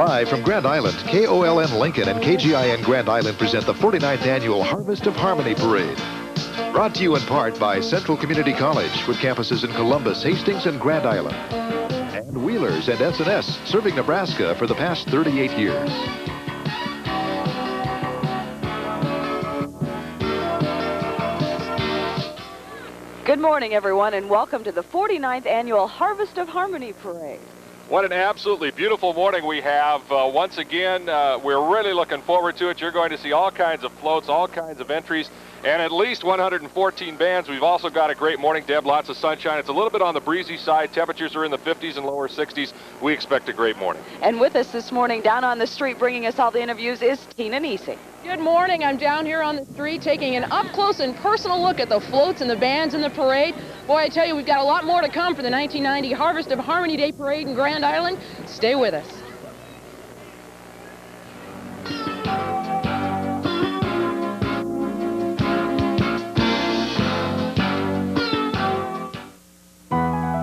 Live from Grand Island, KOLN Lincoln and KGIN Grand Island present the 49th Annual Harvest of Harmony Parade. Brought to you in part by Central Community College, with campuses in Columbus, Hastings, and Grand Island. And Wheelers and S&S, serving Nebraska for the past 38 years. Good morning, everyone, and welcome to the 49th Annual Harvest of Harmony Parade. What an absolutely beautiful morning we have. Once again, we're really looking forward to it. You're going to see all kinds of floats, all kinds of entries, and at least 114 bands. We've also got a great morning, Deb, lots of sunshine. It's a little bit on the breezy side. Temperatures are in the 50s and lower 60s. We expect a great morning. And with us this morning, down on the street, bringing us all the interviews, is Tina Nisi. Good morning. I'm down here on the street taking an up-close and personal look at the floats and the bands in the parade. Boy, I tell you, we've got a lot more to come for the 1990 Harvest of Harmony Day Parade in Grand Island. Stay with us.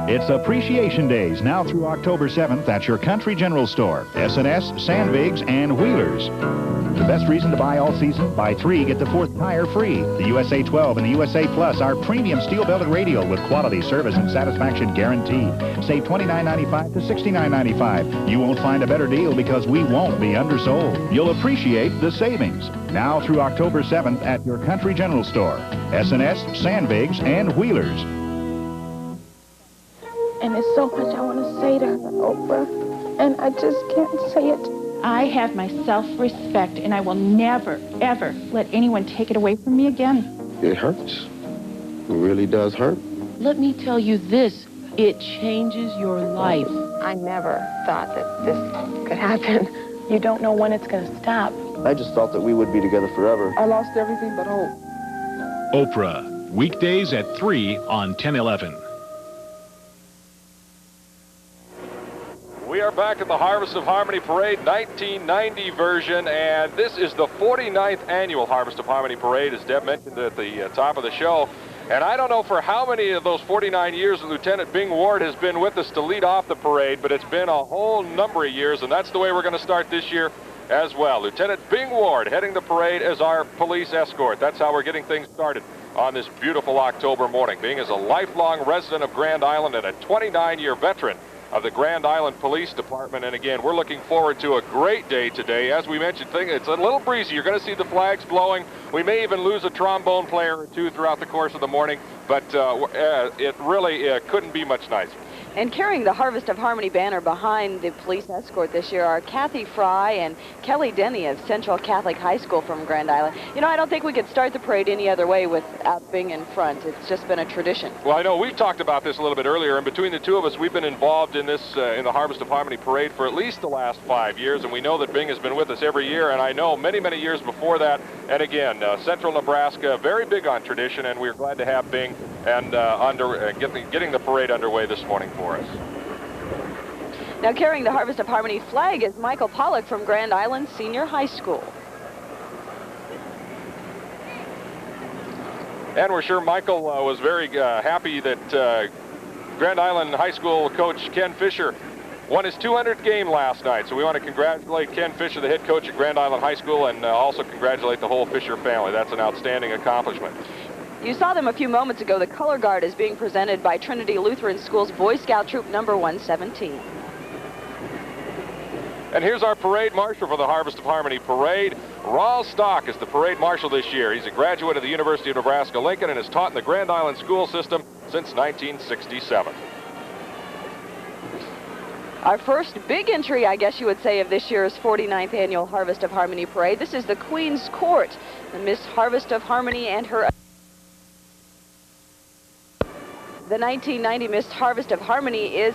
It's Appreciation Days now through October 7th at your Country General Store. S&S, Sandvigs, and Wheelers. The best reason to buy all season? Buy 3, get the 4th tire free. The USA 12 and the USA Plus are premium steel-belted radial with quality, service, and satisfaction guaranteed. Save $29.95 to $69.95. You won't find a better deal because we won't be undersold. You'll appreciate the savings. Now through October 7th at your Country General Store. S&S, Sandvigs, and Wheelers. And there's so much I want to say to her, Oprah, and I just can't say it. I have my self-respect, and I will never, ever let anyone take it away from me again. It hurts. It really does hurt. Let me tell you this, it changes your life. I never thought that this could happen. You don't know when it's going to stop. I just thought that we would be together forever. I lost everything but hope. Oprah, weekdays at 3 on 1011. We are back at the Harvest of Harmony Parade 1990 version, and this is the 49th Annual Harvest of Harmony Parade, as Deb mentioned at the top of the show. And I don't know for how many of those 49 years Lieutenant Bing Ward has been with us to lead off the parade, but it's been a whole number of years, and that's the way we're going to start this year as well. Lieutenant Bing Ward heading the parade as our police escort. That's how we're getting things started on this beautiful October morning. Bing is a lifelong resident of Grand Island and a 29-year veteran of the Grand Island Police Department. And again, we're looking forward to a great day today. As we mentioned, it's a little breezy. You're going to see the flags blowing. We may even lose a trombone player or two throughout the course of the morning, but it really couldn't be much nicer. And carrying the Harvest of Harmony banner behind the police escort this year are Kathy Fry and Kelly Denny of Central Catholic High School from Grand Island. You know, I don't think we could start the parade any other way without Bing in front. It's just been a tradition. Well, I know we've talked about this a little bit earlier, and between the two of us, we've been involved in this, in the Harvest of Harmony Parade for at least the last 5 years, and we know that Bing has been with us every year, and I know many, many years before that. And again, Central Nebraska, very big on tradition, and we're glad to have Bing and getting the parade underway this morning for us. Now carrying the Harvest of Harmony flag is Michael Pollock from Grand Island Senior High School. And we're sure Michael was very happy that Grand Island High School coach Ken Fisher won his 200th game last night. So we want to congratulate Ken Fisher, the head coach at Grand Island High School, and also congratulate the whole Fisher family. That's an outstanding accomplishment. You saw them a few moments ago. The color guard is being presented by Trinity Lutheran School's Boy Scout Troop number 117. And here's our parade marshal for the Harvest of Harmony Parade. Raul Stock is the parade marshal this year. He's a graduate of the University of Nebraska Lincoln and has taught in the Grand Island school system since 1967. Our first big entry, I guess you would say, of this year's 49th Annual Harvest of Harmony Parade. This is the Queen's Court, the Miss Harvest of Harmony and her... The 1990 Miss Harvest of Harmony is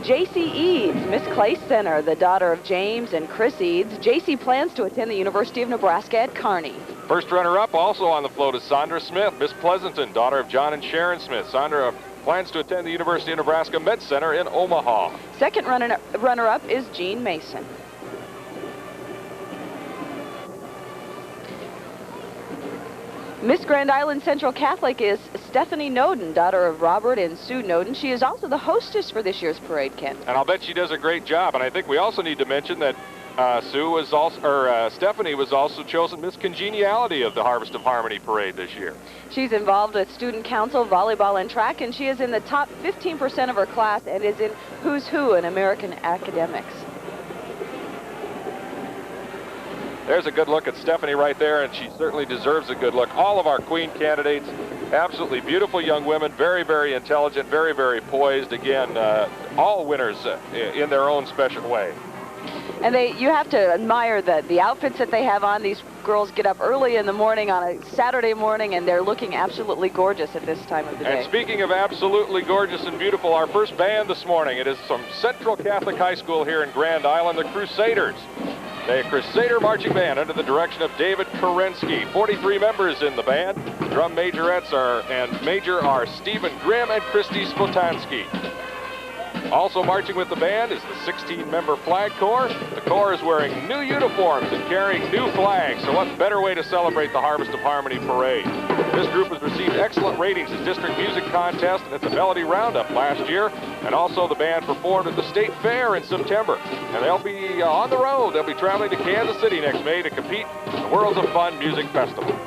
J.C. Eads, Miss Clay Center, the daughter of James and Chris Eads. J.C. plans to attend the University of Nebraska at Kearney. First runner-up also on the float is Sandra Smith, Miss Pleasanton, daughter of John and Sharon Smith. Sandra plans to attend the University of Nebraska Med Center in Omaha. Second runner-up is Jean Mason. Miss Grand Island Central Catholic is Stephanie Noden, daughter of Robert and Sue Noden. She is also the hostess for this year's parade, Ken. And I'll bet she does a great job. And I think we also need to mention that Stephanie was also chosen Miss Congeniality of the Harvest of Harmony Parade this year. She's involved with student council, volleyball, and track, and she is in the top 15% of her class and is in Who's Who in American academics. There's a good look at Stephanie right there, and she certainly deserves a good look. All of our Queen candidates, absolutely beautiful young women, very, very intelligent, very, very poised. Again, all winners in their own special way. And you have to admire the outfits that they have on. These girls get up early in the morning on a Saturday morning, and they're looking absolutely gorgeous at this time of the day. And speaking of absolutely gorgeous and beautiful, our first band this morning, it is from Central Catholic High School here in Grand Island, the Crusaders. The Crusader Marching Band under the direction of David Kerensky. 43 members in the band. Drum majorettes are Stephen Grimm and Christy Spotansky. Also marching with the band is the 16-member flag corps. The corps is wearing new uniforms and carrying new flags, so what better way to celebrate the Harvest of Harmony Parade? This group has received excellent ratings at District Music Contest and at the Melody Roundup last year, and also the band performed at the State Fair in September. And they'll be on the road. They'll be traveling to Kansas City next May to compete in the Worlds of Fun Music Festival.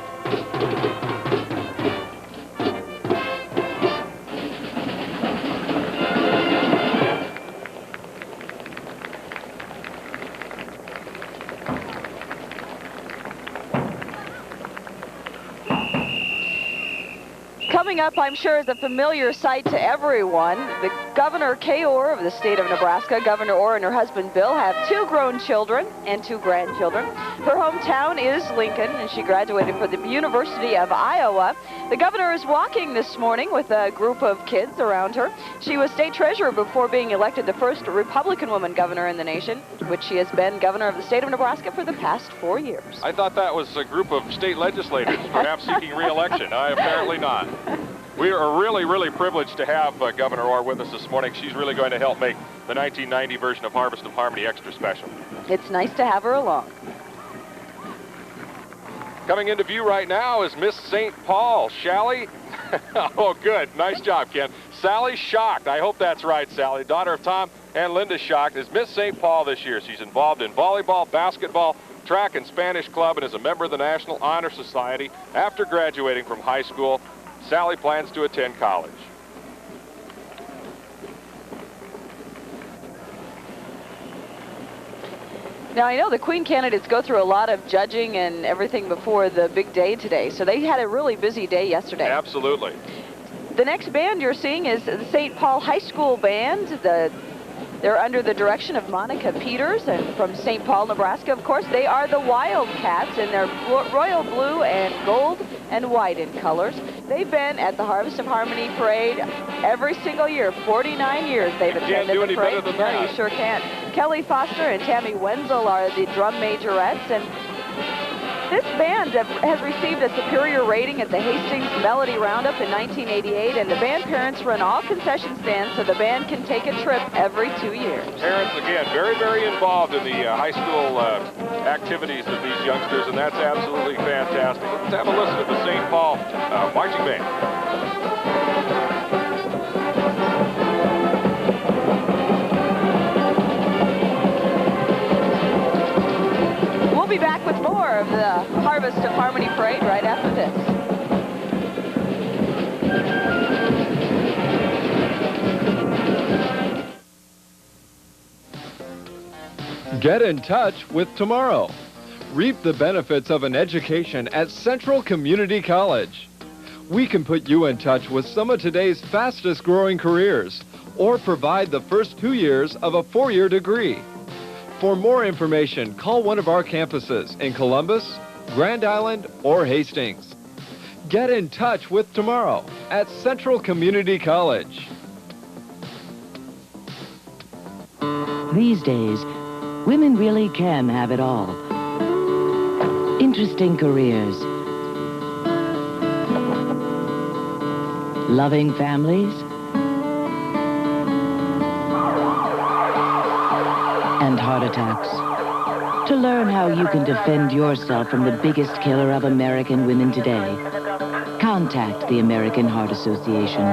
Coming up, I'm sure, is a familiar sight to everyone. The Governor Kay Orr of the state of Nebraska, Governor Orr and her husband Bill, have 2 grown children and 2 grandchildren. Her hometown is Lincoln, and she graduated from the University of Iowa. The governor is walking this morning with a group of kids around her. She was state treasurer before being elected the first Republican woman governor in the nation, which she has been governor of the state of Nebraska for the past 4 years. I thought that was a group of state legislators, perhaps seeking re-election. Apparently not. We are really, really privileged to have Governor Orr with us this morning. She's really going to help make the 1990 version of Harvest of Harmony extra special. It's nice to have her along. Coming into view right now is Miss St. Paul, Sally. Oh, good. Nice job, Ken. Sally Schacht. I hope that's right, Sally. Daughter of Tom and Linda Schacht is Miss St. Paul this year. She's involved in volleyball, basketball, track, and Spanish club, and is a member of the National Honor Society. After graduating from high school, Sally plans to attend college. Now, I know the Queen candidates go through a lot of judging and everything before the big day today, so they had a really busy day yesterday. Absolutely. The next band you're seeing is the St. Paul High School Band. They're under the direction of Monica Peters, and from St. Paul, Nebraska, of course. They are the Wildcats, and they're royal blue and gold and white in colors. They've been at the Harvest of Harmony Parade every single year. 49 years they've attended the parade. No, you sure can't. Kelly Foster and Tammy Wenzel are the drum majorettes, and this band has received a superior rating at the Hastings Melody Roundup in 1988, and the band parents run all concession stands so the band can take a trip every 2 years. Parents, again, very, very involved in the high school activities of these youngsters, and that's absolutely fantastic. Let's have a listen to the St. Paul Marching Band. We'll be back with more of the Harvest of Harmony Parade right after this. Get in touch with tomorrow. Reap the benefits of an education at Central Community College. We can put you in touch with some of today's fastest growing careers or provide the first 2 years of a 4-year degree. For more information, call one of our campuses in Columbus, Grand Island, or Hastings. Get in touch with tomorrow at Central Community College. These days, women really can have it all. Interesting careers, loving families, and heart attacks. To learn how you can defend yourself from the biggest killer of American women today, contact the American Heart Association.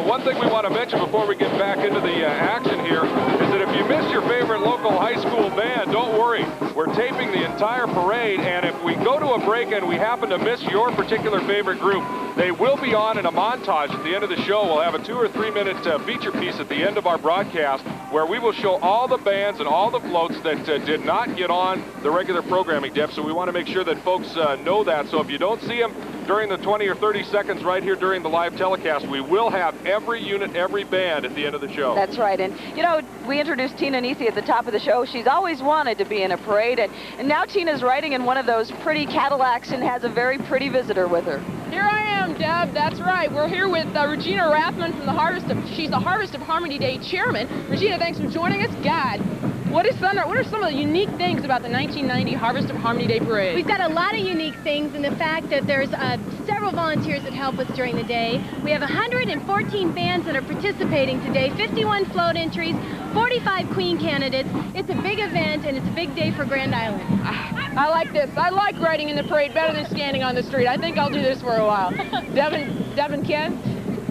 One thing we want to mention before we get back into the action here is that if you missed your favorite local high school band, don't worry. We're taping the entire parade, and if we go to a break and we happen to miss your particular favorite group, they will be on in a montage at the end of the show. We'll have a 2 or 3 minute feature piece at the end of our broadcast where we will show all the bands and all the floats that did not get on the regular programming, Deb. So we want to make sure that folks know that. So if you don't see them during the 20 or 30 seconds right here during the live telecast, we will have every unit, every band at the end of the show. That's right. And, you know, we introduced Tina Nisi at the top of the show. She's always wanted to be in a parade, and now Tina's riding in one of those pretty Cadillacs and has a very pretty visitor with her. Here I am, Deb. That's right. We're here with Regina Rathman from the she's the Harvest of Harmony Day chairman. Regina, thanks for joining us. God, what are some of the unique things about the 1990 Harvest of Harmony Day Parade? We've got a lot of unique things in the fact that there's several volunteers that help us during the day. We have 114 bands that are participating today, 51 float entries, 45 queen candidates. It's a big event, and it's a big day for Grand Island. I like this. I like riding in the parade better than standing on the street. I think I'll do this for a while. Devin, Ken?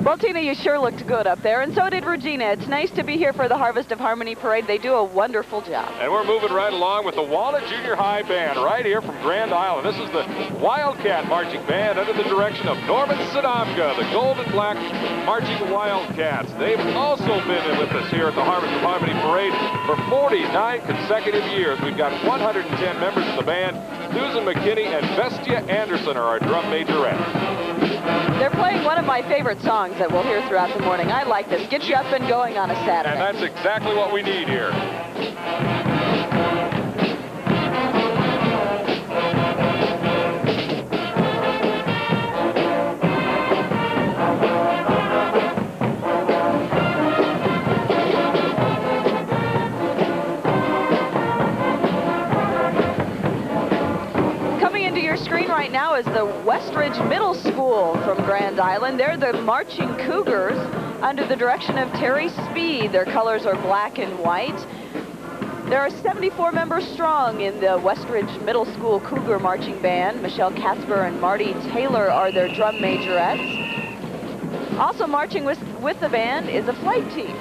Well, Tina, you sure looked good up there, and so did Regina. It's nice to be here for the Harvest of Harmony Parade. They do a wonderful job. And we're moving right along with the Walnut Junior High Band right here from Grand Island. This is the Wildcat Marching Band under the direction of Norman Sadamka, the Gold and Black Marching Wildcats. They've also been with us here at the Harvest of Harmony Parade for 49 consecutive years. We've got 110 members of the band. Susan McKinney and Vestia Anderson are our drum majorettes. They're playing one of my favorite songs that we'll hear throughout the morning. I like this. Get you up and going on a Saturday. And that's exactly what we need here. Screen right now is the Westridge Middle School from Grand Island. They're the Marching Cougars under the direction of Terry Speed. Their colors are black and white. There are 74 members strong in the Westridge Middle School Cougar Marching Band. Michelle Casper and Marty Taylor are their drum majorettes. Also marching with the band is a flight team.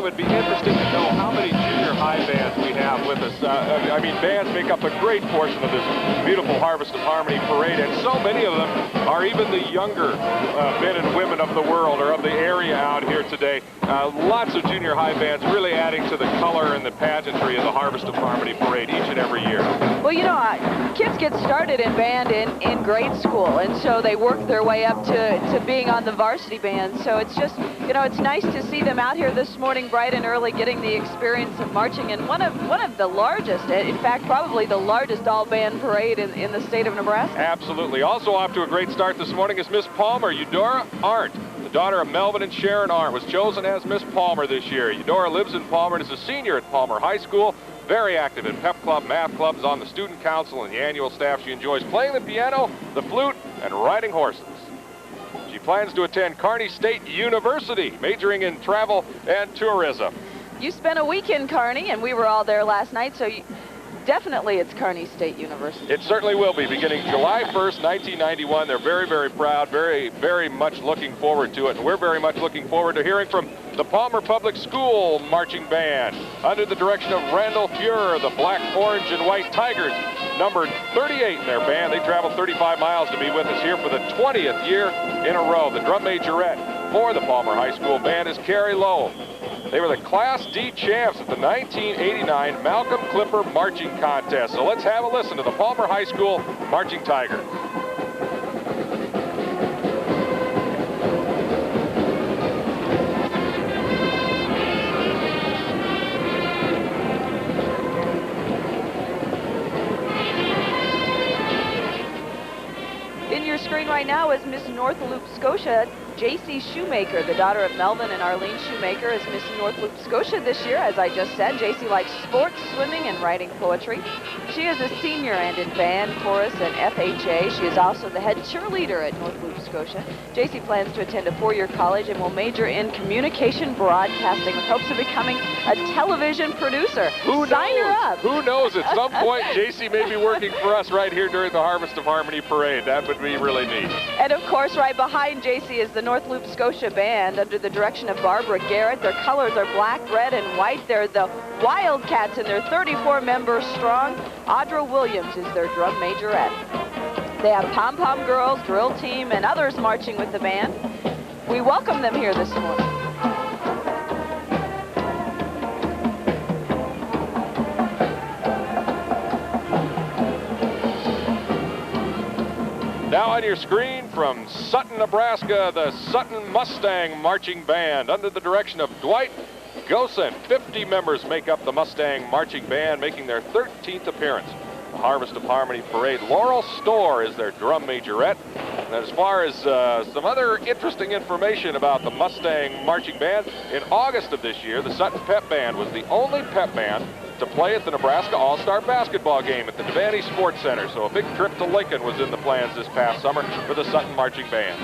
Would be interesting to know how many junior high bands we have with us. I mean, bands make up a great portion of this beautiful Harvest of Harmony Parade, and so many of them are even the younger men and women of the world or of the area out here today. Lots of junior high bands really adding to the color and the pageantry of the Harvest of Harmony Parade each and every year. Well, you know, kids get started in band in grade school, and so they work their way up to being on the varsity band. So it's just, you know, it's nice to see them out here this morning bright and early getting the experience of marching in one of the largest, in fact, probably the largest all-band parade in the state of Nebraska. Absolutely. Also off to a great start this morning is Miss Palmer. Eudora Arndt, the daughter of Melvin and Sharon Arndt, was chosen as Miss Palmer this year. Eudora lives in Palmer and is a senior at Palmer High School. Very active in pep club, math clubs, on the student council and the annual staff. She enjoys playing the piano, the flute, and riding horses. She plans to attend Kearney State University, majoring in travel and tourism. You spent a week in Kearney, and we were all there last night, so definitely it's Kearney State University. It certainly will be, beginning July 1st, 1991. They're very, very proud, very, very much looking forward to it, and we're very much looking forward to hearing from the Palmer Public School Marching Band, under the direction of Randall Fuhrer, the Black, Orange, and White Tigers, numbered 38 in their band. They traveled 35 miles to be with us here for the 20th year in a row. The drum majorette for the Palmer High School Band is Carrie Lowe. They were the Class D champs at the 1989 Malcolm Clipper Marching Contest. So let's have a listen to the Palmer High School Marching Tigers. your screen right now is Miss North Loop Scotia, J.C. Shoemaker. The daughter of Melvin and Arlene Shoemaker is Miss North Loop Scotia this year. As I just said, J.C. likes sports, swimming, and writing poetry. She is a senior and in band, chorus, and FHA. She is also the head cheerleader at North Loop Scotia. J.C. plans to attend a 4-year college and will major in communication broadcasting with hopes of becoming a television producer. Sign her up. Who knows? At some point, J.C. may be working for us right here during the Harvest of Harmony Parade. That would be really neat. And of course, right behind J.C. is the North Loop Scotia Band under the direction of Barbara Garrett. Their colors are black, red, and white. They're the Wildcats, and they're 34 members strong. Audra Williams is their drum majorette. They have pom-pom girls, drill team, and others marching with the band. We welcome them here this morning. Now on your screen from Sutton, Nebraska, the Sutton Mustang Marching Band under the direction of Dwight Gosen. 50 members make up the Mustang Marching Band, making their 13th appearance. The Harvest of Harmony Parade. Laurel Storr is their drum majorette. And as far as some other interesting information about the Mustang Marching Band, in August of this year, the Sutton Pep Band was the only pep band to play at the Nebraska All-Star basketball game at the Devaney Sports Center. So a big trip to Lincoln was in the plans this past summer for the Sutton Marching Band.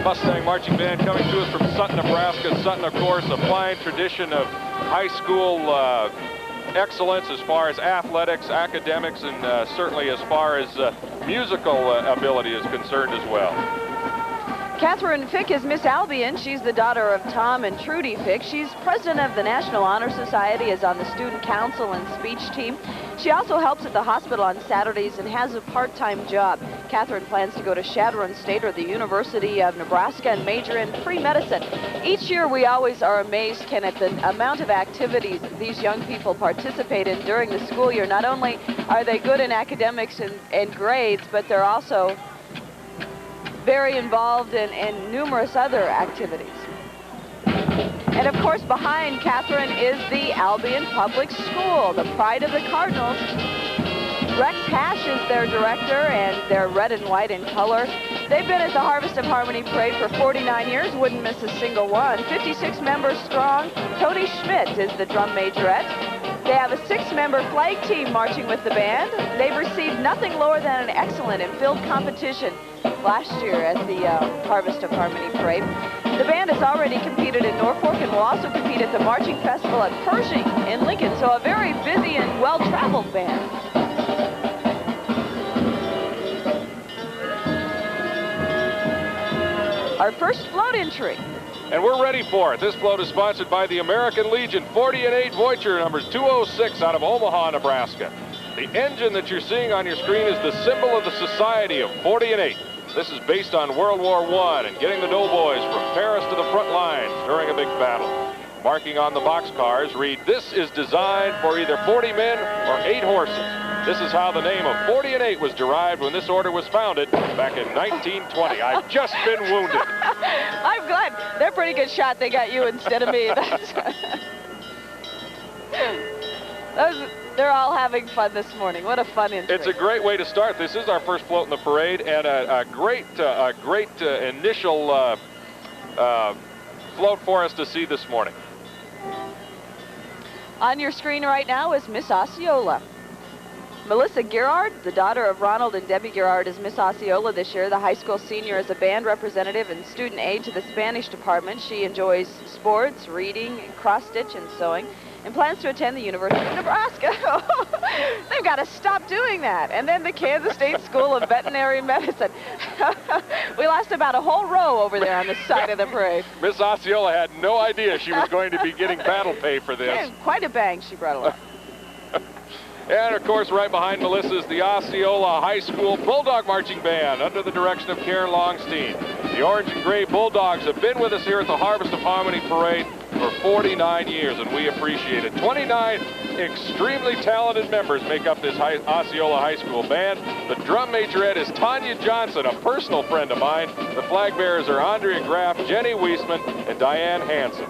Mustang Marching Band coming to us from Sutton, Nebraska. Sutton, of course, a fine tradition of high school excellence as far as athletics, academics, and certainly as far as musical ability is concerned as well. Catherine Fick is Miss Albion. She's the daughter of Tom and Trudy Fick. She's president of the National Honor Society, is on the student council and speech team. She also helps at the hospital on Saturdays and has a part-time job. Catherine plans to go to Chadron State or the University of Nebraska and major in pre-medicine. Each year we always are amazed, Ken, at the amount of activities these young people participate in during the school year. Not only are they good in academics and grades, but they're also very involved in numerous other activities. And of course, behind Catherine is the Albion Public School, the pride of the Cardinals. Rex Hash is their director, and they're red and white in color. They've been at the Harvest of Harmony Parade for 49 years, wouldn't miss a single one. 56 members strong. Tony Schmidt is the drum majorette. They have a 6-member flag team marching with the band. They've received nothing lower than an excellent in field competition last year at the Harvest of Harmony Parade. The band has already competed in Norfolk and will also compete at the Marching Festival at Pershing in Lincoln, so a very busy and well-traveled band. Our first float entry. And we're ready for it. This float is sponsored by the American Legion 40-8 Voyager, number 206 out of Omaha, Nebraska. The engine that you're seeing on your screen is the symbol of the Society of 40-8. This is based on World War I and getting the doughboys from Paris to the front lines during a big battle. Marking on the boxcars read, "This is designed for either 40 men or 8 horses." This is how the name of 40-8 was derived when this order was founded back in 1920. I've just been wounded. I'm glad. They're a pretty good shot they got you instead of me. They're all having fun this morning. What a fun entry. It's a great way to start. This is our first float in the parade, and a great initial float for us to see this morning. On your screen right now is Miss Osceola. Melissa Gerard, the daughter of Ronald and Debbie Gerard, is Miss Osceola this year. The high school senior is a band representative and student aide to the Spanish department. She enjoys sports, reading, cross-stitch, and sewing, and plans to attend the University of Nebraska. They've got to stop doing that. And then the Kansas State School of Veterinary Medicine. We lost about a whole row over there on the side of the parade. Miss Osceola had no idea she was going to be getting battle pay for this. Yeah, quite a bang she brought along. And, of course, right behind Melissa is the Osceola High School Bulldog Marching Band under the direction of Karen Longstein. The orange and gray Bulldogs have been with us here at the Harvest of Harmony Parade for 49 years, and we appreciate it. 29 extremely talented members make up this Osceola High School band. The drum majorette is Tanya Johnson, a personal friend of mine. The flag bearers are Andrea Graff, Jenny Wiesman, and Diane Hansen.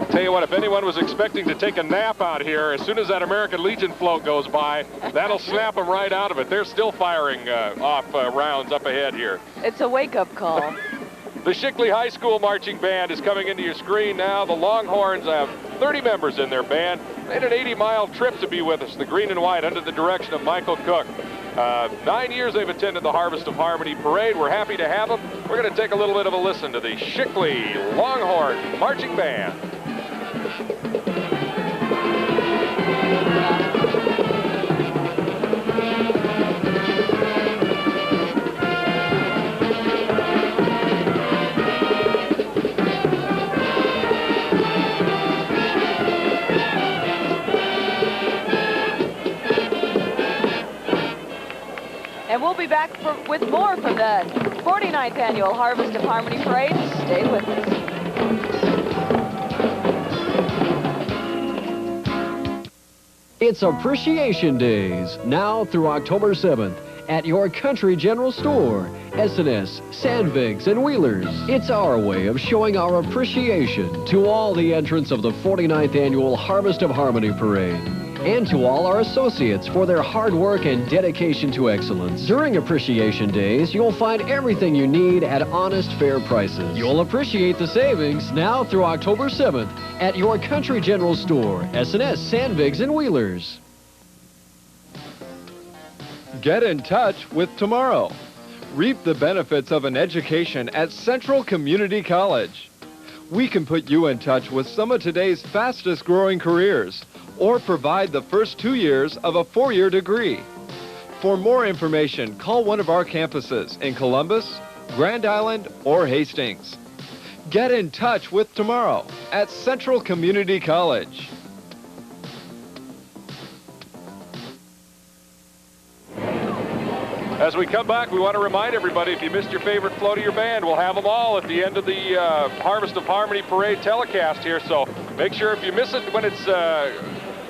Tell you what, if anyone was expecting to take a nap out here, as soon as that American Legion float goes by, that'll snap them right out of it. They're still firing off rounds up ahead here. It's a wake-up call. The Shickley High School Marching Band is coming into your screen now. The Longhorns have 30 members in their band. Made an 80-mile trip to be with us, the green and white, under the direction of Michael Cook. 9 years they've attended the Harvest of Harmony Parade. We're happy to have them. We're going to take a little bit of a listen to the Shickley Longhorn Marching Band. And we'll be back with more from the 49th Annual Harvest of Harmony Parade. Stay with us. It's Appreciation Days, now through October 7th, at your Country General Store, S&S, Sandvigs, and Wheelers. It's our way of showing our appreciation to all the entrants of the 49th Annual Harvest of Harmony Parade, and to all our associates for their hard work and dedication to excellence. During Appreciation Days, you'll find everything you need at honest, fair prices. You'll appreciate the savings now through October 7th at your Country General Store, S&S, Sandvigs, and Wheelers. Get in touch with tomorrow. Reap the benefits of an education at Central Community College. We can put you in touch with some of today's fastest growing careers, or provide the first 2 years of a 4-year degree. For more information, call one of our campuses in Columbus, Grand Island, or Hastings. Get in touch with tomorrow at Central Community College. As we come back, we want to remind everybody, if you missed your favorite float of your band, we'll have them all at the end of the Harvest of Harmony Parade telecast here. So make sure if you miss it when it's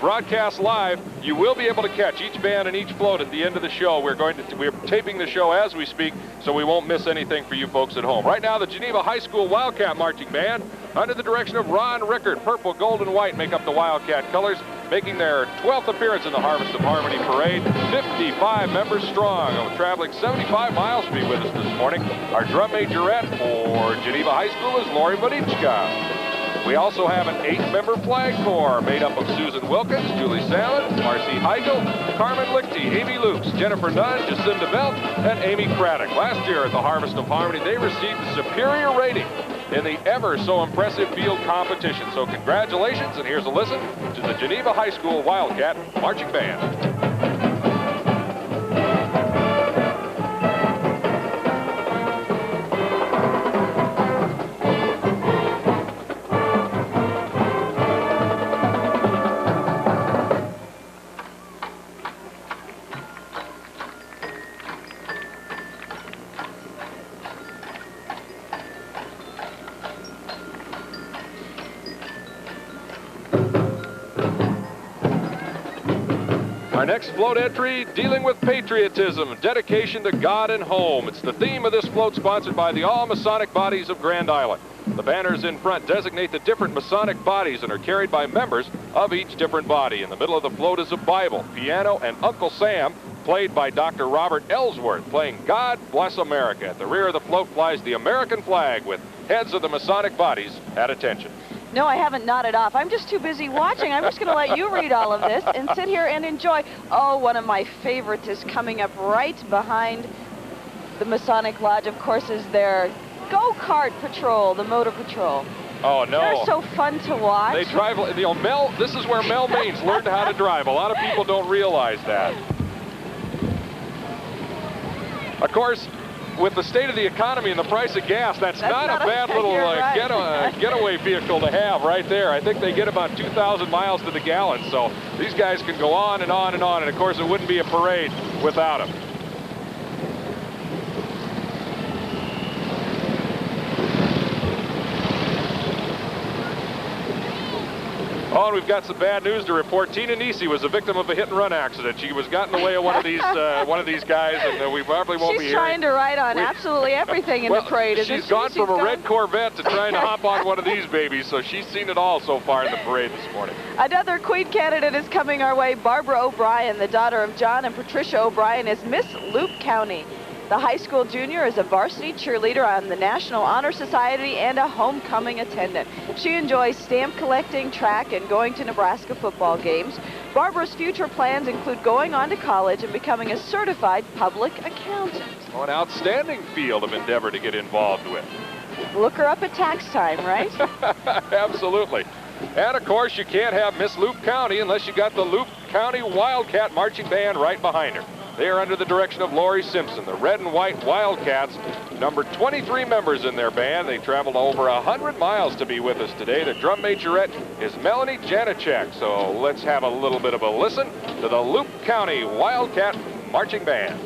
broadcast live, you will be able to catch each band and each float at the end of the show. We're taping the show as we speak, so we won't miss anything for you folks at home. Right now, the Geneva High School Wildcat Marching Band, under the direction of Ron Rickard, purple, gold, and white, make up the Wildcat colors, making their 12th appearance in the Harvest of Harmony Parade. 55 members strong, traveling 75 miles to be with us this morning. Our drum majorette for Geneva High School is Lori Bonichka. We also have an 8-member flag corps made up of Susan Wilkins, Julie Salmon, Marcy Heichel, Carmen Lichty, Amy Lukes, Jennifer Nunn, Jacinda Belt, and Amy Craddock. Last year at the Harvest of Harmony, they received the superior rating in the ever so impressive field competition. So congratulations, and here's a listen to the Geneva High School Wildcat Marching Band. Our next float entry, dealing with patriotism, dedication to God and home. It's the theme of this float, sponsored by the All Masonic Bodies of Grand Island. The banners in front designate the different Masonic bodies and are carried by members of each different body. In the middle of the float is a Bible, piano, and Uncle Sam, played by Dr. Robert Ellsworth, playing God Bless America. At the rear of the float flies the American flag with heads of the Masonic bodies at attention. No, I haven't nodded off. I'm just too busy watching. I'm just going to let you read all of this and sit here and enjoy. Oh, one of my favorites is coming up right behind the Masonic Lodge, of course, is their go-kart patrol, the motor patrol. Oh, no. They're so fun to watch. They drive, you know, Mel, this is where Mel Maines learned how to drive. A lot of people don't realize that. Of course, with the state of the economy and the price of gas, that's not a bad little getaway vehicle to have right there. I think they get about 2,000 miles to the gallon, so these guys can go on and on and on, and of course it wouldn't be a parade without them. Oh, and we've got some bad news to report. Tina Nisi was a victim of a hit-and-run accident. She was got in the way of one of these guys, and we probably won't be She's hearing. trying to ride on absolutely everything in the parade, isn't she? She's gone from a red Corvette to trying to hop on one of these babies, so she's seen it all so far in the parade this morning. Another Queen candidate is coming our way. Barbara O'Brien, the daughter of John and Patricia O'Brien, is Miss Loop County. The high school junior is a varsity cheerleader on the National Honor Society and a homecoming attendant. She enjoys stamp collecting, track, and going to Nebraska football games. Barbara's future plans include going on to college and becoming a certified public accountant. Oh, an outstanding field of endeavor to get involved with. Look her up at tax time, right? Absolutely. And of course, you can't have Miss Loop County unless you got the Loop County Wildcat Marching Band right behind her. They are under the direction of Lori Simpson. The red and white Wildcats numbered 23 members in their band. They traveled over 100 miles to be with us today. The drum majorette is Melanie Janicek. So let's have a little bit of a listen to the Loop County Wildcat Marching Band.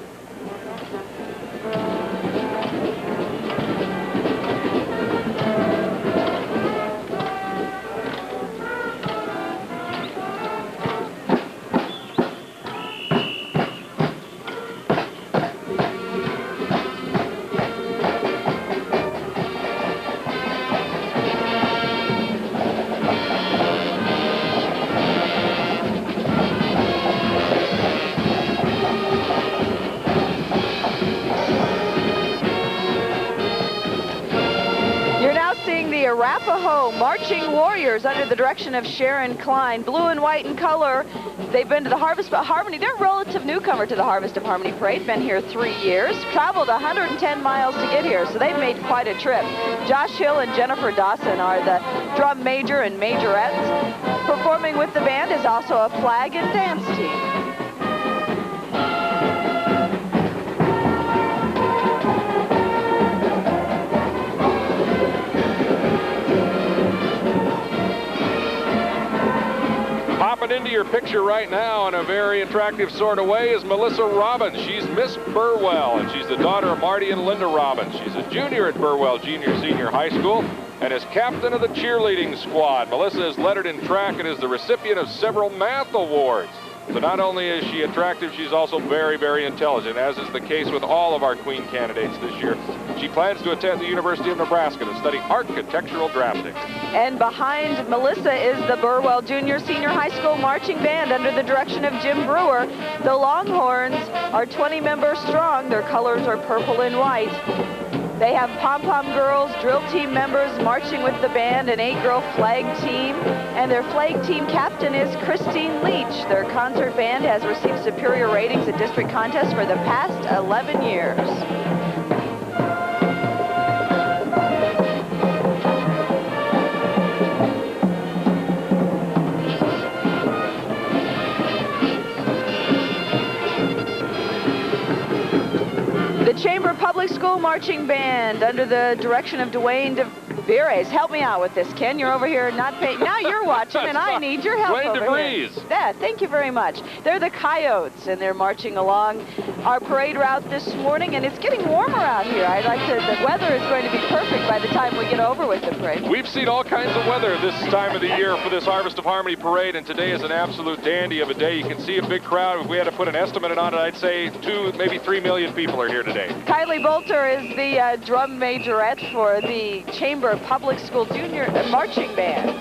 Arapaho Marching Warriors under the direction of Sharon Klein. Blue and white in color. They've been to the Harvest of Harmony. They're a relative newcomer to the Harvest of Harmony Parade. Been here 3 years. Traveled 110 miles to get here, so they've made quite a trip. Josh Hill and Jennifer Dawson are the drum major and majorettes. Performing with the band is also a flag and dance team. Popping into your picture right now in a very attractive sort of way is Melissa Robbins. She's Miss Burwell, and she's the daughter of Marty and Linda Robbins. She's a junior at Burwell Senior High School and is captain of the cheerleading squad. Melissa is lettered in track and is the recipient of several math awards. So not only is she attractive, she's also very, very intelligent, as is the case with all of our Queen candidates this year. She plans to attend the University of Nebraska to study architectural drafting. And behind Melissa is the Burwell Senior High School Marching Band under the direction of Jim Brewer. The Longhorns are 20 members strong. Their colors are purple and white. They have pom-pom girls, drill team members marching with the band, an 8-girl flag team, and their flag team captain is Christine Leach. Their concert band has received superior ratings at district contests for the past 11 years. The Chamber Public School Marching Band under the direction of Dwayne DeVries. Help me out with this, Ken. You're over here not paying. Now you're watching, and I need your help Dwayne over here. Yeah, thank you very much. They're the Coyotes, and they're marching along our parade route this morning, and it's getting warmer out here. The weather is going to be perfect by the time we get over with the parade. We've seen all kinds of weather this time of the year for this Harvest of Harmony parade, and today is an absolute dandy of a day. You can see a big crowd. If we had to put an estimate on it, I'd say 2, maybe 3 million people are here today. Kylie Bolter is the drum majorette for the Chamber Public School Junior Marching Band.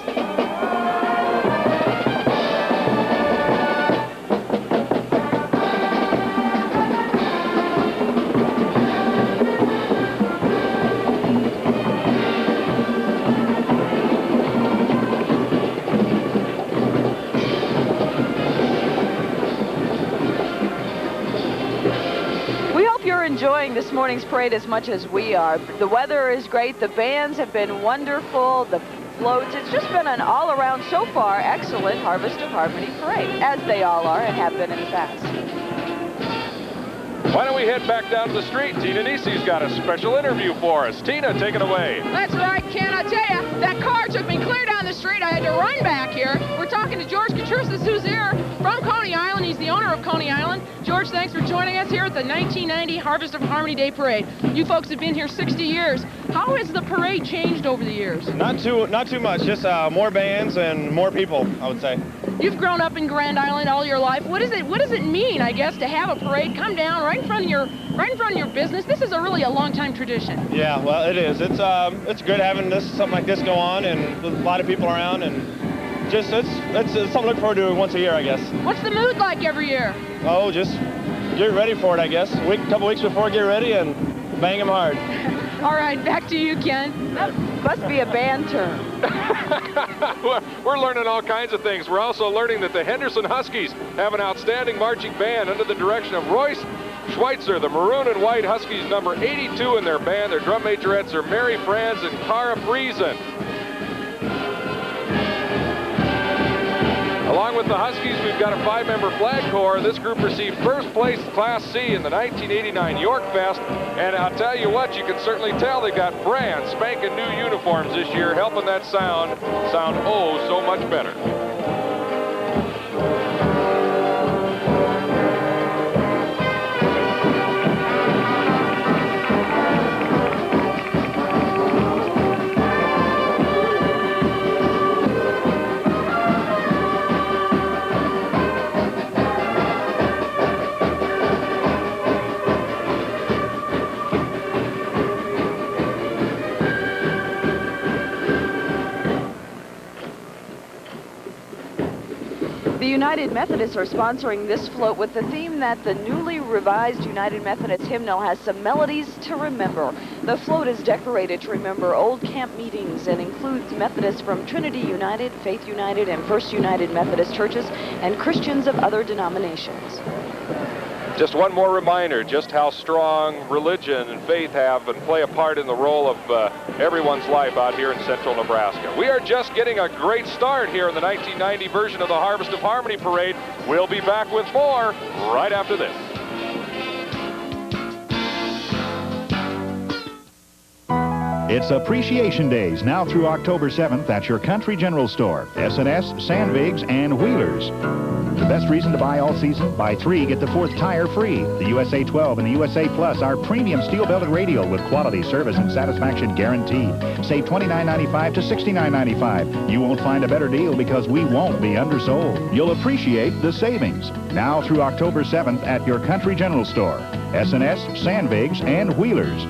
Enjoying this morning's parade as much as we are. The weather is great. The bands have been wonderful. The floats. It's just been an all-around, so far, excellent Harvest of Harmony parade, as they all are and have been in the past. Why don't we head back down to the street? Tina Nisi's got a special interview for us. Tina, take it away. That's right, Ken. I tell you, that car took me clear down the street. I had to run back here. We're talking to George Katrusas, who's here from Coney Island. He's the owner of Coney Island. George, thanks for joining us here at the 1990 Harvest of Harmony Day Parade. You folks have been here 60 years. How has the parade changed over the years? Not too much, just more bands and more people, I would say. You've grown up in Grand Island all your life. What does it mean, I guess, to have a parade come down right in front of your business? This is really a long-time tradition. Yeah, well, it is. It's good having something like this go on and with a lot of people around, and just it's something to look forward to once a year, I guess. What's the mood like every year? Oh, just get ready for it, I guess. A couple weeks before, get ready and bang them hard. All right, back to you, Ken. That must be a band term. We're learning all kinds of things. We're also learning that the Henderson Huskies have an outstanding marching band under the direction of Royce Schweitzer, the maroon and white Huskies, number 82 in their band. Their drum majorettes are Mary Franz and Cara Friesen. Along with the Huskies, we've got a 5-member flag corps. This group received first place Class C in the 1989 York Fest. And I'll tell you what, you can certainly tell they got brand spanking new uniforms this year, helping that sound oh so much better. The United Methodists are sponsoring this float with the theme that the newly revised United Methodist hymnal has some melodies to remember. The float is decorated to remember old camp meetings and includes Methodists from Trinity United, Faith United, and First United Methodist churches, and Christians of other denominations. Just one more reminder just how strong religion and faith have and play a part in the role of everyone's life out here in central Nebraska. We are just getting a great start here in the 1990 version of the Harvest of Harmony Parade. We'll be back with more right after this. It's Appreciation Days now through October 7th at your Country General Store, S&S, Sandvigs, and Wheelers. The best reason to buy all season, buy 3, get the 4th tire free. The USA 12 and the USA Plus are premium steel-belted radial with quality, service, and satisfaction guaranteed. Save $29.95 to $69.95. You won't find a better deal because we won't be undersold. You'll appreciate the savings. Now through October 7th at your Country General Store, S&S, Sandvigs, and Wheelers.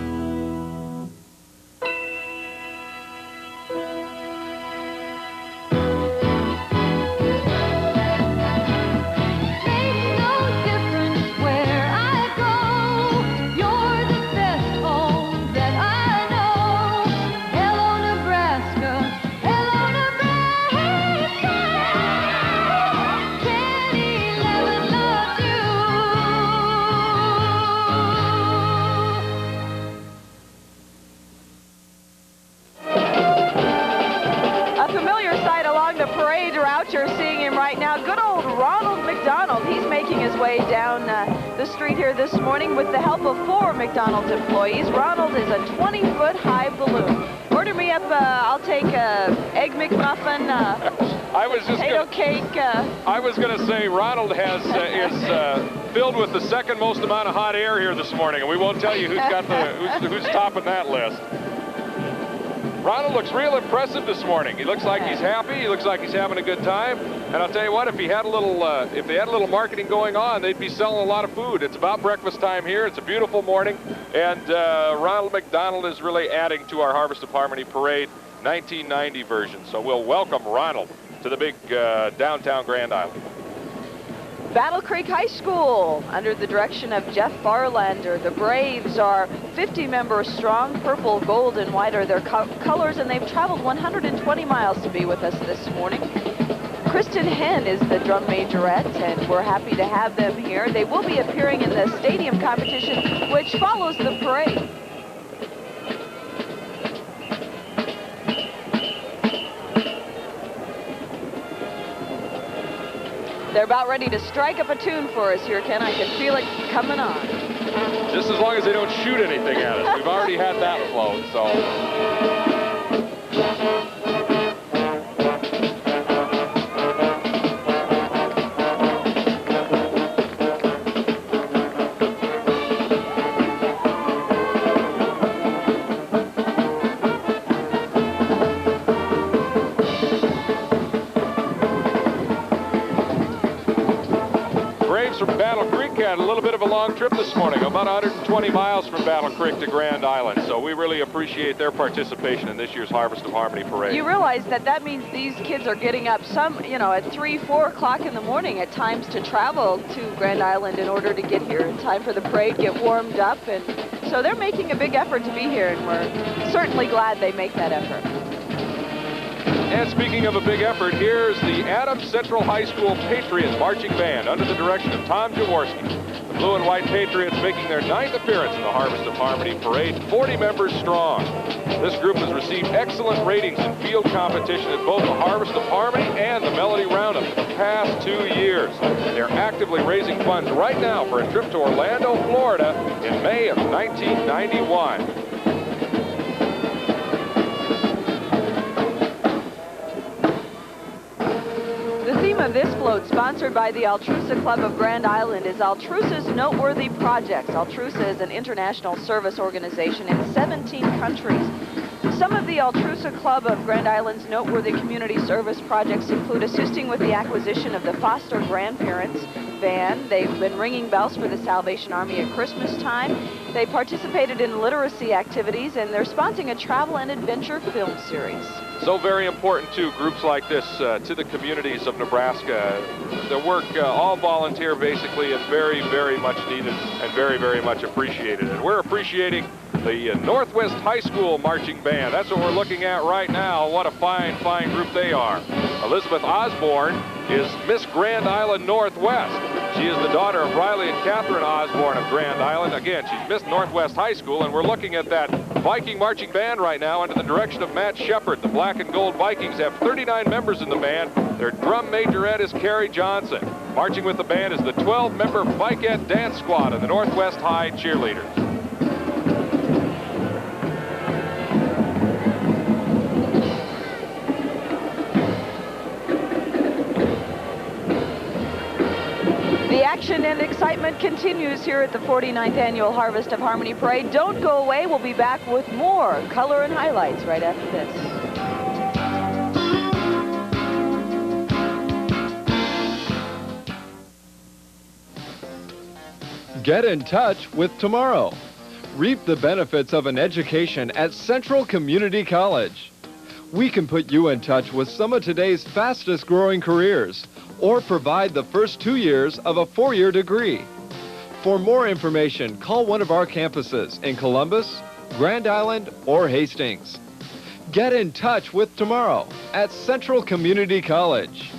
You're seeing him right now. Good old Ronald McDonald. He's making his way down the street here this morning with the help of 4 McDonald's employees. Ronald is a 20-foot high balloon. Order me up, I'll take Egg McMuffin, potato cake. I was going to say Ronald is filled with the second most amount of hot air here this morning, and we won't tell you who's topping that list. Ronald looks real impressive this morning. He looks like he's happy. He looks like he's having a good time. And I'll tell you what, if they had a little marketing going on, they'd be selling a lot of food. It's about breakfast time here. It's a beautiful morning. And Ronald McDonald is really adding to our Harvest of Harmony Parade 1990 version. So we'll welcome Ronald to the big downtown Grand Island. Battle Creek High School, under the direction of Jeff Barlander. The Braves are 50 members strong. Purple, gold, and white are their colors, and they've traveled 120 miles to be with us this morning. Kristen Henn is the drum majorette, and we're happy to have them here. They will be appearing in the stadium competition, which follows the parade. They're about ready to strike up a tune for us here, Ken. I can feel it coming on. Just as long as they don't shoot anything at us. We've already had that float, so. From Battle Creek had a little bit of a long trip this morning, about 120 miles from Battle Creek to Grand Island. So we really appreciate their participation in this year's Harvest of Harmony Parade. You realize that means these kids are getting up at 3, 4 o'clock in the morning at times to travel to Grand Island in order to get here in time for the parade, get warmed up. And so they're making a big effort to be here, and we're certainly glad they make that effort. And speaking of a big effort, here's the Adams Central High School Patriots Marching Band under the direction of Tom Jaworski. The Blue and White Patriots making their 9th appearance in the Harvest of Harmony Parade, 40 members strong. This group has received excellent ratings in field competition at both the Harvest of Harmony and the Melody Roundup for the past 2 years. They're actively raising funds right now for a trip to Orlando, Florida in May of 1991. Of this float, sponsored by the Altrusa Club of Grand Island, is Altrusa's Noteworthy Projects. Altrusa is an international service organization in 17 countries. Some of the Altrusa Club of Grand Island's noteworthy community service projects include assisting with the acquisition of the foster grandparents van. They've been ringing bells for the Salvation Army at Christmas time. They participated in literacy activities, and they're sponsoring a travel and adventure film series. So very important, too, groups like this to the communities of Nebraska. The work, all volunteer, basically, is very, very much needed and very, very much appreciated. And we're appreciating the Northwest High School Marching Band. That's what we're looking at right now. What a fine, fine group they are. Elizabeth Osborne is Miss Grand Island Northwest. She is the daughter of Riley and Catherine Osborne of Grand Island. Again, she's Miss Northwest High School, and we're looking at that Viking marching band right now under the direction of Matt Shepard. The Black and Gold Vikings have 39 members in the band. Their drum majorette is Carrie Johnson. Marching with the band is the 12-member Vikette Dance Squad and the Northwest High Cheerleaders. The action and excitement continues here at the 49th Annual Harvest of Harmony Parade. Don't go away. We'll be back with more color and highlights right after this. Get in touch with tomorrow. Reap the benefits of an education at Central Community College. We can put you in touch with some of today's fastest growing careers, or provide the first 2 years of a 4-year degree. For more information, call one of our campuses in Columbus, Grand Island, or Hastings. Get in touch with tomorrow at Central Community College.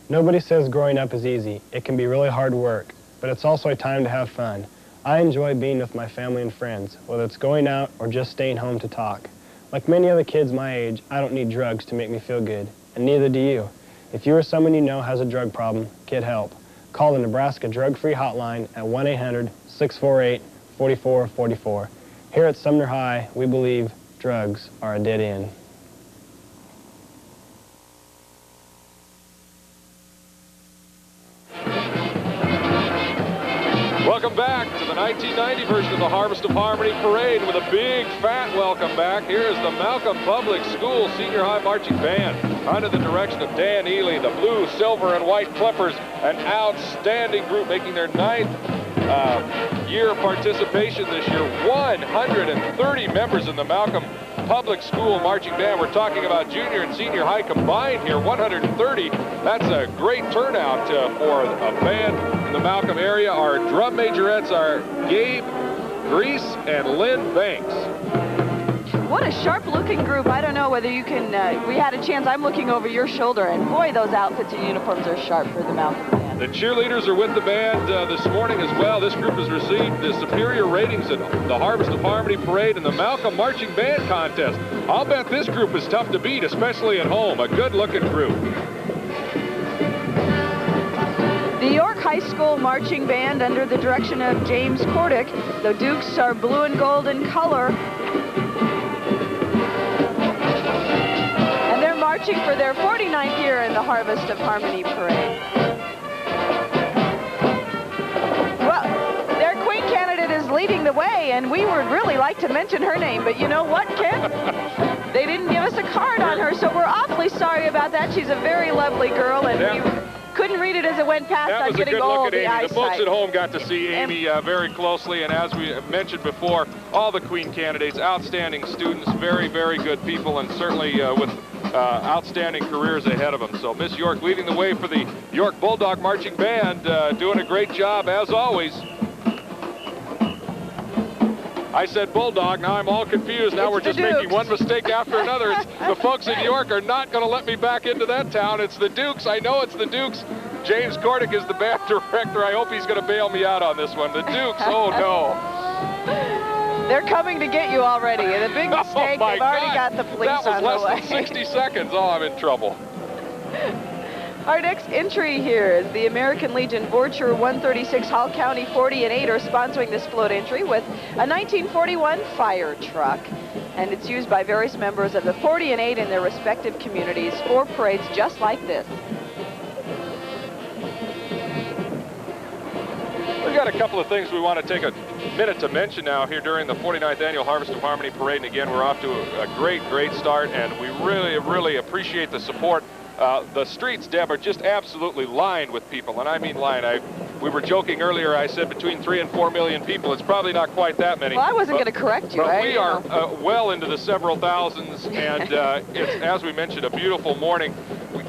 Nobody says growing up is easy. It can be really hard work, but it's also a time to have fun. I enjoy being with my family and friends, whether it's going out or just staying home to talk. Like many other kids my age, I don't need drugs to make me feel good, and neither do you. If you or someone you know has a drug problem, get help. Call the Nebraska Drug-Free Hotline at 1-800-648-4444. Here at Sumner High, we believe drugs are a dead end. Welcome back to the 1990 version of the Harvest of Harmony Parade with a big fat welcome back. Here is the Malcolm Public School Senior High Marching Band under the direction of Dan Ely. The blue, silver, and white Clippers, an outstanding group making their 9th year participation this year. 130 members in the Malcolm Public School Marching Band. We're talking about junior and senior high combined here, 130. That's a great turnout for a band in the Malcolm area. Our drum majorettes are Gabe Grease and Lynn Banks. What a sharp-looking group. I don't know whether you can, we had a chance, I'm looking over your shoulder, and boy, those outfits and uniforms are sharp for the Malcolm band. The cheerleaders are with the band this morning as well. This group has received the superior ratings at the Harvest of Harmony Parade and the Malcolm Marching Band Contest. I'll bet this group is tough to beat, especially at home. A good-looking group. The York High School Marching Band under the direction of James Cordick. The Dukes are blue and gold in color. And they're marching for their 49th year in the Harvest of Harmony Parade. Well, their Queen candidate is leading the way, and we would really like to mention her name, but you know what, Ken? They didn't give us a card on her, so we're awfully sorry about that. She's a very lovely girl, and we couldn't read it as it went past. That was a good look at Amy. The folks at home got to see Amy very closely, and as we mentioned before, all the Queen candidates, outstanding students, very, very good people, and certainly with outstanding careers ahead of them. So Miss York leading the way for the York Bulldog Marching Band, doing a great job as always. I said Bulldog, now I'm all confused. Now we're just making one mistake after another. The folks in New York are not going to let me back into that town. It's the Dukes. I know it's the Dukes. James Cordick is the band director. I hope he's going to bail me out on this one. The Dukes, oh no. They're coming to get you already. And a big mistake, they've already got the police on the way. That was less than 60 seconds. Oh, I'm in trouble. Our next entry here is the American Legion Vorture 136 Hall County 40 and 8 are sponsoring this float entry with a 1941 fire truck. And it's used by various members of the 40 and 8 in their respective communities for parades just like this. We've got a couple of things we want to take a minute to mention now here during the 49th Annual Harvest of Harmony Parade. And again, we're off to a great start, and we really, really appreciate the support. The streets, Deb, are just absolutely lined with people, and I mean lined. We were joking earlier, I said between 3 and 4 million people. It's probably not quite that many. Well, I wasn't going to correct you. But we are well into the several thousands, and it's, as we mentioned, a beautiful morning.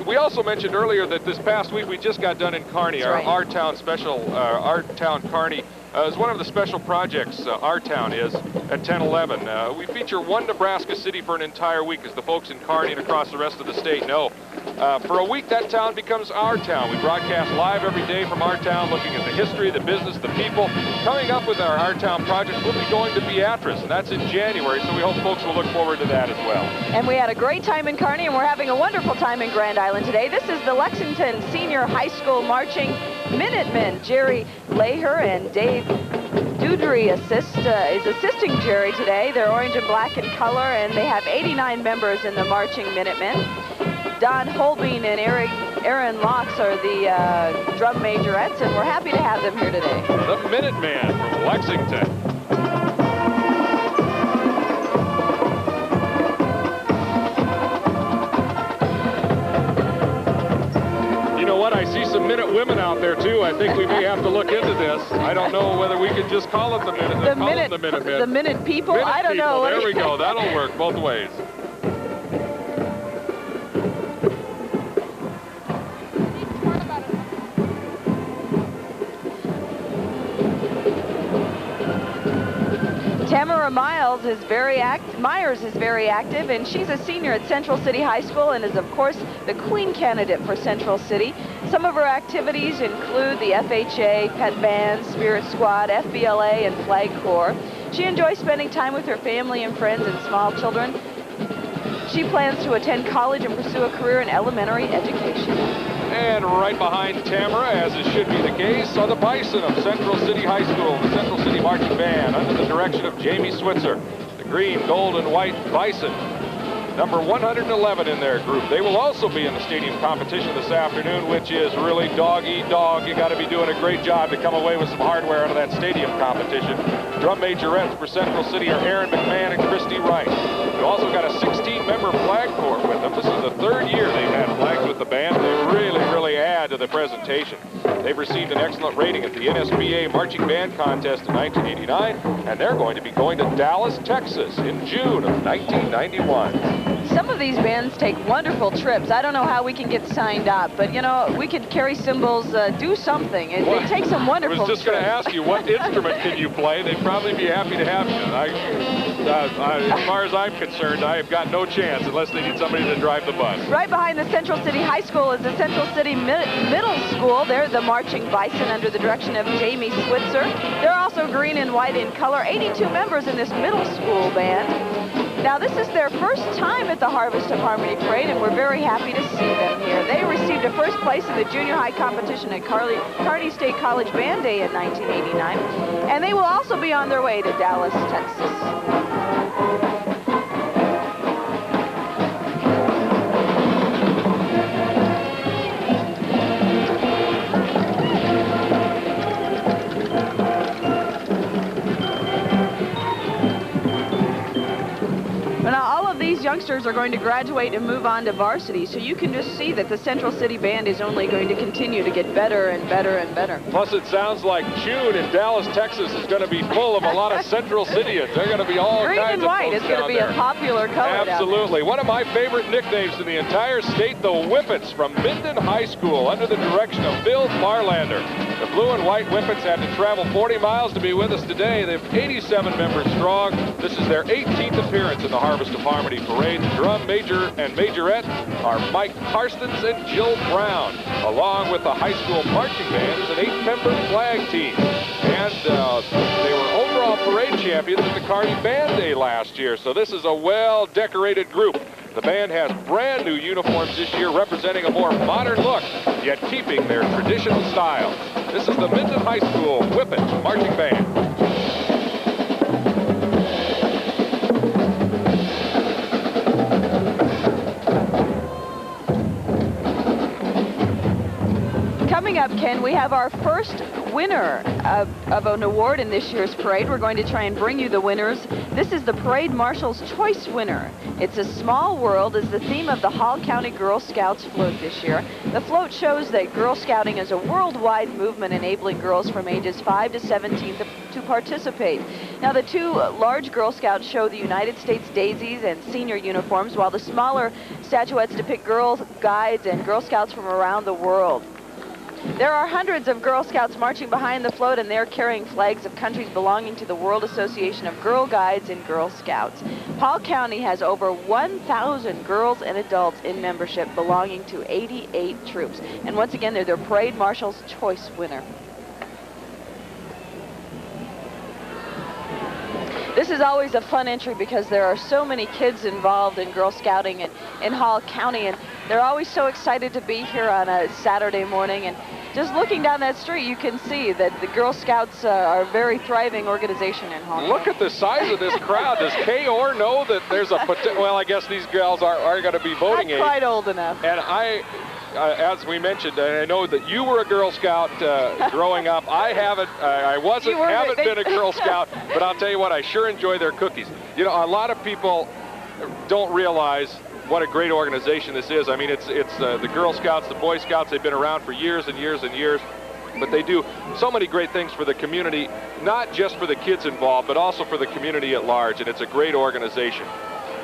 We also mentioned earlier that this past week we just got done in Kearney. Our Town special, Our Town Kearney is one of the special projects Our Town is at 10/11. We feature one Nebraska city for an entire week, as the folks in Kearney and across the rest of the state know. For a week, that town becomes Our Town. We broadcast live every day from Our Town, looking at the history, the business, the people. Coming up with our Town project, we'll be going to Beatrice, and that's in January, so we hope folks will look forward to that as well. And we had a great time in Kearney, and we're having a wonderful time in Grand Island today. This is the Lexington Senior High School Marching Minutemen. Jerry Laher and Dave Dudry is assisting Jerry today. They're orange and black in color, and they have 89 members in the Marching Minutemen. Don Holbein and Aaron Locks are the drum majorettes, and we're happy to have them here today. The Minuteman from Lexington. You know what? I see some Minute women out there, too. I think we may have to look into this. I don't know whether we could just call it the Minute. The Minutemen. The Minute people? Minute I don't people. know. There we go. That'll work both ways. Tamara Myers is very active, and she's a senior at Central City High School and is, of course, the Queen candidate for Central City. Some of her activities include the FHA, Pet Band, Spirit Squad, FBLA, and Flag Corps. She enjoys spending time with her family and friends and small children. She plans to attend college and pursue a career in elementary education. And right behind Tamara, as it should be the case, are the Bison of Central City High School, the Central City Marching Band, under the direction of Jamie Switzer. The green, gold, and white Bison, number 111 in their group. They will also be in the stadium competition this afternoon, which is really dog-eat-dog. You got to be doing a great job to come away with some hardware out of that stadium competition. Drum majorettes for Central City are Aaron McMahon and Christy Wright. We've also got a 16-member flag corps with them. This is the third year they've had flags with the band. They really add to the presentation. They've received an excellent rating at the NSBA Marching Band Contest in 1989, and they're going to be going to Dallas, Texas in June of 1991. Some of these bands take wonderful trips. I don't know how we can get signed up, but, you know, we could carry cymbals, do something. They take some wonderful trips. I was just going to ask you, what instrument can you play? They'd probably be happy to have you. As far as I'm concerned, I have got no chance unless they need somebody to drive the bus. Right behind the Central City High School is the Central City Middle School. They're the Marching Bison under the direction of Jamie Switzer. They're also green and white in color. 82 members in this middle school band. Now, Now, this is their first time at the Harvest of Harmony Parade, and we're very happy to see them here. They received a first place in the junior high competition at Kearney State College Band Day in 1989, and they will also be on their way to Dallas, Texas. Youngsters are going to graduate and move on to varsity, so you can just see that the Central City Band is only going to continue to get better and better and better. Plus, it sounds like June in Dallas, Texas is going to be full of a lot of Central Cityans. They're going to be all green kinds and white. of folks It's going to be down a popular color. Absolutely. One of my favorite nicknames in the entire state, the Whippets from Minden High School, under the direction of Bill Farlander. The blue and white Whippets had to travel 40 miles to be with us today. They're 87 members strong. This is their 18th appearance in the Harvest of Harmony Parade. The drum major and majorette are Mike Karstens and Jill Brown. Along with the high school marching band is an 8-member flag team. And they were overall parade champions at the Kearney Band Day last year. So this is a well-decorated group. The band has brand new uniforms this year representing a more modern look, yet keeping their traditional style. This is the Minden High School Whippet Marching Band. Coming up, Ken, we have our first winner of an award in this year's parade. We're going to try and bring you the winners. This is the Parade Marshal's Choice winner. It's a Small World is the theme of the Hall County Girl Scouts float this year. The float shows that Girl Scouting is a worldwide movement enabling girls from ages 5 to 17 to participate. Now, the two large Girl Scouts show the United States daisies and senior uniforms, while the smaller statuettes depict Girl Guides and Girl Scouts from around the world. There are hundreds of Girl Scouts marching behind the float, and they're carrying flags of countries belonging to the World Association of Girl Guides and Girl Scouts. Hall County has over 1,000 girls and adults in membership belonging to 88 troops. And once again, they're their Parade Marshal's Choice winner. This is always a fun entry because there are so many kids involved in Girl Scouting in Hall County, and they're always so excited to be here on a Saturday morning. And just looking down that street, you can see that the Girl Scouts are a very thriving organization in Hall County. Look at the size of this crowd. Does K.O.R. know that there's a well, I guess these gals are going to be voting age. Not quite old enough. And as we mentioned, I know that you were a Girl Scout growing up. I haven't been a Girl Scout, but I'll tell you what, I sure enjoy their cookies. You know, a lot of people don't realize what a great organization this is. I mean, it's the Girl Scouts, the Boy Scouts. They've been around for years and years and years, but they do so many great things for the community, not just for the kids involved, but also for the community at large, and it's a great organization.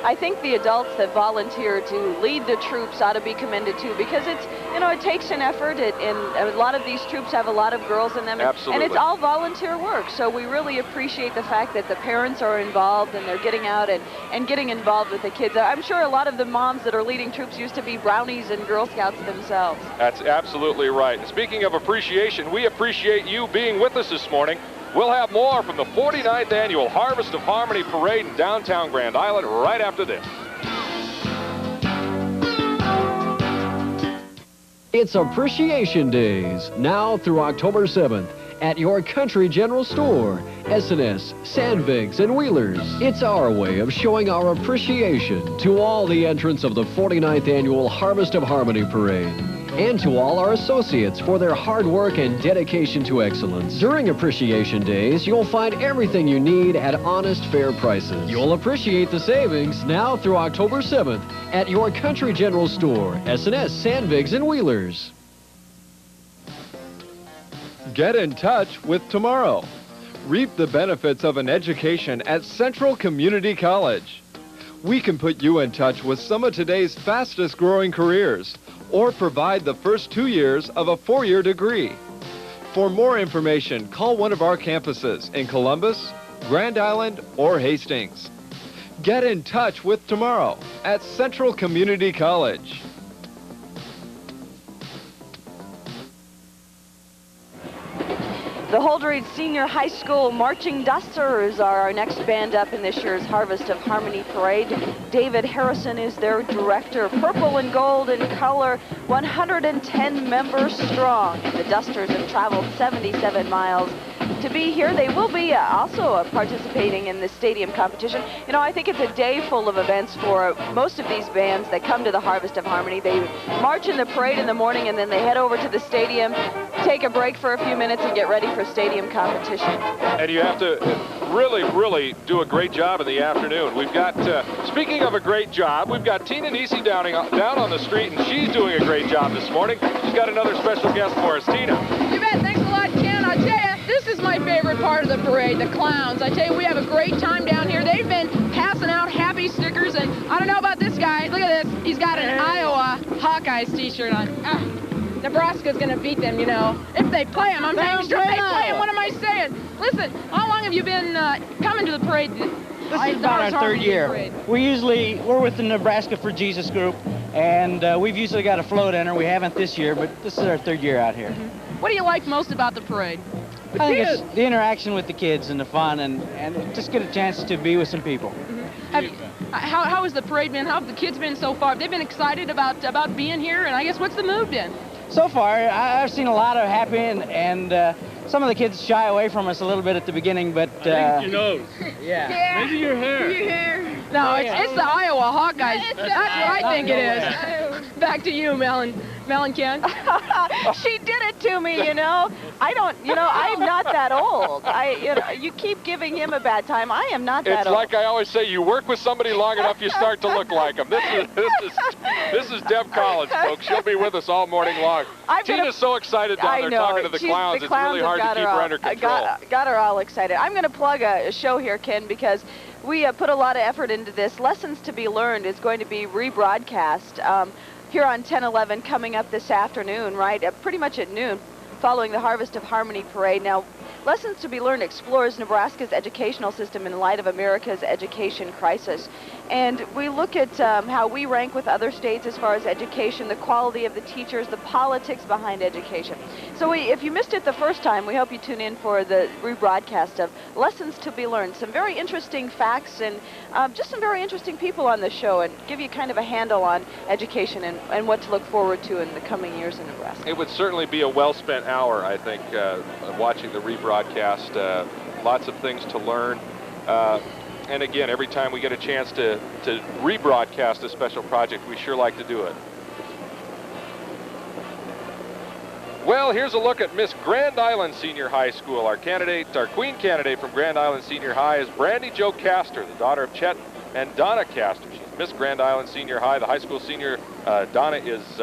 I think the adults that volunteer to lead the troops ought to be commended too, because it's, you know, it takes an effort, and a lot of these troops have a lot of girls in them, and it's all volunteer work. So we really appreciate the fact that the parents are involved and they're getting out and getting involved with the kids. I'm sure a lot of the moms that are leading troops used to be Brownies and Girl Scouts themselves. That's absolutely right. And speaking of appreciation, we appreciate you being with us this morning. We'll have more from the 49th Annual Harvest of Harmony Parade in downtown Grand Island right after this. It's Appreciation Days, now through October 7th, at your Country General Store, S&S, Sandvigs, and Wheelers. It's our way of showing our appreciation to all the entrants of the 49th Annual Harvest of Harmony Parade, and to all our associates for their hard work and dedication to excellence. During Appreciation Days, you'll find everything you need at honest, fair prices. You'll appreciate the savings now through October 7th at your Country General Store, S&S, Sandvigs, and Wheelers. Get in touch with tomorrow. Reap the benefits of an education at Central Community College. We can put you in touch with some of today's fastest growing careers, or provide the first 2 years of a 4-year degree. For more information, call one of our campuses in Columbus, Grand Island, or Hastings. Get in touch with tomorrow at Central Community College. The Holdrege Senior High School Marching Dusters are our next band up in this year's Harvest of Harmony Parade. David Harrison is their director. Purple and gold in color, 110 members strong. The Dusters have traveled 77 miles to be here. They will be also participating in the stadium competition. You know, I think it's a day full of events for most of these bands that come to the Harvest of Harmony. They march in the parade in the morning, and then they head over to the stadium, take a break for a few minutes, and get ready for stadium competition. And you have to really do a great job in the afternoon. We've got, speaking of a great job, we've got Tina Nisi down on the street, and she's doing a great job this morning. She's got another special guest for us. Tina. You bet. Thanks a lot, Ken. I tell you, this is my favorite part of the parade, the clowns. I tell you, we have a great time down here. They've been passing out happy stickers, and I don't know about this guy. Look at this. He's got an Iowa Hawkeyes t-shirt on. Nebraska's going to beat them, you know. If they play them, I'm saying, sure they play them. What am I saying? Listen, how long have you been coming to the parade? This is about our third year. We're with the Nebraska for Jesus group, and we've usually got a float enter. We haven't this year, but this is our third year out here. What do you like most about the parade? I think it's the interaction with the kids and the fun, and just get a chance to be with some people. How has the parade been? How have the kids been so far? They've been excited about being here, and I guess what's the mood been? So far, I've seen a lot of happy, and some of the kids shy away from us a little bit at the beginning, but... I think it's your nose. Yeah. Maybe your hair. Your hair. No, it's the Iowa Hawkeyes. That's what I think it is. Back to you, Mel and Ken. She did it to me, you know. I'm not that old. You keep giving him a bad time. I am not that old. It's like I always say, you work with somebody long enough, you start to look like them. This is Deb Collins, folks. She'll be with us all morning long. Tina's so excited down there talking to the clowns. It's really hard to keep her under control. Got her all excited. I'm going to plug a show here, Ken, because we put a lot of effort into this. Lessons to be Learned is going to be rebroadcast here on 10/11 coming up this afternoon, right? Pretty much at noon, following the Harvest of Harmony Parade. Now, Lessons to be Learned explores Nebraska's educational system in light of America's education crisis. And we look at how we rank with other states as far as education, the quality of the teachers, the politics behind education. So if you missed it the first time, we hope you tune in for the rebroadcast of Lessons to be Learned. Some very interesting facts and just some very interesting people on the show, and give you kind of a handle on education and what to look forward to in the coming years in Nebraska. It would certainly be a well-spent hour, I think, watching the rebroadcast. Lots of things to learn. And again, every time we get a chance to rebroadcast a special project, we sure like to do it. Well, here's a look at Miss Grand Island Senior High School. Our queen candidate from Grand Island Senior High is Brandy Jo Castor, the daughter of Chet and Donna Castor. She's Miss Grand Island Senior High. The high school senior, Donna is...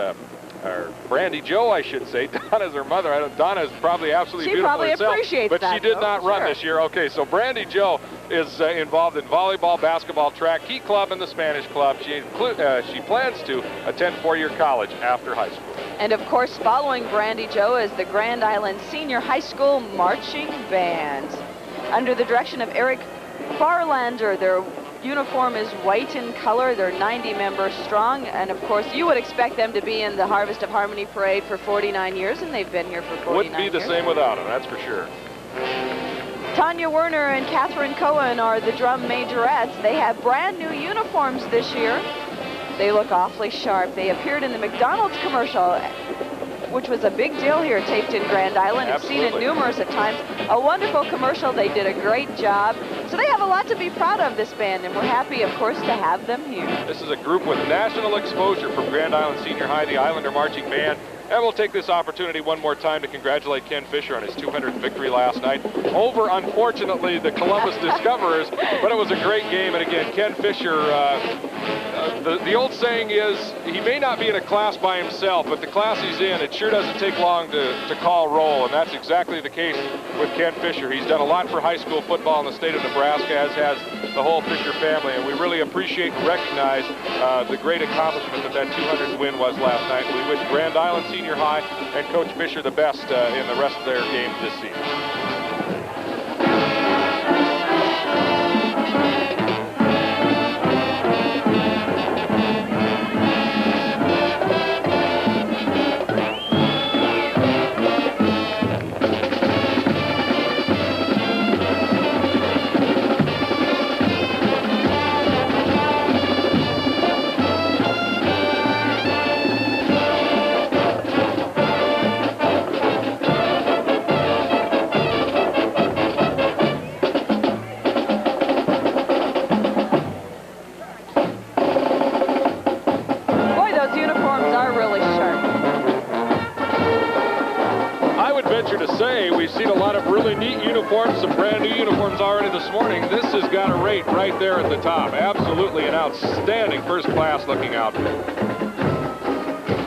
or Brandy Jo, I should say. Donna's her mother. Donna is probably absolutely beautiful herself. She probably appreciates that, but she did not run this year. Okay, so Brandy Jo is involved in volleyball, basketball, track, Key Club, and the Spanish Club. She plans to attend four-year college after high school. And of course, following Brandy Jo is the Grand Island Senior High School Marching Band. Under the direction of Eric Farlander, their uniform is white in color. They're 90 members strong, and of course you would expect them to be in the Harvest of Harmony Parade for 49 years, and they've been here for 49 years. Wouldn't be the same without them, that's for sure. Tanya Werner and Catherine Cohen are the drum majorettes. They have brand new uniforms this year. They look awfully sharp. They appeared in the McDonald's commercial, which was a big deal here, taped in Grand Island. I've seen it numerous of times. A wonderful commercial. They did a great job. So they have a lot to be proud of, this band, and we're happy, of course, to have them here. This is a group with national exposure from Grand Island Senior High, the Islander Marching Band. And we'll take this opportunity one more time to congratulate Ken Fisher on his 200th victory last night over, unfortunately, the Columbus Discoverers. But it was a great game. And again, Ken Fisher, the old saying is, he may not be in a class by himself, but the class he's in, it sure doesn't take long to call roll. And that's exactly the case with Ken Fisher. He's done a lot for high school football in the state of Nebraska, as has the whole Fisher family. And we really appreciate and recognize the great accomplishment that 200th win was last night. We wish Grand Island Senior High and Coach Fisher the best in the rest of their games this season. uniforms, some brand new uniforms already this morning. This has got a rate right there at the top. Absolutely an outstanding first-class looking outfit.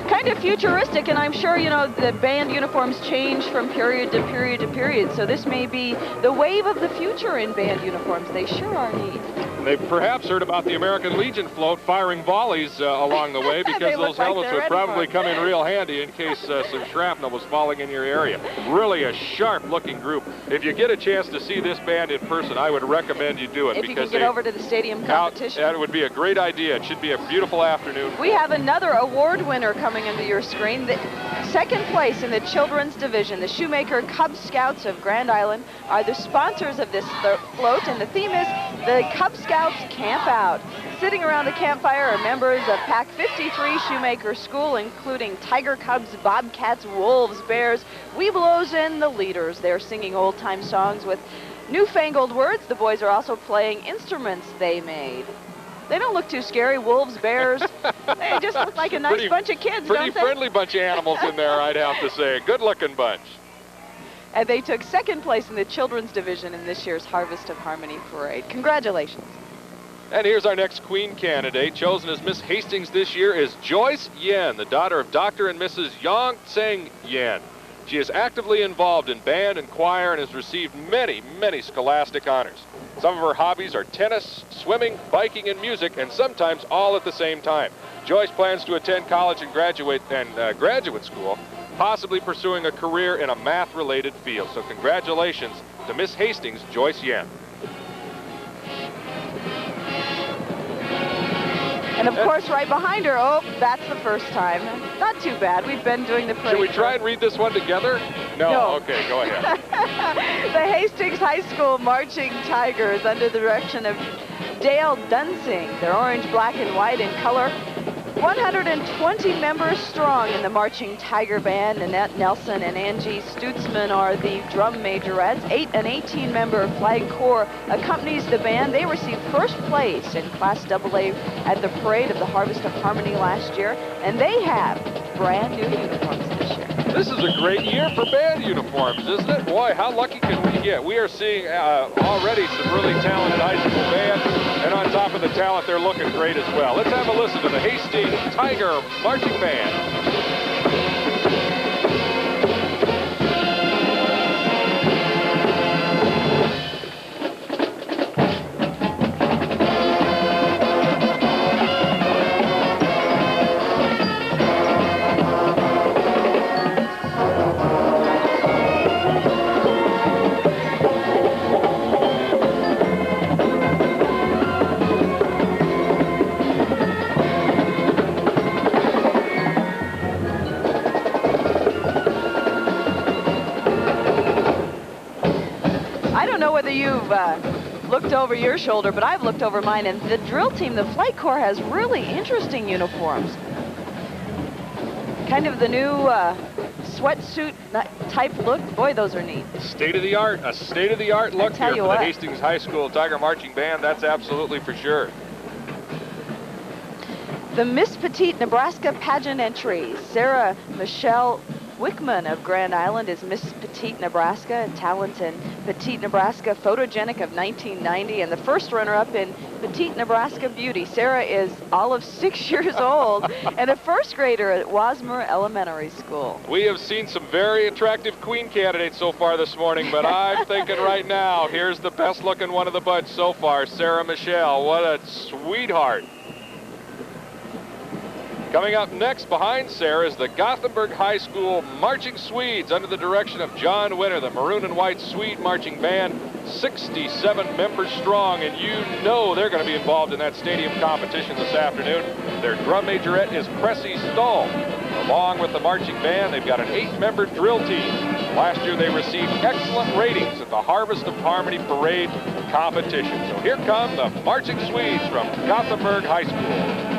Kind of futuristic, and I'm sure, you know, the band uniforms change from period to period to period, so this may be the wave of the future in band uniforms. They sure are neat. They've perhaps heard about the American Legion float firing volleys along the way, because those helmets would probably come in real handy in case some shrapnel was falling in your area. Really a sharp-looking group. If you get a chance to see this band in person, I would recommend you do it. If you can get over to the stadium competition. That would be a great idea. It should be a beautiful afternoon. We have another award winner coming into your screen. The second place in the children's division. The Shoemaker Cub Scouts of Grand Island are the sponsors of this float, and the theme is the Cub Scouts Camp Out. Sitting around the campfire are members of Pack 53 Shoemaker School, including Tiger Cubs, Bobcats, Wolves, Bears, Webelos, and the Leaders. They're singing old-time songs with newfangled words. The boys are also playing instruments they made. They don't look too scary. Wolves, bears. They just look like a nice bunch of kids, Pretty don't they? friendly bunch of animals in there, I'd have to say. Good-looking bunch. And they took second place in the children's division in this year's Harvest of Harmony Parade. Congratulations. And here's our next Queen candidate. Chosen as Miss Hastings this year is Joyce Yen, the daughter of Dr. and Mrs. Yang Tseng Yen. She is actively involved in band and choir and has received many, many scholastic honors. Some of her hobbies are tennis, swimming, biking, and music, and sometimes all at the same time. Joyce plans to attend college and graduate school, possibly pursuing a career in a math-related field. So congratulations to Miss Hastings, Joyce Yen. And of course, right behind her, oh, that's the first time. Not too bad. We've been doing the parade. Should we try and read this one together? No. Okay, go ahead. The Hastings High School Marching Tigers, under the direction of Dale Dunsing. They're orange, black, and white in color. 120 members strong in the Marching Tiger Band. Nanette Nelson and Angie Stutzman are the drum majorettes. An 18-member flag corps accompanies the band. They received first place in Class AA at the Parade of the Harvest of Harmony last year, and they have brand new uniforms this year. This is a great year for band uniforms, isn't it? Boy, how lucky can we get? We are seeing already some really talented high school bands, and on top of the talent, they're looking great as well. Let's have a listen to the Hastings Tiger Marching Band. Looked over your shoulder, but I've looked over mine, and the drill team, the flight corps, has really interesting uniforms. Kind of the new sweatsuit type look. Boy, those are neat. State-of-the-art, a state-of-the-art look here for the Hastings High School Tiger Marching Band. That's absolutely for sure. The Miss Petite Nebraska pageant entries. Sarah Michelle Wickman of Grand Island is Miss Petite Nebraska, talent in Petite Nebraska photogenic of 1990, and the first runner-up in Petite Nebraska Beauty. Sarah is all of 6 years old and a first grader at Wasmer Elementary School. We have seen some very attractive Queen candidates so far this morning, but I'm thinking right now, here's the best looking one of the bunch so far, Sarah Michelle. What a sweetheart. Coming up next behind Sarah is the Gothenburg High School Marching Swedes under the direction of John Winter, the maroon and white Swede marching band, 67 members strong, and you know they're going to be involved in that stadium competition this afternoon. Their drum majorette is Cressy Stahl. Along with the marching band, they've got an 8-member drill team. Last year they received excellent ratings at the Harvest of Harmony Parade competition. So here come the Marching Swedes from Gothenburg High School.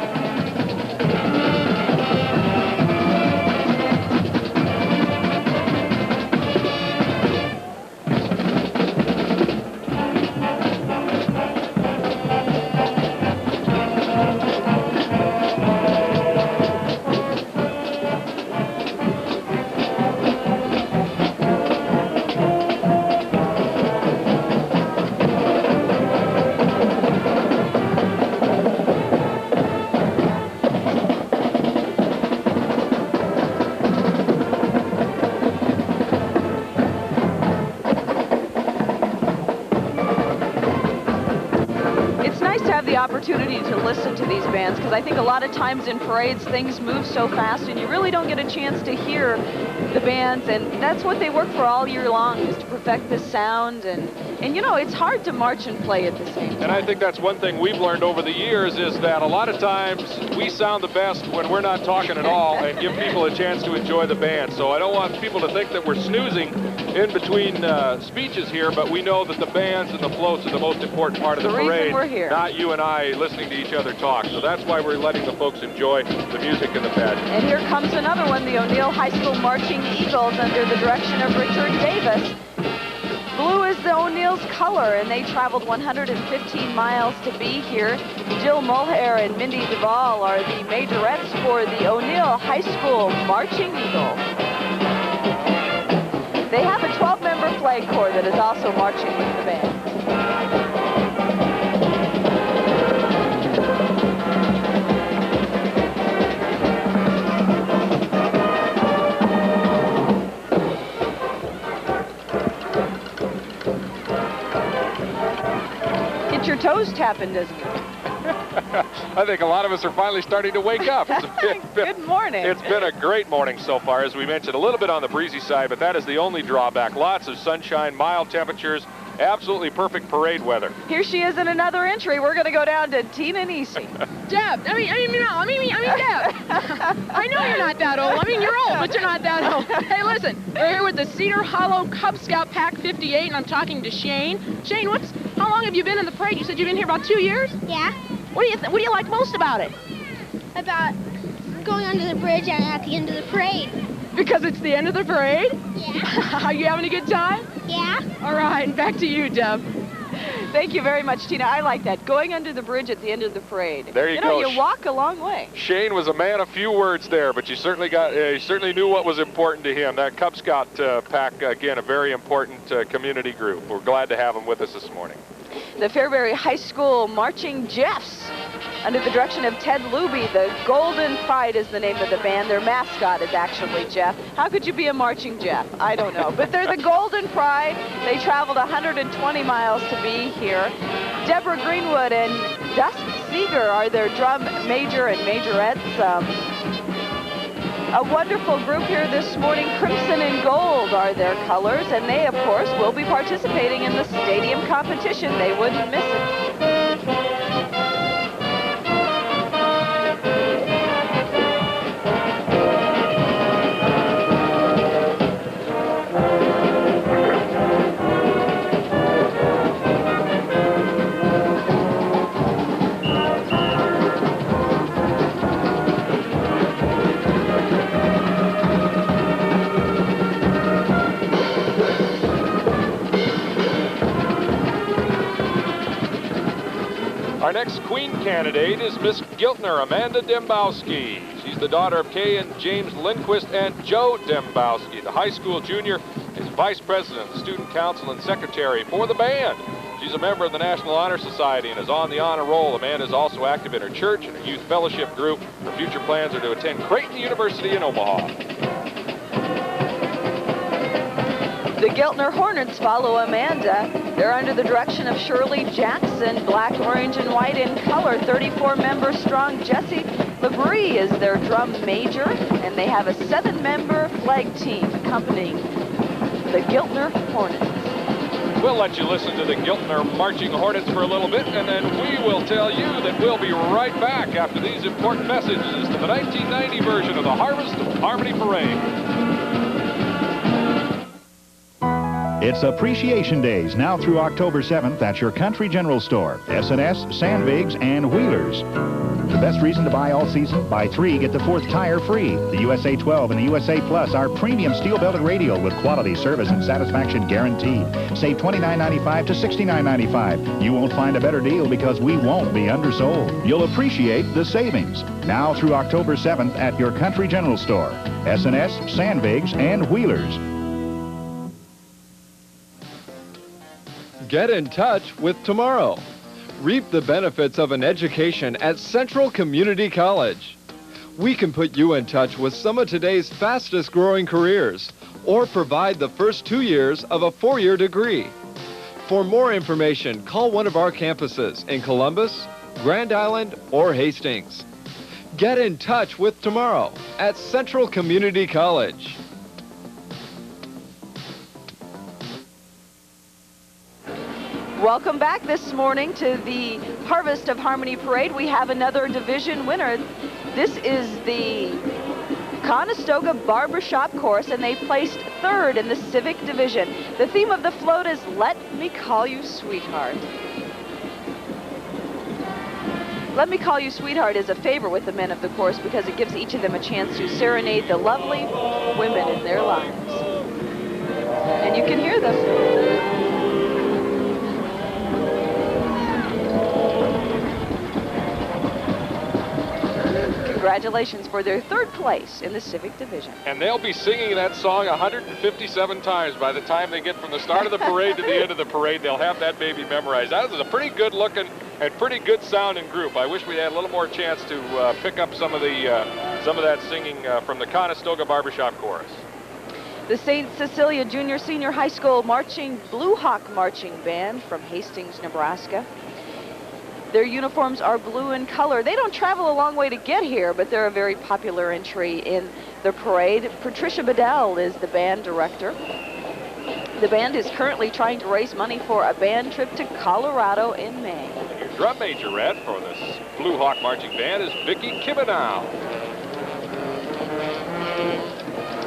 opportunity to listen to these bands, because I think a lot of times in parades things move so fast and you really don't get a chance to hear the bands, and that's what they work for all year long, is to perfect the sound, and you know, it's hard to march and play at the same time. And I think that's one thing we've learned over the years, is that a lot of times we sound the best when we're not talking at all and give people a chance to enjoy the band. So I don't want people to think that we're snoozing in between speeches here, but we know that the bands and the floats are the most important part of the parade, we're here. not you and I listening to each other talk. So that's why we're letting the folks enjoy the music and the pageant. And here comes another one, the O'Neill High School Marching Eagles under the direction of Richard Davis. Blue is the O'Neill's color, and they traveled 115 miles to be here. Jill Mulhare and Mindy Duvall are the majorettes for the O'Neill High School Marching Eagles. They have a 12-member flag corps that is also marching with the band. Your toes tapping, doesn't it? I think a lot of us are finally starting to wake up. Good morning. It's been a great morning so far, as we mentioned, a little bit on the breezy side, but that is the only drawback. Lots of sunshine, mild temperatures, absolutely perfect parade weather. Here she is in another entry. We're going to go down to Tina Nisi. Deb, I mean, Deb. I know you're not that old. I mean, you're old, but you're not that old. Hey, listen, we're here with the Cedar Hollow Cub Scout Pack 58, and I'm talking to Shane. Shane, how long have you been in the parade? You said you've been here about 2 years? Yeah. What do you like most about it? About going under the bridge and at the end of the parade. Because it's the end of the parade? Yeah. Are you having a good time? Yeah. All right, back to you, Deb. Thank you very much, Tina. I like that. Going under the bridge at the end of the parade. There you go. You walk a long way. Shane was a man of few words there, but you certainly he certainly knew what was important to him. That Cub Scout pack, again, a very important community group. We're glad to have him with us this morning. The Fairbury High School Marching Jeffs, under the direction of Ted Luby. The Golden Pride is the name of the band. Their mascot is actually Jeff. How could you be a marching Jeff? I don't know. But they're the Golden Pride. They traveled 120 miles to be here. Deborah Greenwood and Dust Seeger are their drum major and majorettes. A wonderful group here this morning. Crimson and gold are their colors, and they, of course, will be participating in the stadium competition. They wouldn't miss it. Our next Queen candidate is Miss Giltner, Amanda Dembowski. She's the daughter of Kay and James Lindquist and Joe Dembowski. The high school junior is vice president, student council, and secretary for the band. She's a member of the National Honor Society and is on the honor roll. Amanda is also active in her church and her youth fellowship group. Her future plans are to attend Creighton University in Omaha. The Giltner Hornets follow Amanda. They're under the direction of Shirley Jackson, black, orange, and white in color. 34-member strong Jesse Labrie is their drum major, and they have a 7-member flag team accompanying the Giltner Hornets. We'll let you listen to the Giltner Marching Hornets for a little bit, and then we will tell you that we'll be right back after these important messages to the 1990 version of the Harvest of Harmony Parade. It's Appreciation Days now through October 7th at your Country General Store, S&S, Sandvigs, and Wheelers. The best reason to buy all season, buy 3, get the 4th tire free. The USA 12 and the USA Plus are premium steel-belted radial with quality service and satisfaction guaranteed. Save $29.95 to $69.95. You won't find a better deal because we won't be undersold. You'll appreciate the savings. Now through October 7th at your Country General Store, S&S, Sandvigs, and Wheelers. Get in touch with tomorrow. Reap the benefits of an education at Central Community College. We can put you in touch with some of today's fastest growing careers or provide the first 2 years of a 4-year degree. For more information, call one of our campuses in Columbus, Grand Island, or Hastings. Get in touch with tomorrow at Central Community College. Welcome back this morning to the Harvest of Harmony Parade. We have another division winner. This is the Conestoga Barbershop Chorus, and they placed third in the Civic Division. The theme of the float is Let Me Call You Sweetheart. Let Me Call You Sweetheart is a favorite with the men of the chorus because it gives each of them a chance to serenade the lovely women in their lives. And you can hear them. Congratulations for their third place in the Civic Division. And they'll be singing that song 157 times by the time they get from the start of the parade to the end of the parade. They'll have that baby memorized. That was a pretty good looking and pretty good sounding group. I wish we had a little more chance to pick up some of that singing from the Conestoga Barbershop Chorus. The St. Cecilia Junior Senior High School Blue Hawk Marching Band from Hastings, Nebraska. Their uniforms are blue in color. They don't travel a long way to get here, but they're a very popular entry in the parade. Patricia Bedell is the band director. The band is currently trying to raise money for a band trip to Colorado in May. And your drum majorette for this Blue Hawk Marching Band is Vicki Kibanow.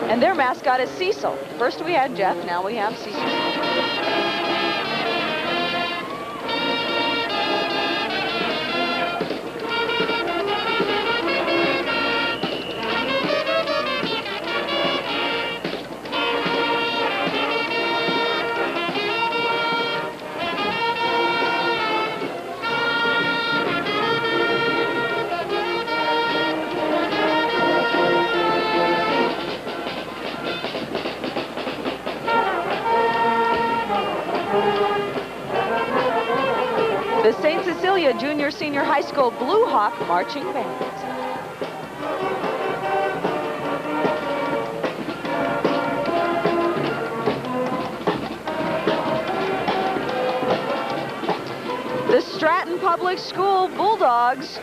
And their mascot is Cecil. First we had Jeff, now we have Cecil. The St. Cecilia Junior Senior High School Blue Hawk Marching Band. The Stratton Public School Bulldogs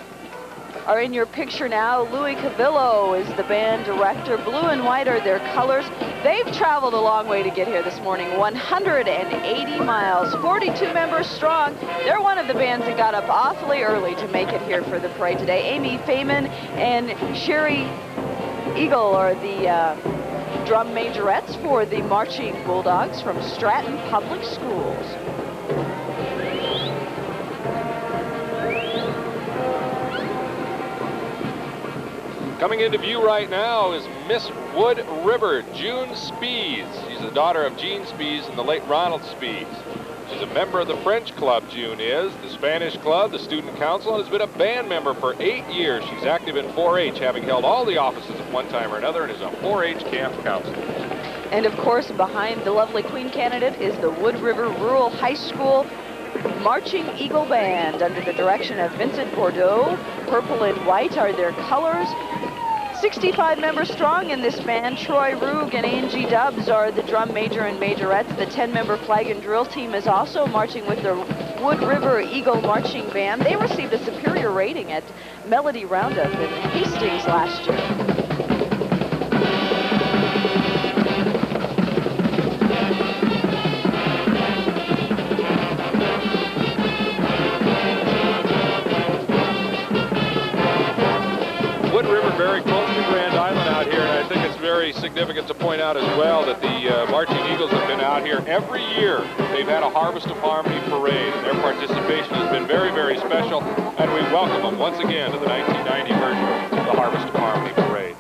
are in your picture now. Louis Cavillo is the band director. Blue and white are their colors. They've traveled a long way to get here this morning, 180 miles, 42 members strong. They're one of the bands that got up awfully early to make it here for the parade today. Amy Feynman and Sherry Eagle are the drum majorettes for the Marching Bulldogs from Stratton Public Schools. Coming into view right now is Miss Wood River, June Spees. She's the daughter of Gene Spees and the late Ronald Spees. She's a member of the French club, June is, the Spanish club, the student council, and has been a band member for 8 years. She's active in 4-H, having held all the offices at one time or another, and is a 4-H camp counselor. And of course, behind the lovely Queen candidate is the Wood River Rural High School Marching Eagle Band under the direction of Vincent Bordeaux. Purple and white are their colors. 65 members strong in this band. Troy Roog and Angie Dubbs are the drum major and majorettes. The 10-member flag and drill team is also marching with the Wood River Eagle Marching Band. They received a superior rating at Melody Roundup in Hastings last year. Very close to Grand Island out here, and I think it's very significant to point out as well that the Marching Eagles have been out here every year. They've had a Harvest of Harmony parade, and their participation has been very, very special, and we welcome them once again to the 1990 version of the Harvest of Harmony parade.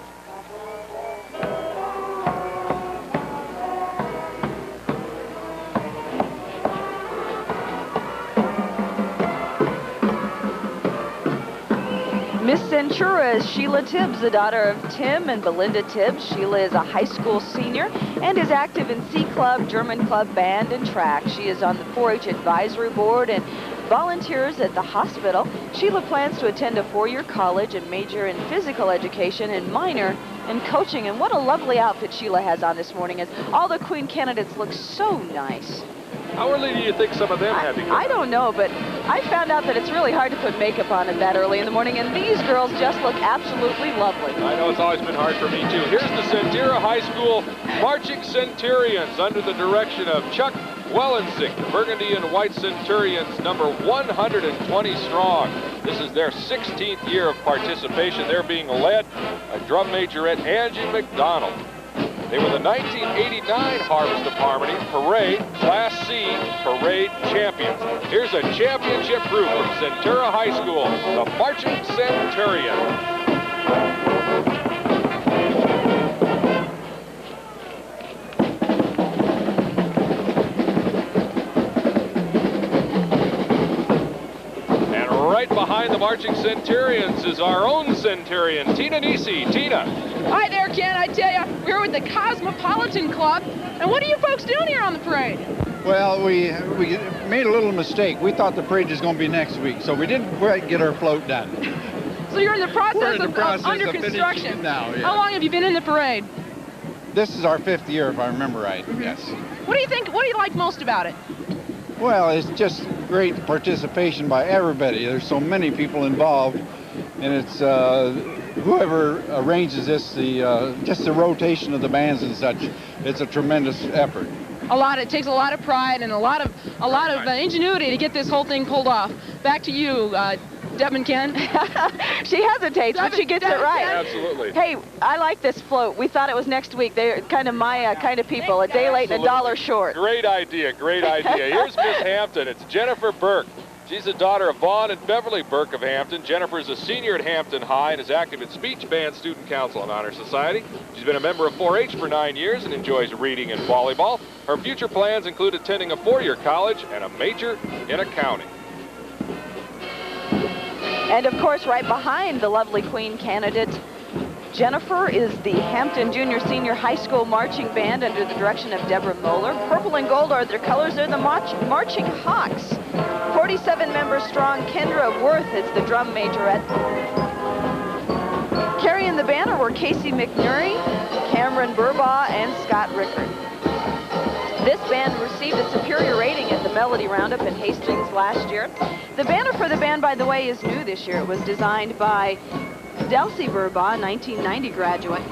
Miss Centura is Sheila Tibbs, the daughter of Tim and Belinda Tibbs. Sheila is a high school senior and is active in C Club, German Club, band, and track. She is on the 4-H advisory board and volunteers at the hospital. Sheila plans to attend a 4-year college and major in physical education and minor in coaching. And what a lovely outfit Sheila has on this morning, as all the Queen candidates look so nice. How early do you think some of them had to come? I don't know, but I found out that it's really hard to put makeup on it that early in the morning, and these girls just look absolutely lovely. I know it's always been hard for me, too. Here's the Centura High School Marching Centurions under the direction of Chuck Wellensink, the Burgundy and White Centurions, number 120 strong. This is their 16th year of participation. They're being led by drum majorette Angie McDonald. They were the 1989 Harvest of Harmony Parade Class C Parade champions. Here's a championship group from Centura High School, the Marching Centurions. Right behind the Marching Centurions is our own Centurion, Tina Nisi. Tina. Hi there, Ken. I tell you, we're with the Cosmopolitan Club. And what are you folks doing here on the parade? Well, we made a little mistake. We thought the parade was going to be next week, so we didn't quite get our float done. So you're in the process, of under construction. Now, yeah. How long have you been in the parade? This is our 5th year, if I remember right. Yes. What do you think? What do you like most about it? Well, it's just great participation by everybody. There's so many people involved, and it's whoever arranges this, just the rotation of the bands and such. It's a tremendous effort. It takes a lot of pride and a lot of ingenuity to get this whole thing pulled off. Back to you, Devin Ken. She hesitates, but she gets it right. Absolutely. Hey, I like this float. We thought it was next week. They're kind of my kind of people. A day late and a dollar short. Great idea. Great idea. Here's Miss Hampton. It's Jennifer Burke. She's the daughter of Vaughn and Beverly Burke of Hampton. Jennifer is a senior at Hampton High and is active in Speech Band Student Council and Honor Society. She's been a member of 4-H for 9 years and enjoys reading and volleyball. Her future plans include attending a 4-year college and a major in accounting. And of course, right behind the lovely Queen candidate, Jennifer, is the Hampton Junior Senior High School Marching Band under the direction of Deborah Moeller. Purple and gold are their colors. They're the Marching Hawks. 47 members strong. Kendra Worth is the drum majorette. Carrying the banner were Casey McNury, Cameron Burbaugh, and Scott Rickard. This band received a superior rating at the Melody Roundup in Hastings last year. The banner for the band, by the way, is new this year. It was designed by Delcy Burbaugh, 1990 graduate.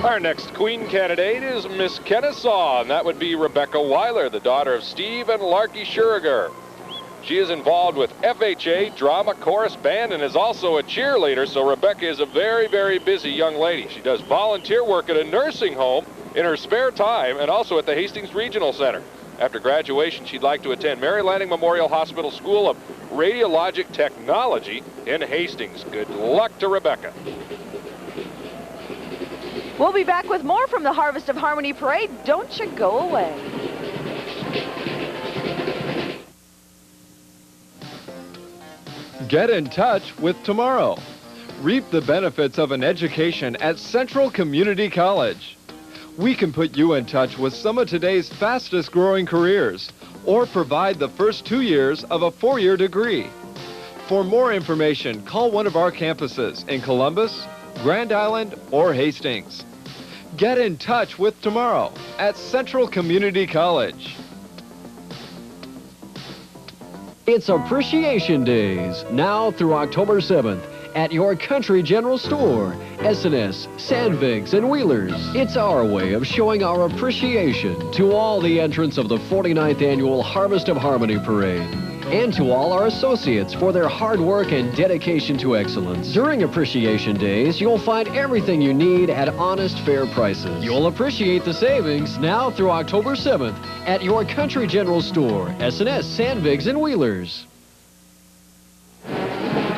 Our next Queen candidate is Miss Kennesaw, and that would be Rebecca Weiler, the daughter of Steve and Larky Schuriger. She is involved with FHA, drama, chorus, band, and is also a cheerleader, so Rebecca is a very, very busy young lady. She does volunteer work at a nursing home in her spare time and also at the Hastings Regional Center. After graduation, she'd like to attend Mary Lanning Memorial Hospital School of Radiologic Technology in Hastings. Good luck to Rebecca. We'll be back with more from the Harvest of Harmony Parade. Don't you go away. Get in touch with tomorrow. Reap the benefits of an education at Central Community College. We can put you in touch with some of today's fastest growing careers or provide the first 2 years of a 4-year degree. For more information, call one of our campuses in Columbus, Grand Island, or Hastings. Get in touch with tomorrow at Central Community College. It's Appreciation Days, now through October 7th, at your Country General Store, S&S, Sandvigs, and Wheelers. It's our way of showing our appreciation to all the entrants of the 49th Annual Harvest of Harmony Parade, and to all our associates for their hard work and dedication to excellence. During Appreciation Days, you'll find everything you need at honest, fair prices. You'll appreciate the savings now through October 7th at your Country General Store, S&S, Sandvigs, and Wheelers.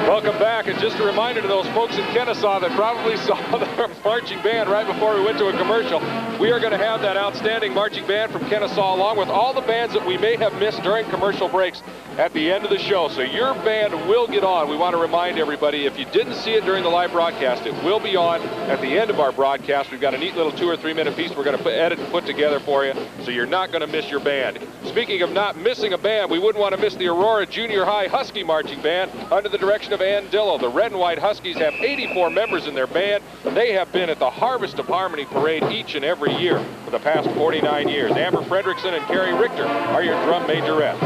Welcome back, and just a reminder to those folks in Kennesaw that probably saw their marching band right before we went to a commercial. We are going to have that outstanding marching band from Kennesaw along with all the bands that we may have missed during commercial breaks at the end of the show. So your band will get on. We want to remind everybody, if you didn't see it during the live broadcast, it will be on at the end of our broadcast. We've got a neat little 2 or 3 minute piece we're going to edit and put together for you, so you're not going to miss your band. Speaking of not missing a band, we wouldn't want to miss the Aurora Junior High Husky Marching Band under the direction of of Andillo. The Red and White Huskies have 84 members in their band. They have been at the Harvest of Harmony Parade each and every year for the past 49 years. Amber Fredrickson and Carrie Richter are your drum majorettes.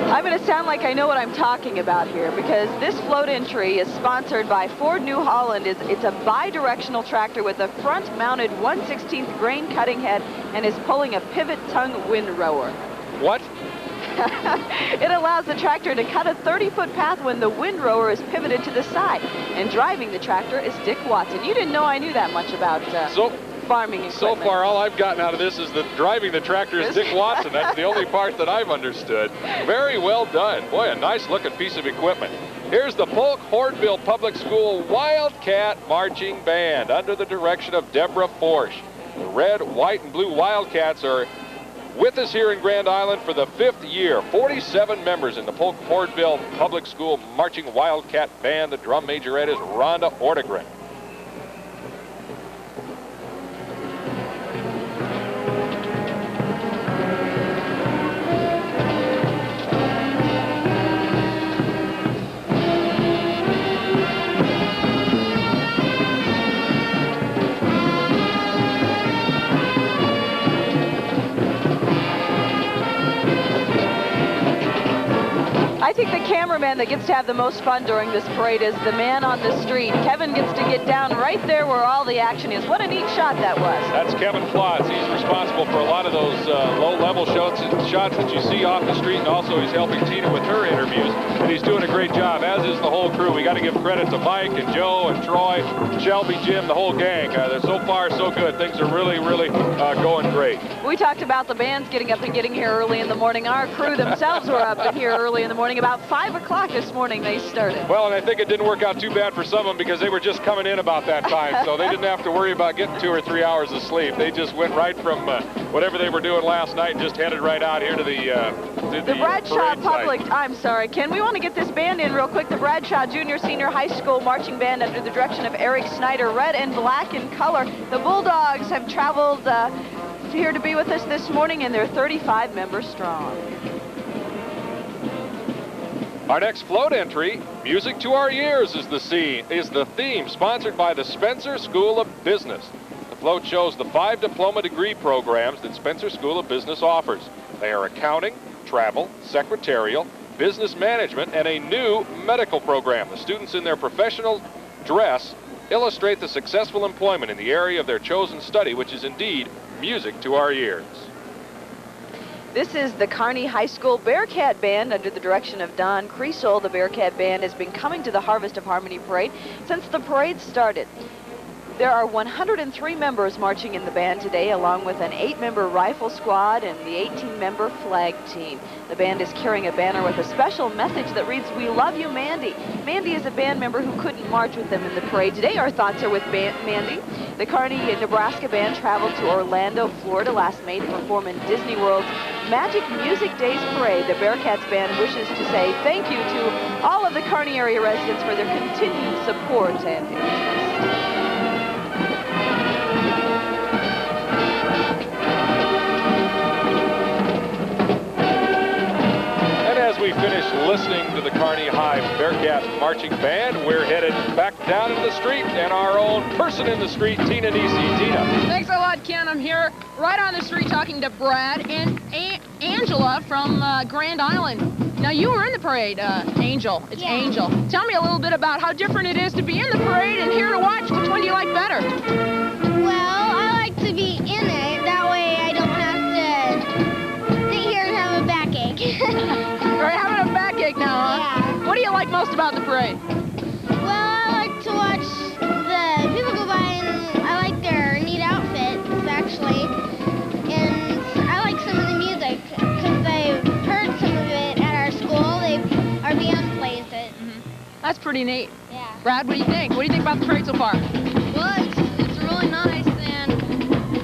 I'm going to sound like I know what I'm talking about here, because this float entry is sponsored by Ford New Holland. It's a bi-directional tractor with a front-mounted 1/16 grain cutting head and is pulling a pivot tongue windrower. What? It allows the tractor to cut a 30-foot path when the windrower is pivoted to the side. And driving the tractor is Dick Watson. You didn't know I knew that much about farming equipment. So far, all I've gotten out of this is that driving the tractor is Dick Watson. That's the only part that I've understood. Very well done. Boy, a nice-looking piece of equipment. Here's the Polk Hornville Public School Wildcat Marching Band under the direction of Deborah Forsch. The red, white, and blue Wildcats are with us here in Grand Island for the 5th year. 47 members in the Polk Hornville Public School Marching Wildcat Band. The drum majorette is Rhonda Ortegren. I think the cameraman that gets to have the most fun during this parade is the man on the street. Kevin gets to get down right there where all the action is. What a neat shot that was. That's Kevin Klotz. He's responsible for a lot of those low-level shots that you see off the street, and also he's helping Tina with her interviews. And he's doing a great job, as is the whole crew. We got to give credit to Mike and Joe and Troy, Shelby, Jim, the whole gang. They're so far so good. Things are really, really going great. We talked about the bands getting up and getting here early in the morning. Our crew themselves were up and here early in the morning. About 5 o'clock this morning they started. Well, and I think it didn't work out too bad for some of them because they were just coming in about that time, so they didn't have to worry about getting 2 or 3 hours of sleep. They just went right from whatever they were doing last night and just headed right out here to the Bradshaw Public. Site. I'm sorry, Ken. We want to get this band in real quick. The Bradshaw Junior Senior High School Marching Band under the direction of Eric Snyder, red and black in color. The Bulldogs have traveled here to be with us this morning, and they're 35 members strong. Our next float entry, Music to Our Ears, is the theme, sponsored by the Spencer School of Business. The float shows the 5 diploma degree programs that Spencer School of Business offers. They are accounting, travel, secretarial, business management, and a new medical program. The students in their professional dress illustrate the successful employment in the area of their chosen study, which is indeed music to our ears. This is the Kearney High School Bearcat Band under the direction of Don Creasel. The Bearcat Band has been coming to the Harvest of Harmony Parade since the parade started. There are 103 members marching in the band today, along with an 8-member rifle squad and the 18-member flag team. The band is carrying a banner with a special message that reads, "We love you, Mandy." Mandy is a band member who couldn't march with them in the parade today. Our thoughts are with Mandy. The Kearney, Nebraska band traveled to Orlando, Florida last May to perform in Disney World's Magic Music Days Parade. The Bearcats band wishes to say thank you to all of the Kearney area residents for their continued support and interest. As we finish listening to the Kearney High Bearcat Marching Band, we're headed back down in the street, and our own person in the street, Tina Nisi. Tina. Thanks a lot, Ken. I'm here right on the street talking to Brad and Angela from Grand Island. Now, you were in the parade, Angel. It's Angel. Tell me a little bit about how different it is to be in the parade and here to watch. Which one do you like better? Well, I like to be in it. That way I don't have to sit here and have a backache. You're having a backache now, huh? Yeah. What do you like most about the parade? Well, I like to watch the people go by, and I like their neat outfits, actually. And I like some of the music, because I've heard some of it at our school. Our band plays it. That's pretty neat. Yeah. Brad, what do you think? What do you think about the parade so far? Well, it's really nice, and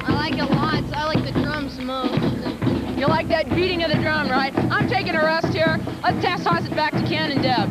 I like it a lot. I like the drums most. You like that beating of the drum, right? I'm taking a rest here. Let's toss it back to Ken and Deb.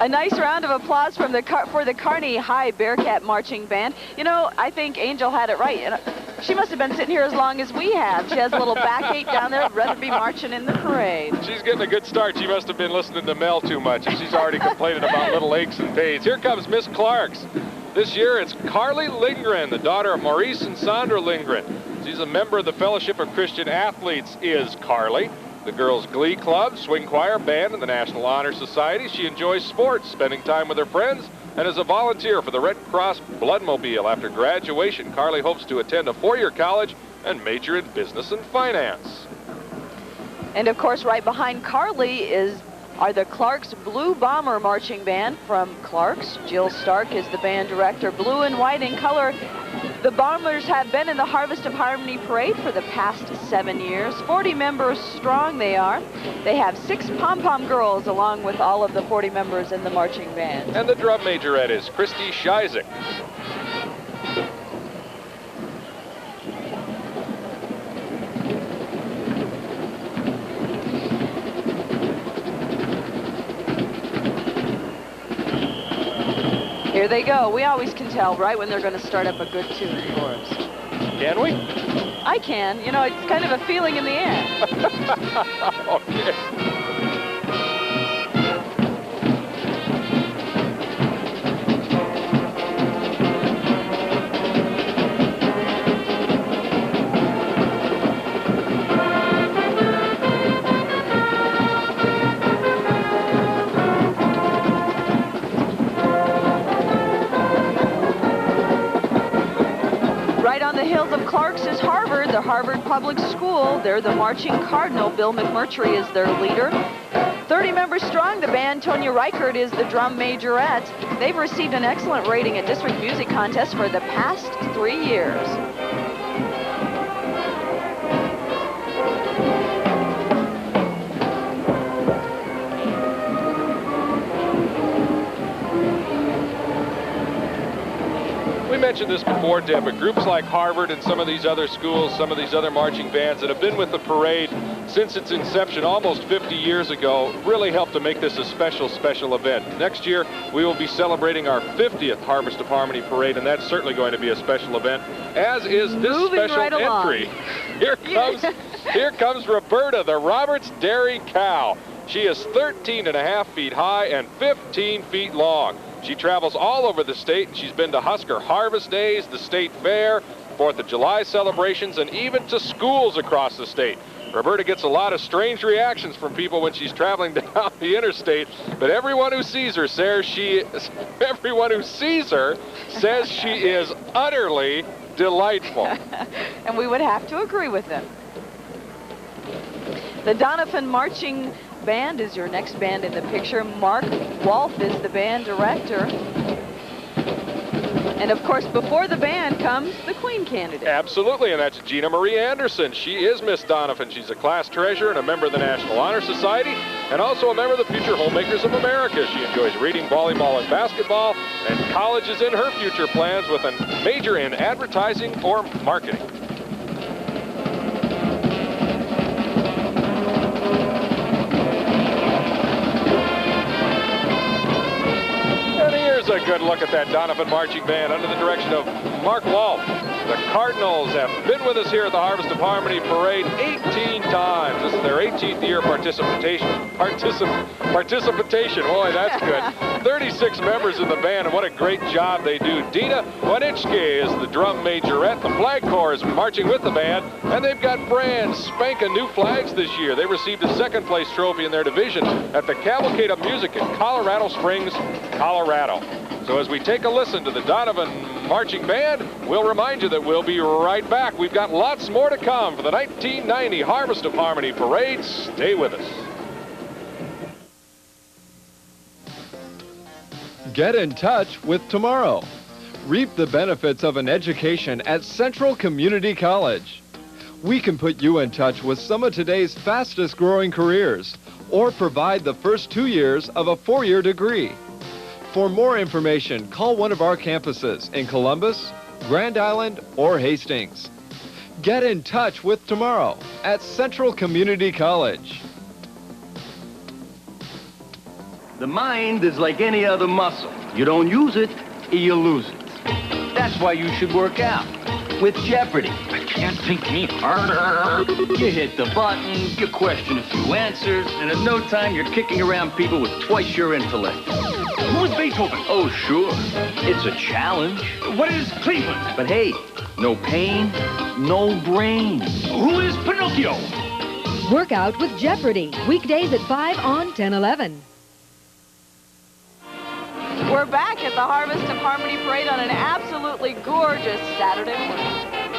A nice round of applause from for the Kearney High Bearcat Marching Band. You know, I think Angel had it right. She must have been sitting here as long as we have. She has a little backache down there, rather be marching in the parade. She's getting a good start. She must have been listening to Mel too much, and she's already complaining about little aches and pains. Here comes Miss Clark's. This year it's Carly Lindgren, the daughter of Maurice and Sandra Lindgren. She's a member of the Fellowship of Christian Athletes, is Carly. The girls' glee club, swing choir, band, and the National Honor Society. She enjoys sports, spending time with her friends, and is a volunteer for the Red Cross Bloodmobile. After graduation, Carly hopes to attend a four-year college and major in business and finance. And of course, right behind Carly are the Clark's Blue Bomber Marching Band from Clark's. Jill Stark is the band director. Blue and white in color. The Bombers have been in the Harvest of Harmony Parade for the past 7 years. 40 members strong they are. They have 6 pom-pom girls along with all of the 40 members in the marching band. And the drum majorette is Christy Scheizek. Here they go. We always can tell right when they're going to start up a good tune for us. Can we? I can. You know, it's kind of a feeling in the air. Okay. On the hills of Clark's is Harvard, the Harvard Public School. They're the marching cardinal. Bill McMurtry is their leader. 30 members strong, the band. Tonya Reichert is the drum majorette. They've received an excellent rating at district music contests for the past 3 years. We mentioned this before, Deb, but groups like Harvard and some of these other schools, some of these other marching bands that have been with the parade since its inception almost 50 years ago really helped to make this a special, special event. Next year, we will be celebrating our 50th Harvest of Harmony Parade, and that's certainly going to be a special event, as is this Moving special right entry. Here comes Roberta, the Roberts Dairy Cow. She is 13.5 feet high and 15 feet long. She travels all over the state, and she's been to Husker Harvest Days, the State Fair, 4th of July celebrations, and even to schools across the state. Roberta gets a lot of strange reactions from people when she's traveling down the interstate, but everyone who sees her says she is utterly delightful. And we would have to agree with them. The Donovan Marching Band is your next band in the picture. Mark Wolf is the band director. And of course, before the band comes the Queen candidate. Absolutely, and that's Gina Marie Anderson. She is Miss Donovan. She's a class treasurer and a member of the National Honor Society, and also a member of the Future Homemakers of America. She enjoys reading, volleyball, and basketball, and college is in her future plans with a major in advertising or marketing. Here's a good look at that Donovan Marching Band under the direction of Mark Wolf. The Cardinals have been with us here at the Harvest of Harmony Parade 18 times. This is their 18th year participation. Boy, that's good. 36 members in the band, and what a great job they do. Dina Wanichke is the drum majorette. The Flag Corps is marching with the band, and they've got brand spanking new flags this year. They received a second place trophy in their division at the Cavalcade of Music in Colorado Springs, Colorado. So as we take a listen to the Donovan Marching Band, we'll remind you that we'll be right back. We've got lots more to come for the 1990 Harvest of Harmony Parade. Stay with us. Get in touch with tomorrow. Reap the benefits of an education at Central Community College. We can put you in touch with some of today's fastest growing careers or provide the first 2 years of a 4-year degree. For more information, call one of our campuses in Columbus, Grand Island, or Hastings. Get in touch with tomorrow at Central Community College. The mind is like any other muscle. You don't use it, you lose it. That's why you should work out with Jeopardy. I can't think any harder. You hit the button, you question a few answers, and in no time you're kicking around people with twice your intellect. Who is Beethoven? Oh, sure. It's a challenge. What is Cleveland? But hey, no pain, no brain. Who is Pinocchio? Work out with Jeopardy! Weekdays at 5 on 1011. We're back at the Harvest of Harmony Parade on an absolutely gorgeous Saturday morning.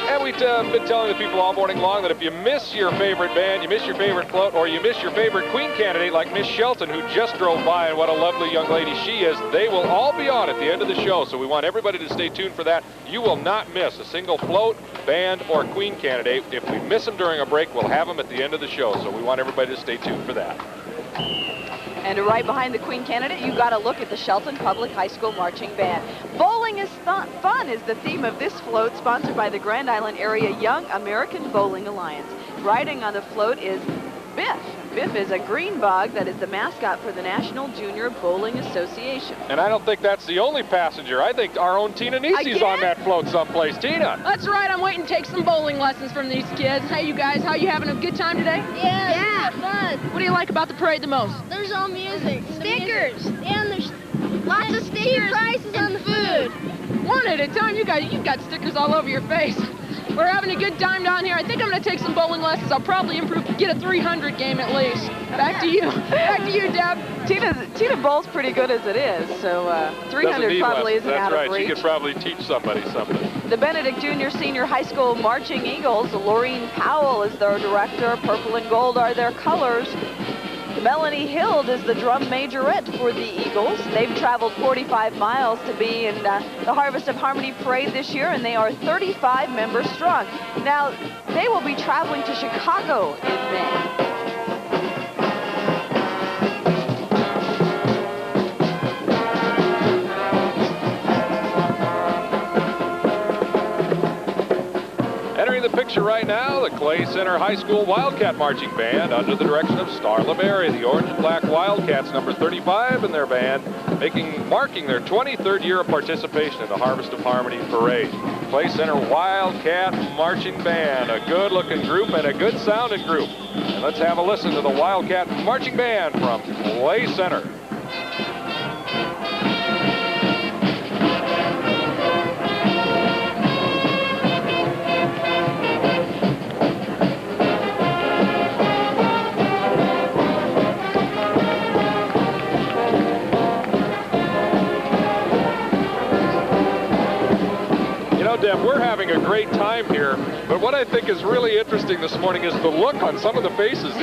And we've been telling the people all morning long that if you miss your favorite band, you miss your favorite float, or you miss your favorite queen candidate like Miss Shelton, who just drove by, and what a lovely young lady she is, they will all be on at the end of the show. So we want everybody to stay tuned for that. You will not miss a single float, band, or queen candidate. If we miss them during a break, we'll have them at the end of the show. So we want everybody to stay tuned for that. And right behind the queen candidate, you got to look at the Shelton Public High School Marching Band. Bowling is fun is the theme of this float, sponsored by the Grand Island Area Young American Bowling Alliance. Riding on the float is Biff. Biff is a green bug that is the mascot for the National Junior Bowling Association. And I don't think that's the only passenger. I think our own Tina Nisi's on that float someplace. Tina. That's right. I'm waiting to take some bowling lessons from these kids. Hey, you guys, how you having a good time today? Yeah, fun. What do you like about the parade the most? There's all music, stickers, and there's lots of stickers, prices on the food. One at a time. You've got stickers all over your face. We're having a good time down here. I think I'm going to take some bowling lessons. I'll probably get a 300 game at least. Back to you. Back to you, Deb. Tina bowls pretty good as it is, so 300 probably isn't out of reach. That's right. She could probably teach somebody something. The Benedict Junior Senior High School Marching Eagles, Laureen Powell is their director. Purple and gold are their colors. Melanie Hild is the drum majorette for the Eagles. They've traveled 45 miles to be in the Harvest of Harmony Parade this year, and they are 35 members strong. Now, they will be traveling to Chicago in May. Entering the picture right now, the Clay Center High School Wildcat Marching Band under the direction of Starla Berry. The orange and black Wildcats, number 35 in their band, marking their 23rd year of participation in the Harvest of Harmony Parade. Clay Center Wildcat Marching Band, a good-looking group and a good-sounding group. And let's have a listen to the Wildcat Marching Band from Clay Center. Deb, we're having a great time here, but what I think is really interesting this morning is the look on some of the faces.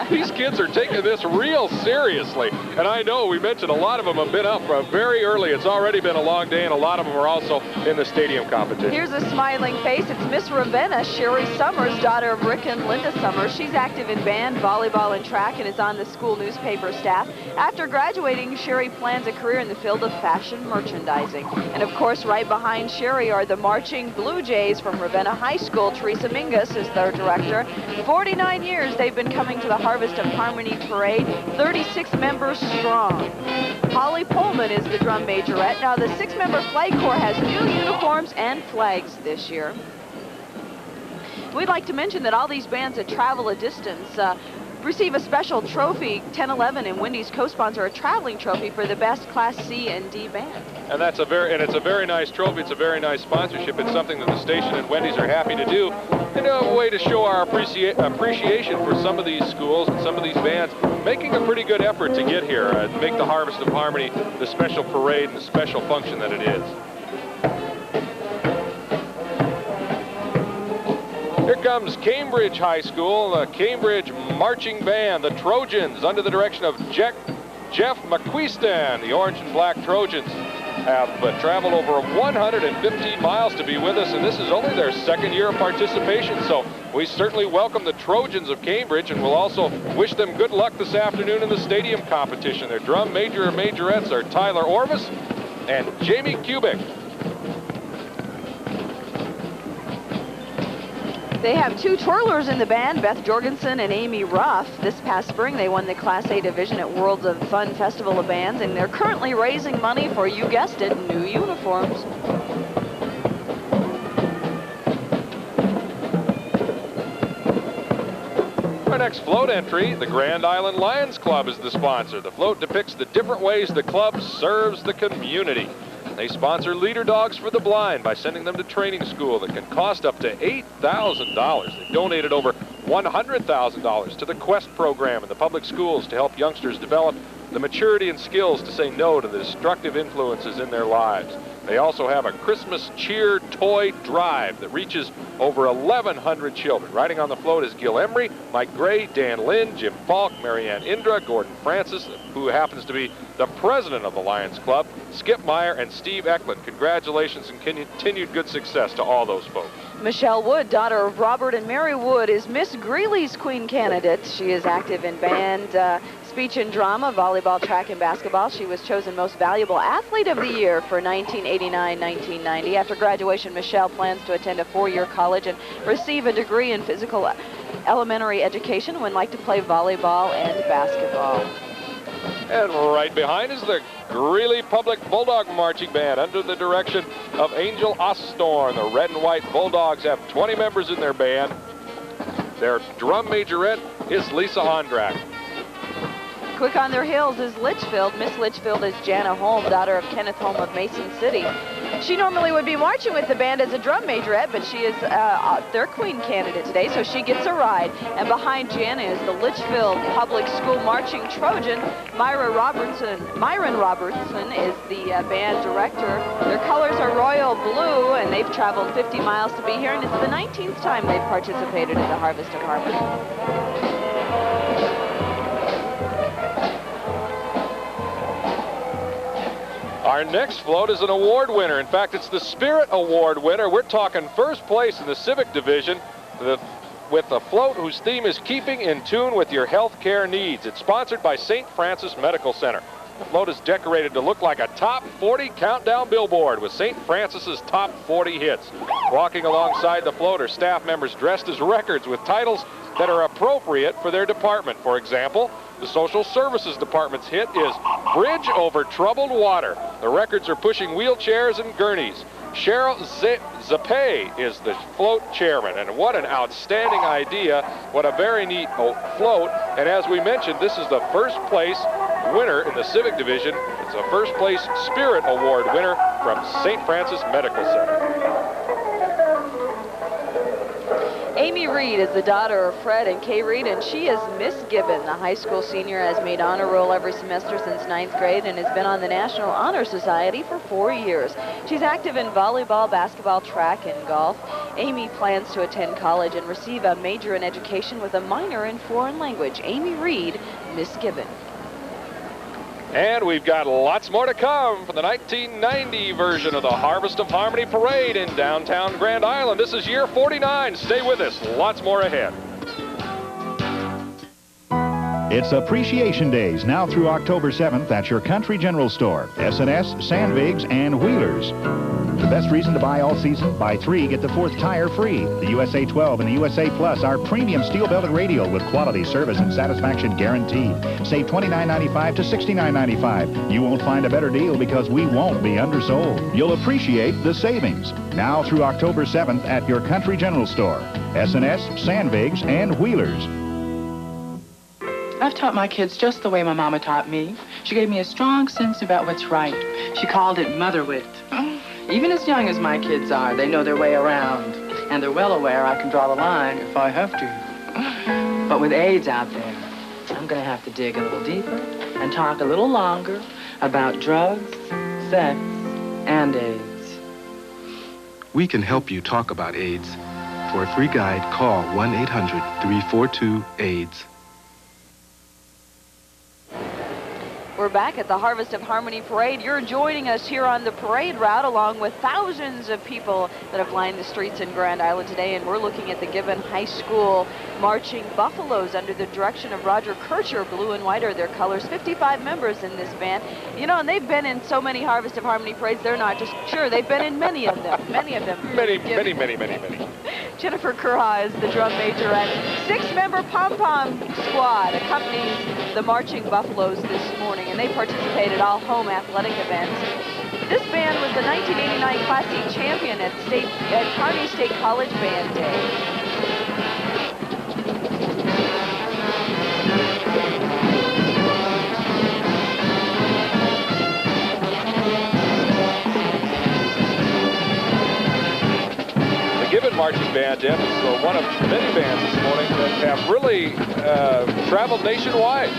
These kids are taking this real seriously, and I know we mentioned a lot of them have been up very early. It's already been a long day, and a lot of them are also in the stadium competition. Here's a smiling face. It's Miss Ravenna, Sherry Summers, daughter of Rick and Linda Summers. She's active in band, volleyball, and track, and is on the school newspaper staff. After graduating, Sherry plans a career in the field of fashion merchandising. And of course, right behind Sherry are the Marching Blue Jays from Ravenna High School. Teresa Mingus is their director. 49 years they've been coming to the Harvest of Harmony Parade, 36 members strong. Holly Pullman is the drum majorette. Now the 6-member flag corps has new uniforms and flags this year. We'd like to mention that all these bands that travel a distance receive a special trophy. 1011 and Wendy's co-sponsor a traveling trophy for the best Class C and D band. And it's a very nice trophy. It's a very nice sponsorship. It's something that the station and Wendy's are happy to do. And a way to show our appreciation for some of these schools and some of these bands making a pretty good effort to get here and make the Harvest of Harmony the special parade and the special function that it is. Here comes Cambridge High School, the Cambridge Marching Band, the Trojans, under the direction of Jeff McQueeston. The orange and black Trojans have traveled over 115 miles to be with us, and this is only their 2nd year of participation, so we certainly welcome the Trojans of Cambridge, and we'll also wish them good luck this afternoon in the stadium competition. Their drum major and majorettes are Tyler Orvis and Jamie Kubik. They have two twirlers in the band, Beth Jorgensen and Amy Ruff. This past spring, they won the Class A division at Worlds of Fun Festival of Bands, and they're currently raising money for, you guessed it, new uniforms. Our next float entry, the Grand Island Lions Club is the sponsor. The float depicts the different ways the club serves the community. They sponsor leader dogs for the blind by sending them to training school that can cost up to $8,000. They've donated over $100,000 to the Quest program in the public schools to help youngsters develop the maturity and skills to say no to the destructive influences in their lives. They also have a Christmas cheer toy drive that reaches over 1,100 children. Riding on the float is Gil Emery, Mike Gray, Dan Lynn, Jim Falk, Marianne Indra, Gordon Francis, who happens to be the president of the Lions Club, Skip Meyer, and Steve Eklund. Congratulations and continued good success to all those folks. Michelle Wood, daughter of Robert and Mary Wood, is Miss Greeley's Queen candidate. She is active in band, speech and drama, volleyball, track, and basketball. She was chosen Most Valuable Athlete of the Year for 1989-1990. After graduation, Michelle plans to attend a 4-year college and receive a degree in physical elementary education and would like to play volleyball and basketball. And right behind is the Greeley Public Bulldog Marching Band under the direction of Angel Ostorn. The red and white Bulldogs have 20 members in their band. Their drum majorette is Lisa Ondrak. Quick on their heels is Litchfield. Miss Litchfield is Jana Holm, daughter of Kenneth Holm of Mason City. She normally would be marching with the band as a drum majorette, but she is their queen candidate today, so she gets a ride. And behind Jana is the Litchfield Public School Marching Trojan. Myron Robertson is the band director. Their colors are royal blue, and they've traveled 50 miles to be here, and it's the 19th time they've participated in the Harvest of Harmony. Our next float is an award winner. In fact, it's the Spirit Award winner. We're talking first place in the Civic Division with a float whose theme is keeping in tune with your health care needs. It's sponsored by St. Francis Medical Center. The float is decorated to look like a top 40 countdown billboard with St. Francis's top 40 hits. Walking alongside the float are staff members dressed as records with titles that are appropriate for their department. For example, the Social Services Department's hit is Bridge Over Troubled Water. The records are pushing wheelchairs and gurneys. Cheryl Zapay is the float chairman, and what an outstanding idea. What a very neat float. And as we mentioned, this is the first place winner in the Civic Division. It's a first place Spirit Award winner from St. Francis Medical Center. Amy Reed is the daughter of Fred and Kay Reed, and she is Miss Gibbon. The high school senior has made honor roll every semester since 9th grade and has been on the National Honor Society for 4 years. She's active in volleyball, basketball, track, and golf. Amy plans to attend college and receive a major in education with a minor in foreign language. Amy Reed, Miss Gibbon. And we've got lots more to come for the 1990 version of the Harvest of Harmony Parade in downtown Grand Island. This is year 49. Stay with us. Lots more ahead. It's Appreciation Days now through October 7th at your Country General Store. S&S, Sandvigs, and Wheelers. The best reason to buy all season, buy 3, get the 4th tire free. The USA 12 and the USA Plus are premium steel-belted radial with quality, service, and satisfaction guaranteed. Save $29.95 to $69.95. You won't find a better deal because we won't be undersold. You'll appreciate the savings. Now through October 7th at your Country General Store. S&S, Sandvigs, and Wheelers. I've taught my kids just the way my mama taught me. She gave me a strong sense about what's right. She called it mother wit. Even as young as my kids are, they know their way around. And they're well aware I can draw the line if I have to. But with AIDS out there, I'm going to have to dig a little deeper and talk a little longer about drugs, sex, and AIDS. We can help you talk about AIDS. For a free guide, call 1-800-342-AIDS. We're back at the Harvest of Harmony Parade. You're joining us here on the parade route along with thousands of people that have lined the streets in Grand Island today, and we're looking at the Gibbon High School Marching Buffaloes under the direction of Roger Kircher. Blue and white are their colors. 55 members in this band. You know, and they've been in so many Harvest of Harmony parades, they're not just sure. They've been in many of them. Many of them. Many. Jennifer Kurha is the drum majorette. 6-member pom-pom squad accompanies the marching Buffaloes this morning, and they participate at all home athletic events. This band was the 1989 Class C champion at Kearney State College Band Day. Gibbon Marching Band, Deb, is one of many bands this morning that have really traveled nationwide.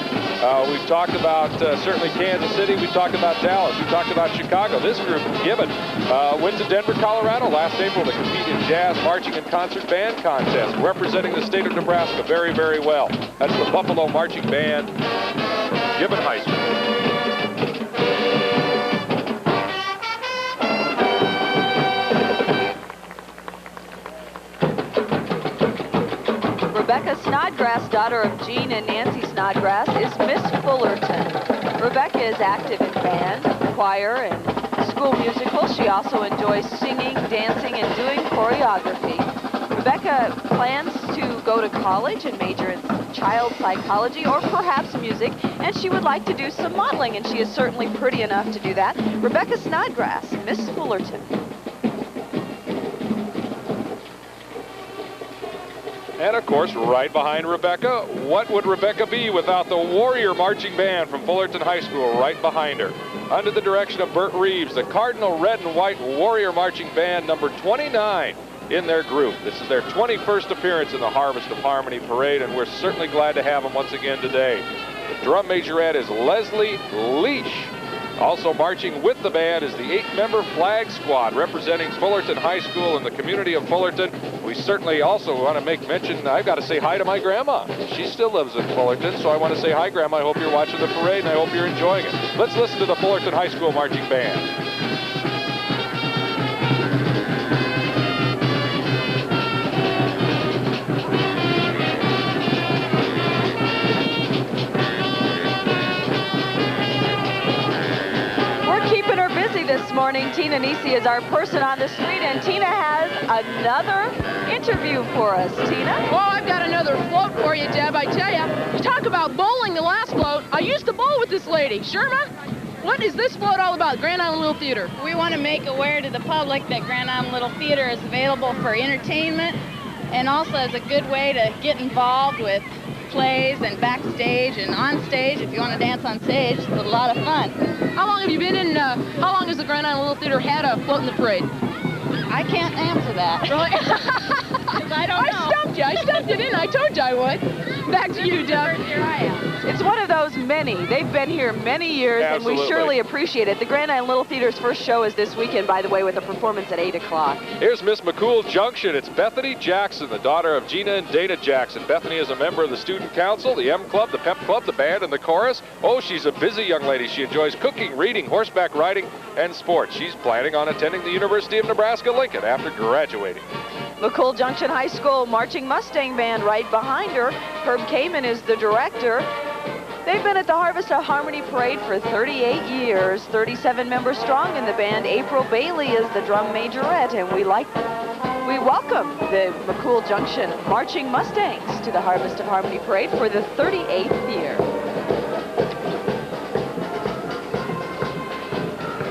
We've talked about certainly Kansas City. We've talked about Dallas. We've talked about Chicago. This group, Gibbon, went to Denver, Colorado last April to compete in jazz, marching, and concert band contest, representing the state of Nebraska very, very well. That's the Buffalo Marching Band, Gibbon High School. Rebecca Snodgrass, daughter of Gene and Nancy Snodgrass, is Miss Fullerton. Rebecca is active in band, choir, and school musicals. She also enjoys singing, dancing, and doing choreography. Rebecca plans to go to college and major in child psychology or perhaps music, and she would like to do some modeling, and she is certainly pretty enough to do that. Rebecca Snodgrass, Miss Fullerton. And, of course, right behind Rebecca, what would Rebecca be without the Warrior Marching Band from Fullerton High School right behind her? Under the direction of Bert Reeves, the Cardinal Red and White Warrior Marching Band, number 29 in their group. This is their 21st appearance in the Harvest of Harmony Parade, and we're certainly glad to have them once again today. The drum majorette is Leslie Leash. Also marching with the band is the 8-member flag squad representing Fullerton High School and the community of Fullerton. We certainly also want to make mention, I've got to say hi to my grandma. She still lives in Fullerton, so I want to say hi, Grandma. I hope you're watching the parade, and I hope you're enjoying it. Let's listen to the Fullerton High School Marching Band. This morning, Tina Nisi is our person on the street, and Tina has another interview for us. Tina? Well, I've got another float for you, Deb. I tell you, talk about bowling the last float. I used to bowl with this lady. Sherma, what is this float all about, Grand Island Little Theater? We want to make aware to the public that Grand Island Little Theater is available for entertainment and also as a good way to get involved with plays and backstage and on stage. If you want to dance on stage, it's a lot of fun. How long have you been in, how long has the Grand Island Little Theater had a float in the parade? I can't answer that. Really? I don't know. I stumped you, didn't I? I told you I would. Back to you, Deb. Here I am. It's one of those many. They've been here many years, Absolutely. And we surely appreciate it. The Grand Island Little Theater's first show is this weekend, by the way, with a performance at 8 o'clock. Here's Miss McCool Junction. It's Bethany Jackson, the daughter of Gina and Dana Jackson. Bethany is a member of the Student Council, the M Club, the Pep Club, the band, and the chorus. Oh, she's a busy young lady. She enjoys cooking, reading, horseback riding, and sports. She's planning on attending the University of Nebraska-Lincoln after graduating. McCool Junction High School Marching Mustang Band right behind her. Herb Kamen is the director. They've been at the Harvest of Harmony Parade for 38 years, 37 members strong in the band. April Bailey is the drum majorette, and we welcome the McCool Junction Marching Mustangs to the Harvest of Harmony Parade for the 38th year.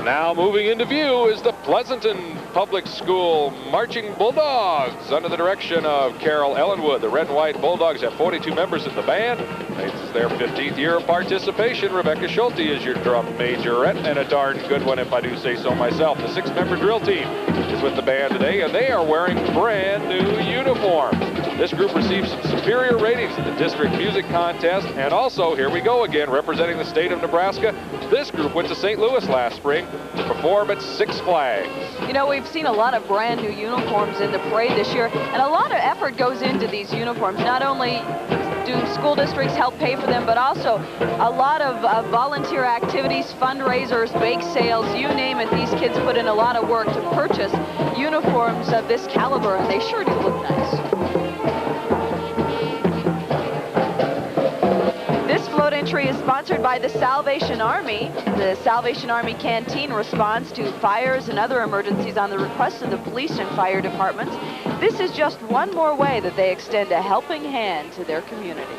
Now moving into view is the Pleasanton Public School Marching Bulldogs under the direction of Carol Ellenwood. The Red and White Bulldogs have 42 members in the band. It's their 15th year of participation. Rebecca Schulte is your drum majorette, and a darn good one if I do say so myself. The 6-member drill team is with the band today, and they are wearing brand new uniforms. This group received some superior ratings in the district music contest, and also, here we go again, representing the state of Nebraska. This group went to St. Louis last spring to perform at Six Flags. You know, we've seen a lot of brand new uniforms in the parade this year, and a lot of effort goes into these uniforms. Not only do school districts help pay for them, but also a lot of volunteer activities, fundraisers, bake sales, you name it. These kids put in a lot of work to purchase uniforms of this caliber, and they sure do look nice. This float entry entry is sponsored by the Salvation Army. The Salvation Army Canteen responds to fires and other emergencies on the request of the police and fire departments. This is just one more way that they extend a helping hand to their community.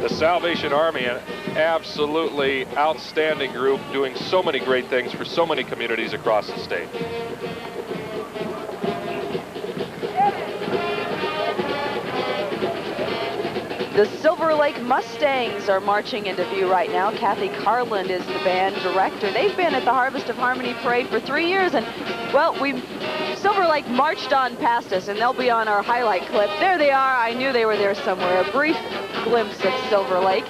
The Salvation Army, an absolutely outstanding group, doing so many great things for so many communities across the state. The Silver Lake Mustangs are marching into view right now. Kathy Carland is the band director. They've been at the Harvest of Harmony Parade for 3 years, and, well, Silver Lake marched on past us, and they'll be on our highlight clip. There they are. I knew they were there somewhere. A brief glimpse of Silver Lake.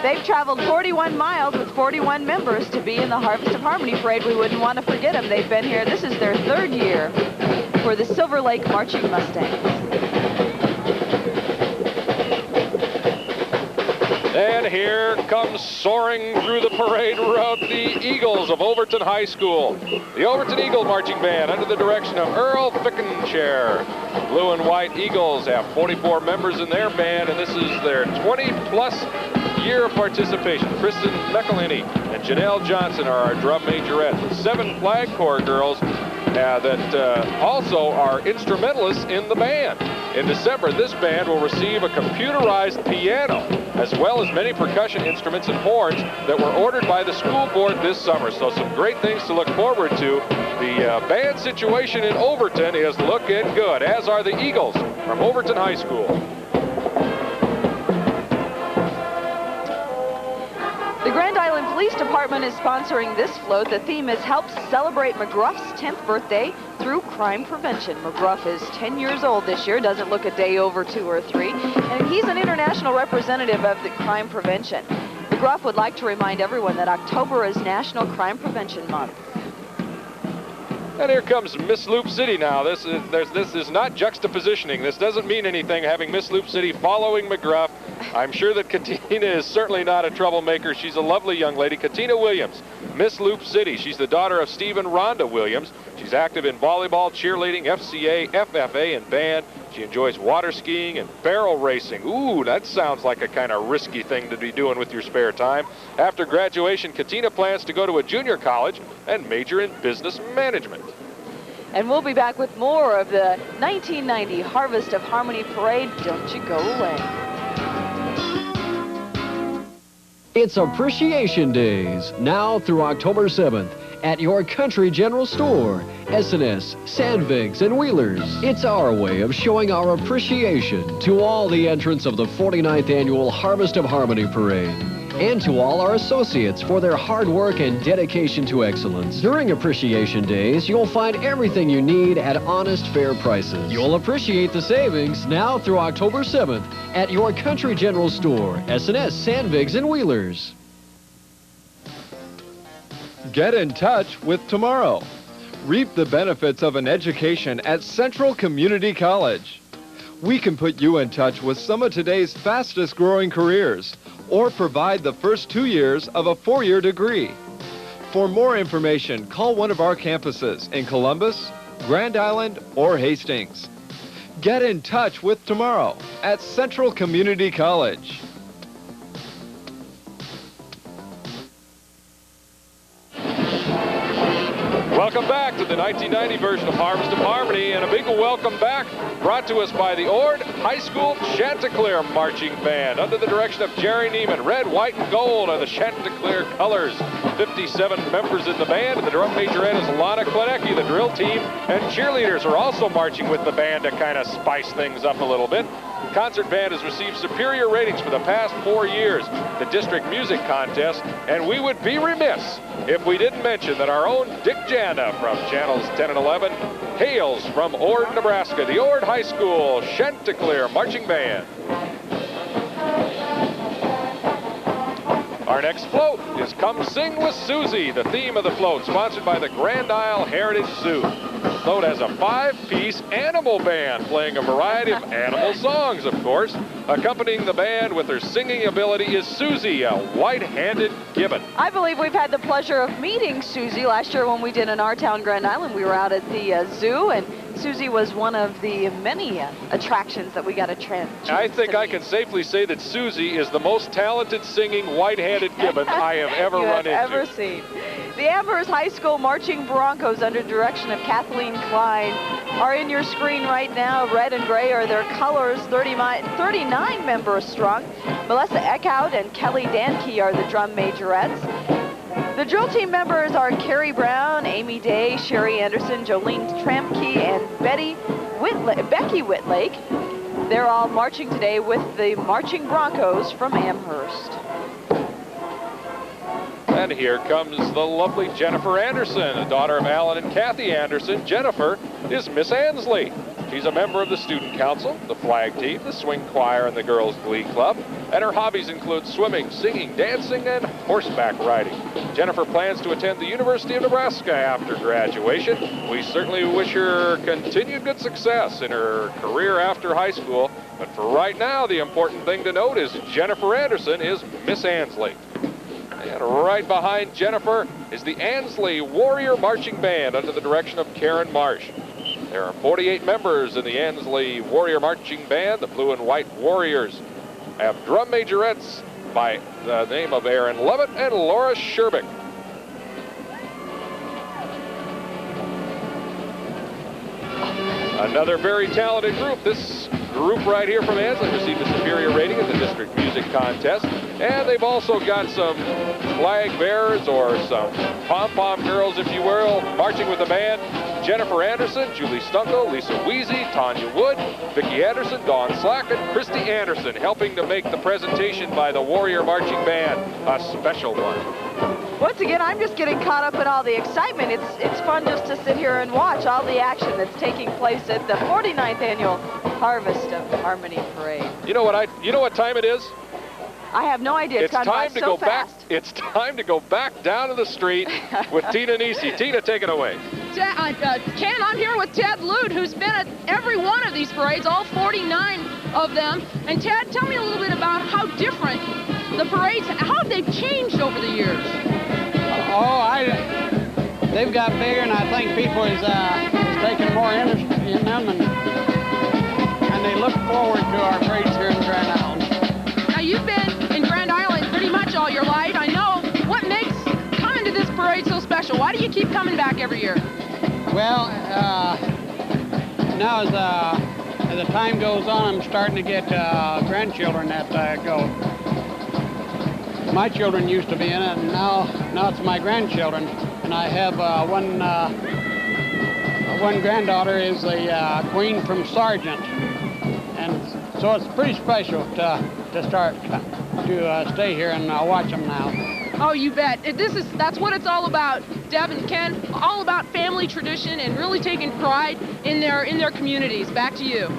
They've traveled 41 miles with 41 members to be in the Harvest of Harmony Parade. We wouldn't want to forget them. They've been here. This is their 3rd year for the Silver Lake Marching Mustangs. And here comes soaring through the parade route the Eagles of Overton High School. The Overton Eagle Marching Band under the direction of Earl Fickenshare. Blue and White Eagles have 44 members in their band, and this is their 20-plus year of participation. Kristen McElhinney and Janelle Johnson are our drum majorettes, with 7 Flag Corps girls that also are instrumentalists in the band. In December, this band will receive a computerized piano, as well as many percussion instruments and horns that were ordered by the school board this summer. So some great things to look forward to. The band situation in Overton is looking good, as are the Eagles from Overton High School. The Grand Island Police Department is sponsoring this float. The theme is Help Celebrate McGruff's 10th birthday through crime prevention. McGruff is 10 years old this year, doesn't look a day over 2 or 3, and he's an international representative of the crime prevention. McGruff would like to remind everyone that October is National Crime Prevention Month. And here comes Miss Loop City now. This is not juxtapositioning. This doesn't mean anything, having Miss Loop City following McGruff. I'm sure that Katina is certainly not a troublemaker. She's a lovely young lady. Katina Williams, Miss Loop City. She's the daughter of Steve and Rhonda Williams. She's active in volleyball, cheerleading, FCA, FFA, and band. She enjoys water skiing and barrel racing. Ooh, that sounds like a kind of risky thing to be doing with your spare time. After graduation, Katina plans to go to a junior college and major in business management. And we'll be back with more of the 1990 Harvest of Harmony Parade. Don't you go away. It's Appreciation Days, now through October 7th, at your Country General Store, S&S, Sandvigs, and Wheelers. It's our way of showing our appreciation to all the entrants of the 49th Annual Harvest of Harmony Parade, and to all our associates for their hard work and dedication to excellence. During Appreciation Days, you'll find everything you need at honest, fair prices. You'll appreciate the savings now through October 7th at your Country General Store, S&S, Sandvigs, and Wheelers. Get in touch with tomorrow. Reap the benefits of an education at Central Community College. We can put you in touch with some of today's fastest growing careers, or provide the first 2 years of a 4-year degree. For more information, call one of our campuses in Columbus, Grand Island, or Hastings. Get in touch with tomorrow at Central Community College. Welcome back to the 1990 version of Harvest of Harmony, and a big welcome back brought to us by the Ord High School Chanticleer Marching Band under the direction of Jerry Neiman. Red, white, and gold are the Chanticleer colors. 57 members in the band, and the drum majorette is Lana Klenecki. The drill team and cheerleaders are also marching with the band to kind of spice things up a little bit. The concert band has received superior ratings for the past 4 years, the district music contest, and we would be remiss if we didn't mention that our own Dick Janda from channels 10 and 11 hails from Ord, Nebraska, the Ord High School Chanticleer Marching Band. Our next float is Come Sing with Susie, the theme of the float, sponsored by the Grand Isle Heritage Zoo. The float has a 5-piece animal band playing a variety of animal songs, of course. Accompanying the band with her singing ability is Susie, a white-handed gibbon. I believe we've had the pleasure of meeting Susie last year when we did in our town, Grand Island. We were out at the zoo, and Susie was one of the many attractions that we got a chance I think to I meet. can safely say that Susie is the most talented singing white-handed gibbon I have ever run into. ever seen. The Amherst High School Marching Broncos, under direction of Kathleen Klein, are in your screen right now. Red and gray are their colors, 39 members strong. Melissa Eckhout and Kelly Danke are the drum majorettes. The drill team members are Carrie Brown, Amy Day, Sherry Anderson, Jolene Tramke, and Becky Whitlake. They're all marching today with the Marching Broncos from Amherst. And here comes the lovely Jennifer Anderson, a daughter of Alan and Kathy Anderson. Jennifer is Miss Ansley. She's a member of the student council, the flag team, the swing choir, and the girls' glee club. And her hobbies include swimming, singing, dancing, and horseback riding. Jennifer plans to attend the University of Nebraska after graduation. We certainly wish her continued good success in her career after high school. But for right now, the important thing to note is Jennifer Anderson is Miss Ansley. And right behind Jennifer is the Ansley Warrior Marching Band under the direction of Karen Marsh. There are 48 members in the Ansley Warrior Marching Band. The Blue and White Warriors have drum majorettes by the name of Erin Levitt and Laura Sherbick. Another very talented group. This group right here from Ansley received a superior rating in the district music contest. And they've also got some flag bearers or some pom-pom girls, if you will, marching with the band. Jennifer Anderson, Julie Stunkel, Lisa Weezy, Tanya Wood, Vicki Anderson, Dawn Slack, and Christy Anderson, helping to make the presentation by the Warrior Marching Band a special one. Once again, I'm just getting caught up in all the excitement. It's fun just to sit here and watch all the action that's taking place at the 49th annual Harvest of Harmony Parade. You know what time it is? I have no idea. It's gone by so fast. It's time to go back down to the street with Tina Nisi. Tina, take it away. Ken, I'm here with Ted Lute, who's been at every one of these parades, all 49 of them. And Ted, tell me a little bit about how different the parades, how they've changed over the years. They've got bigger, and I think people is taking more interest in them, and they look forward to our parades here in Grand Island. Now, you've been in Grand Island pretty much all your life. I know. What makes coming to this parade so special? Why do you keep coming back every year? Well, now as the time goes on, I'm starting to get grandchildren that go. My children used to be in it, and now it's my grandchildren. And I have one granddaughter is a queen from Sargent, and so it's pretty special to stay here and watch them now. Oh, you bet. That's what it's all about, Deb and Ken. All about family tradition and really taking pride in their communities. Back to you.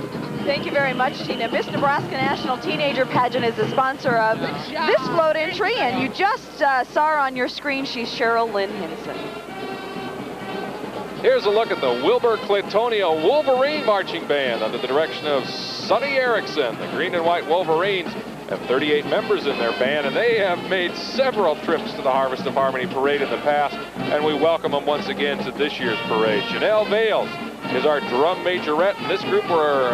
Thank you very much, Tina. Miss Nebraska National Teenager Pageant is the sponsor of this float entry, and you just saw her on your screen. She's Cheryl Lynn Hinson. Here's a look at the Wilbur-Clatonia Wolverine Marching Band under the direction of Sonny Erickson. The Green and White Wolverines have 38 members in their band, and they have made several trips to the Harvest of Harmony Parade in the past, and we welcome them once again to this year's parade. Janelle Vales is our drum majorette, and this group were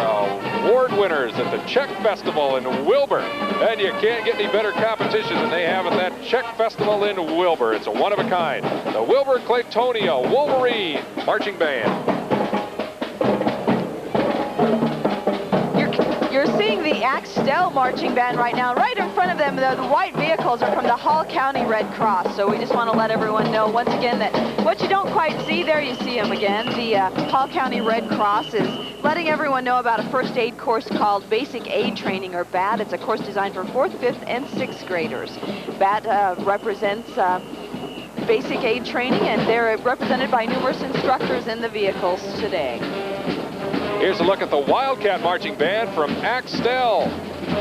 award winners at the Czech Festival in Wilbur. And you can't get any better competition than they have at that Czech Festival in Wilbur. It's a one of a kind. The Wilbur-Clatonia Wolverine Marching Band. You're seeing the Axtell Marching Band right now. Right in front of them, the white vehicles are from the Hall County Red Cross. So we just want to let everyone know once again that what you don't quite see there, you see them again. The Hall County Red Cross is letting everyone know about a first aid course called Basic Aid Training, or BAT. It's a course designed for 4th, 5th, and 6th graders. BAT represents basic aid training, and they're represented by numerous instructors in the vehicles today. Here's a look at the Wildcat Marching Band from Axtell.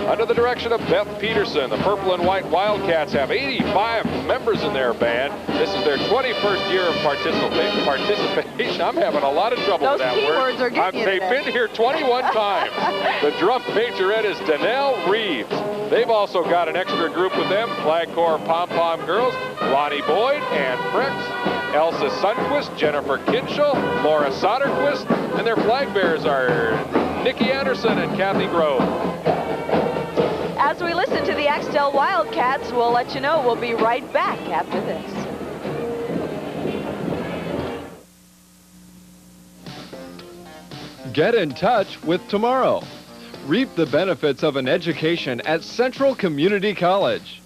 Under the direction of Beth Peterson, the Purple and White Wildcats have 85 members in their band. This is their 21st year of participation. I'm having a lot of trouble with that word. Are getting you they've been here 21 times. The drum majorette is Danelle Reeves. They've also got an extra group with them, Flag Corps Pom Pom Girls, Lonnie Boyd, and Prex, Elsa Sundquist, Jennifer Kinschel, Laura Soderquist, and their flag bearers are Nikki Anderson and Kathy Grove. As we listen to the Axtell Wildcats, we'll let you know. We'll be right back after this. Get in touch with tomorrow. Reap the benefits of an education at Central Community College.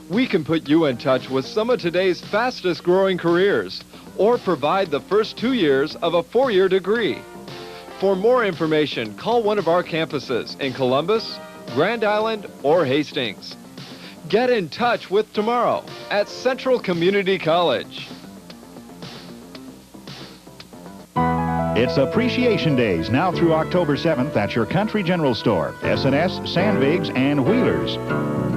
We can put you in touch with some of today's fastest growing careers or provide the first 2 years of a 4-year degree. For more information, call one of our campuses in Columbus, Grand Island, or Hastings. Get in touch with tomorrow at Central Community College. It's Appreciation Days now through October 7th at your Country General Store, S&S, Sandvigs, and Wheelers.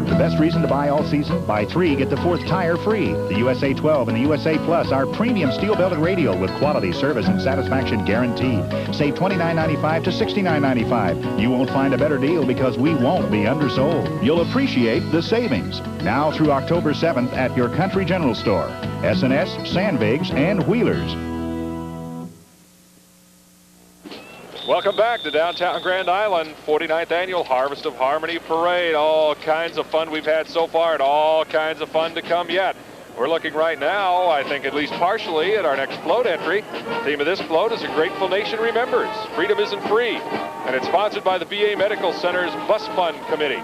The best reason to buy all season, buy 3, get the 4th tire free. The USA 12 and the USA Plus are premium steel-belted radial with quality service and satisfaction guaranteed. Save $29.95 to $69.95. You won't find a better deal because we won't be undersold. You'll appreciate the savings. Now through October 7th at your Country General Store, S&S, Sandvigs, and Wheelers. Welcome back to downtown Grand Island, 49th Annual Harvest of Harmony Parade. All kinds of fun we've had so far and all kinds of fun to come yet. We're looking right now, I think at least partially, at our next float entry. The theme of this float is A Grateful Nation Remembers, Freedom Isn't Free, and it's sponsored by the VA Medical Center's Bus Fund Committee.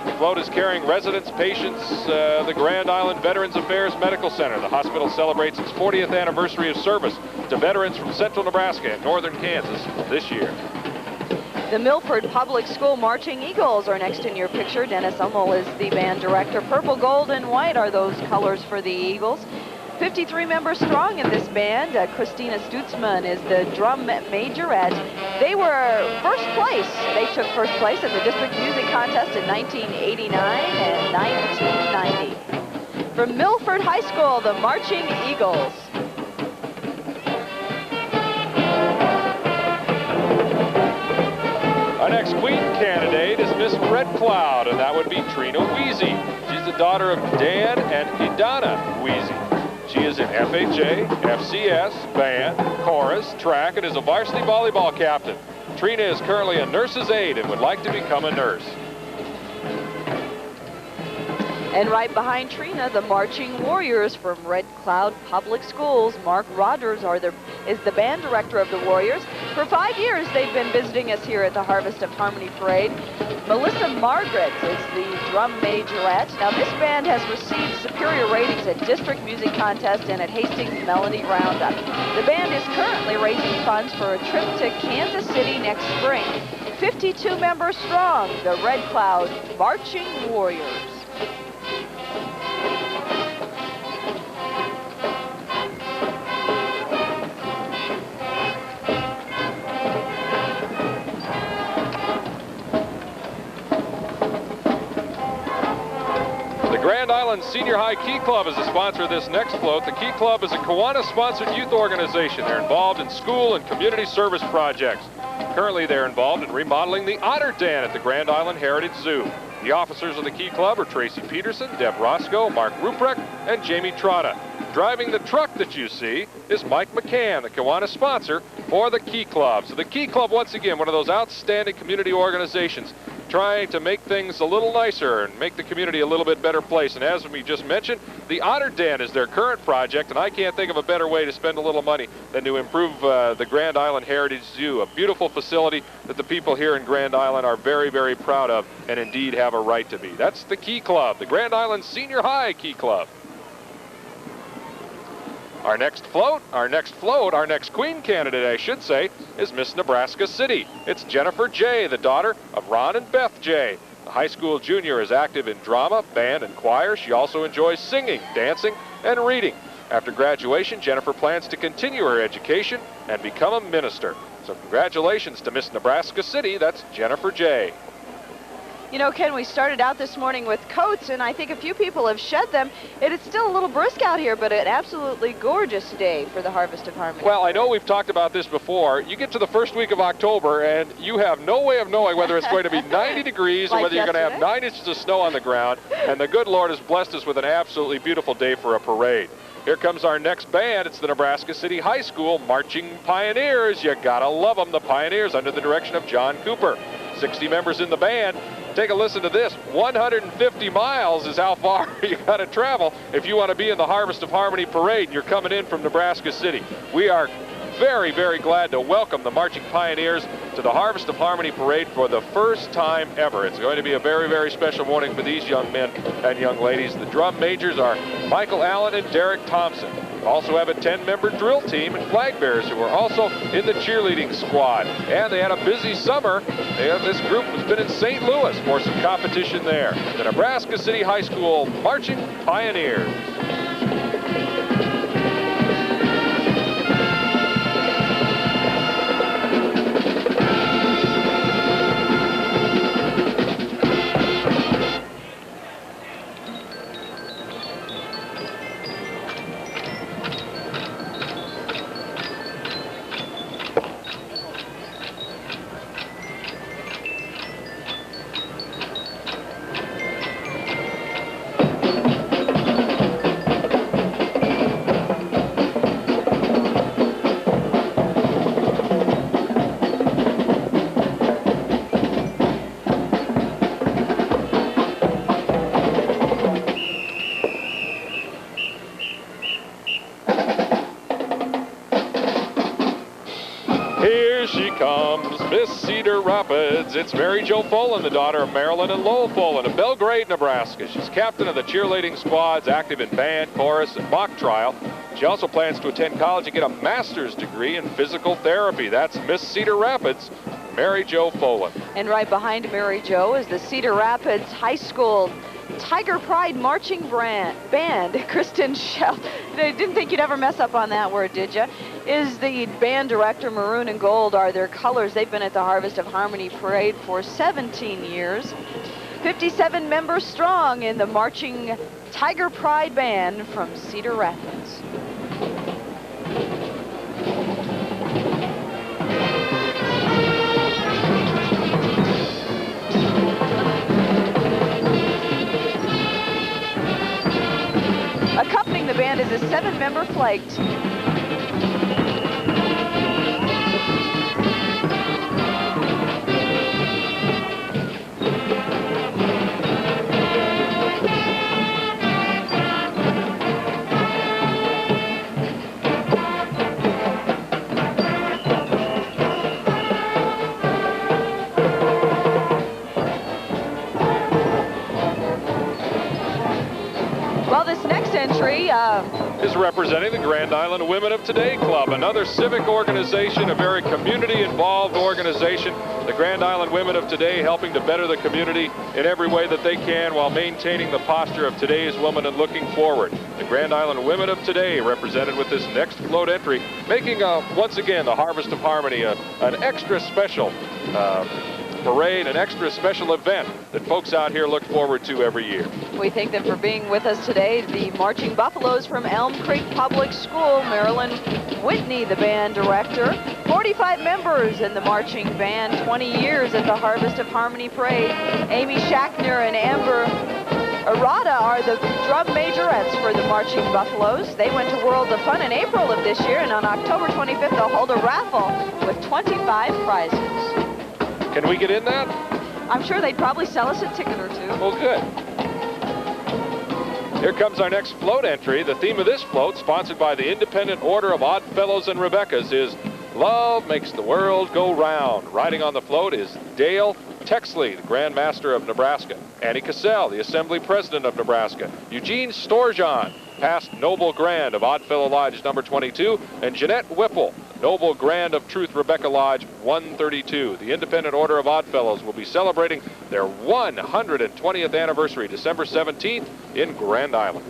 The float is carrying residents, patients, the Grand Island Veterans Affairs Medical Center. The hospital celebrates its 40th anniversary of service to veterans from central Nebraska and northern Kansas this year. The Milford Public School Marching Eagles are next in your picture. Dennis Ummel is the band director. Purple, gold, and white are those colors for the Eagles. 53 members strong in this band. Christina Stutzman is the drum majorette. They were first place. They took first place at the district music contest in 1989 and 1990. From Milford High School, the Marching Eagles. Our next Queen candidate is Miss Red Cloud, and that would be Trina Wheezy. She's the daughter of Dan and Idana Wheezy. She is in FHA, FCS, band, chorus, track, and is a varsity volleyball captain. Trina is currently a nurse's aide and would like to become a nurse. And right behind Trina, the Marching Warriors from Red Cloud Public Schools. Mark Rogers is the band director of the Warriors. For 5 years, they've been visiting us here at the Harvest of Harmony Parade. Melissa Margaret is the drum majorette. Now, this band has received superior ratings at district music contest and at Hastings Melody Roundup. The band is currently raising funds for a trip to Kansas City next spring. 52 members strong, the Red Cloud Marching Warriors. Grand Island Senior High Key Club is the sponsor of this next float. The Key Club is a Kiwanis-sponsored youth organization. They're involved in school and community service projects. Currently, they're involved in remodeling the Otter Den at the Grand Island Heritage Zoo. The officers of the Key Club are Tracy Peterson, Deb Roscoe, Mark Ruprecht, and Jamie Trotta. Driving the truck that you see is Mike McCann, the Kiwanis sponsor for the Key Club. So the Key Club, once again, one of those outstanding community organizations trying to make things a little nicer and make the community a little bit better place. And as we just mentioned, the Otter Den is their current project, and I can't think of a better way to spend a little money than to improve the Grand Island Heritage Zoo, a beautiful facility that the people here in Grand Island are very, very proud of and indeed have a right to be. That's the Key Club, the Grand Island Senior High Key Club. Our next Queen candidate, I should say, is Miss Nebraska City. It's Jennifer J., the daughter of Ron and Beth J. The high school junior is active in drama, band, and choir. She also enjoys singing, dancing, and reading. After graduation, Jennifer plans to continue her education and become a minister. So congratulations to Miss Nebraska City. That's Jennifer J. You know, Ken, we started out this morning with coats, and I think a few people have shed them. It is still a little brisk out here, but an absolutely gorgeous day for the Harvest of Harmony. Well, I know we've talked about this before. You get to the first week of October, and you have no way of knowing whether it's going to be 90 degrees or whether you're going to have 9 inches of snow on the ground. And the good Lord has blessed us with an absolutely beautiful day for a parade. Here comes our next band. It's the Nebraska City High School Marching Pioneers. You gotta love them, the Pioneers, under the direction of John Cooper. 60 members in the band. Take a listen to this. 150 miles is how far you gotta travel if you want to be in the Harvest of Harmony Parade and you're coming in from Nebraska City. We are very, very glad to welcome the Marching Pioneers to the Harvest of Harmony Parade for the first time ever. It's going to be a very, very special morning for these young men and young ladies. The drum majors are Michael Allen and Derek Thompson. We also have a 10-member drill team and flag bearers who are also in the cheerleading squad. And they had a busy summer. This group has been in St. Louis for some competition there. The Nebraska City High School Marching Pioneers. Rapids. It's Mary Jo Folan, the daughter of Marilyn and Lowell Folan of Belgrade, Nebraska. She's captain of the cheerleading squads, active in band, chorus, and mock trial. She also plans to attend college and get a master's degree in physical therapy. That's Miss Cedar Rapids, Mary Jo Folan. And right behind Mary Jo is the Cedar Rapids High School Tiger Pride Marching Band. Kristen Schell. Didn't think you'd ever mess up on that word, did you? Is the band director. Maroon and gold are their colors. They've been at the Harvest of Harmony Parade for 17 years. 57 members strong in the marching Tiger Pride Band from Cedar Rapids. Accompanying the band is a 7-member flag team. Well, this next entry is representing the Grand Island Women of Today Club, another civic organization, a very community-involved organization. The Grand Island Women of Today helping to better the community in every way that they can while maintaining the posture of today's woman and looking forward. The Grand Island Women of Today represented with this next float entry, making once again the Harvest of Harmony an extra special parade, an extra special event that folks out here look forward to every year. We thank them for being with us today. The Marching Buffaloes from Elm Creek Public School, Marilyn Whitney, the band director. 45 members in the marching band, 20 years at the Harvest of Harmony Parade. Amy Shackner and Amber Arata are the drum majorettes for the Marching Buffaloes. They went to World of Fun in April of this year, and on October 25th, they'll hold a raffle with 25 prizes. Can we get in that? I'm sure they'd probably sell us a ticket or two. Well, good. Here comes our next float entry. The theme of this float, sponsored by the Independent Order of Odd Fellows and Rebeccas, is Love Makes the World Go Round. Riding on the float is Dale Texley, the Grand Master of Nebraska. Annie Cassell, the Assembly President of Nebraska. Eugene Storjohn, past Noble Grand of Oddfellow Lodge number 22. And Jeanette Whipple, Noble Grand of Truth Rebecca Lodge 132. The Independent Order of Oddfellows will be celebrating their 120th anniversary December 17th in Grand Island.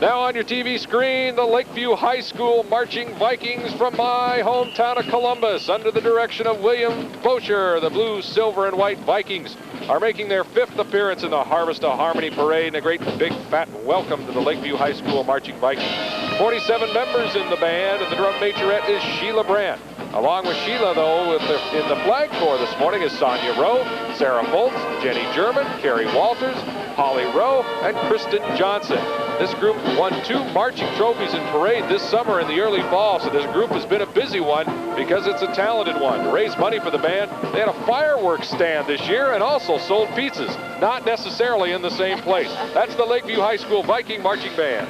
Now on your TV screen, the Lakeview High School Marching Vikings from my hometown of Columbus, under the direction of William Bosher. The blue, silver, and white Vikings are making their 5th appearance in the Harvest of Harmony Parade, and a great big fat welcome to the Lakeview High School Marching Vikings. 47 members in the band, and the drum majorette is Sheila Brandt. Along with Sheila, though, in the flag corps this morning is Sonia Rowe, Sarah Foltz, Jenny German, Carrie Walters, Holly Rowe, and Kristen Johnson. This group won 2 marching trophies in parade this summer in the early fall, so this group has been a busy one because it's a talented one. To raise money for the band, they had a fireworks stand this year and also sold pizzas, not necessarily in the same place. That's the Lakeview High School Viking Marching Band.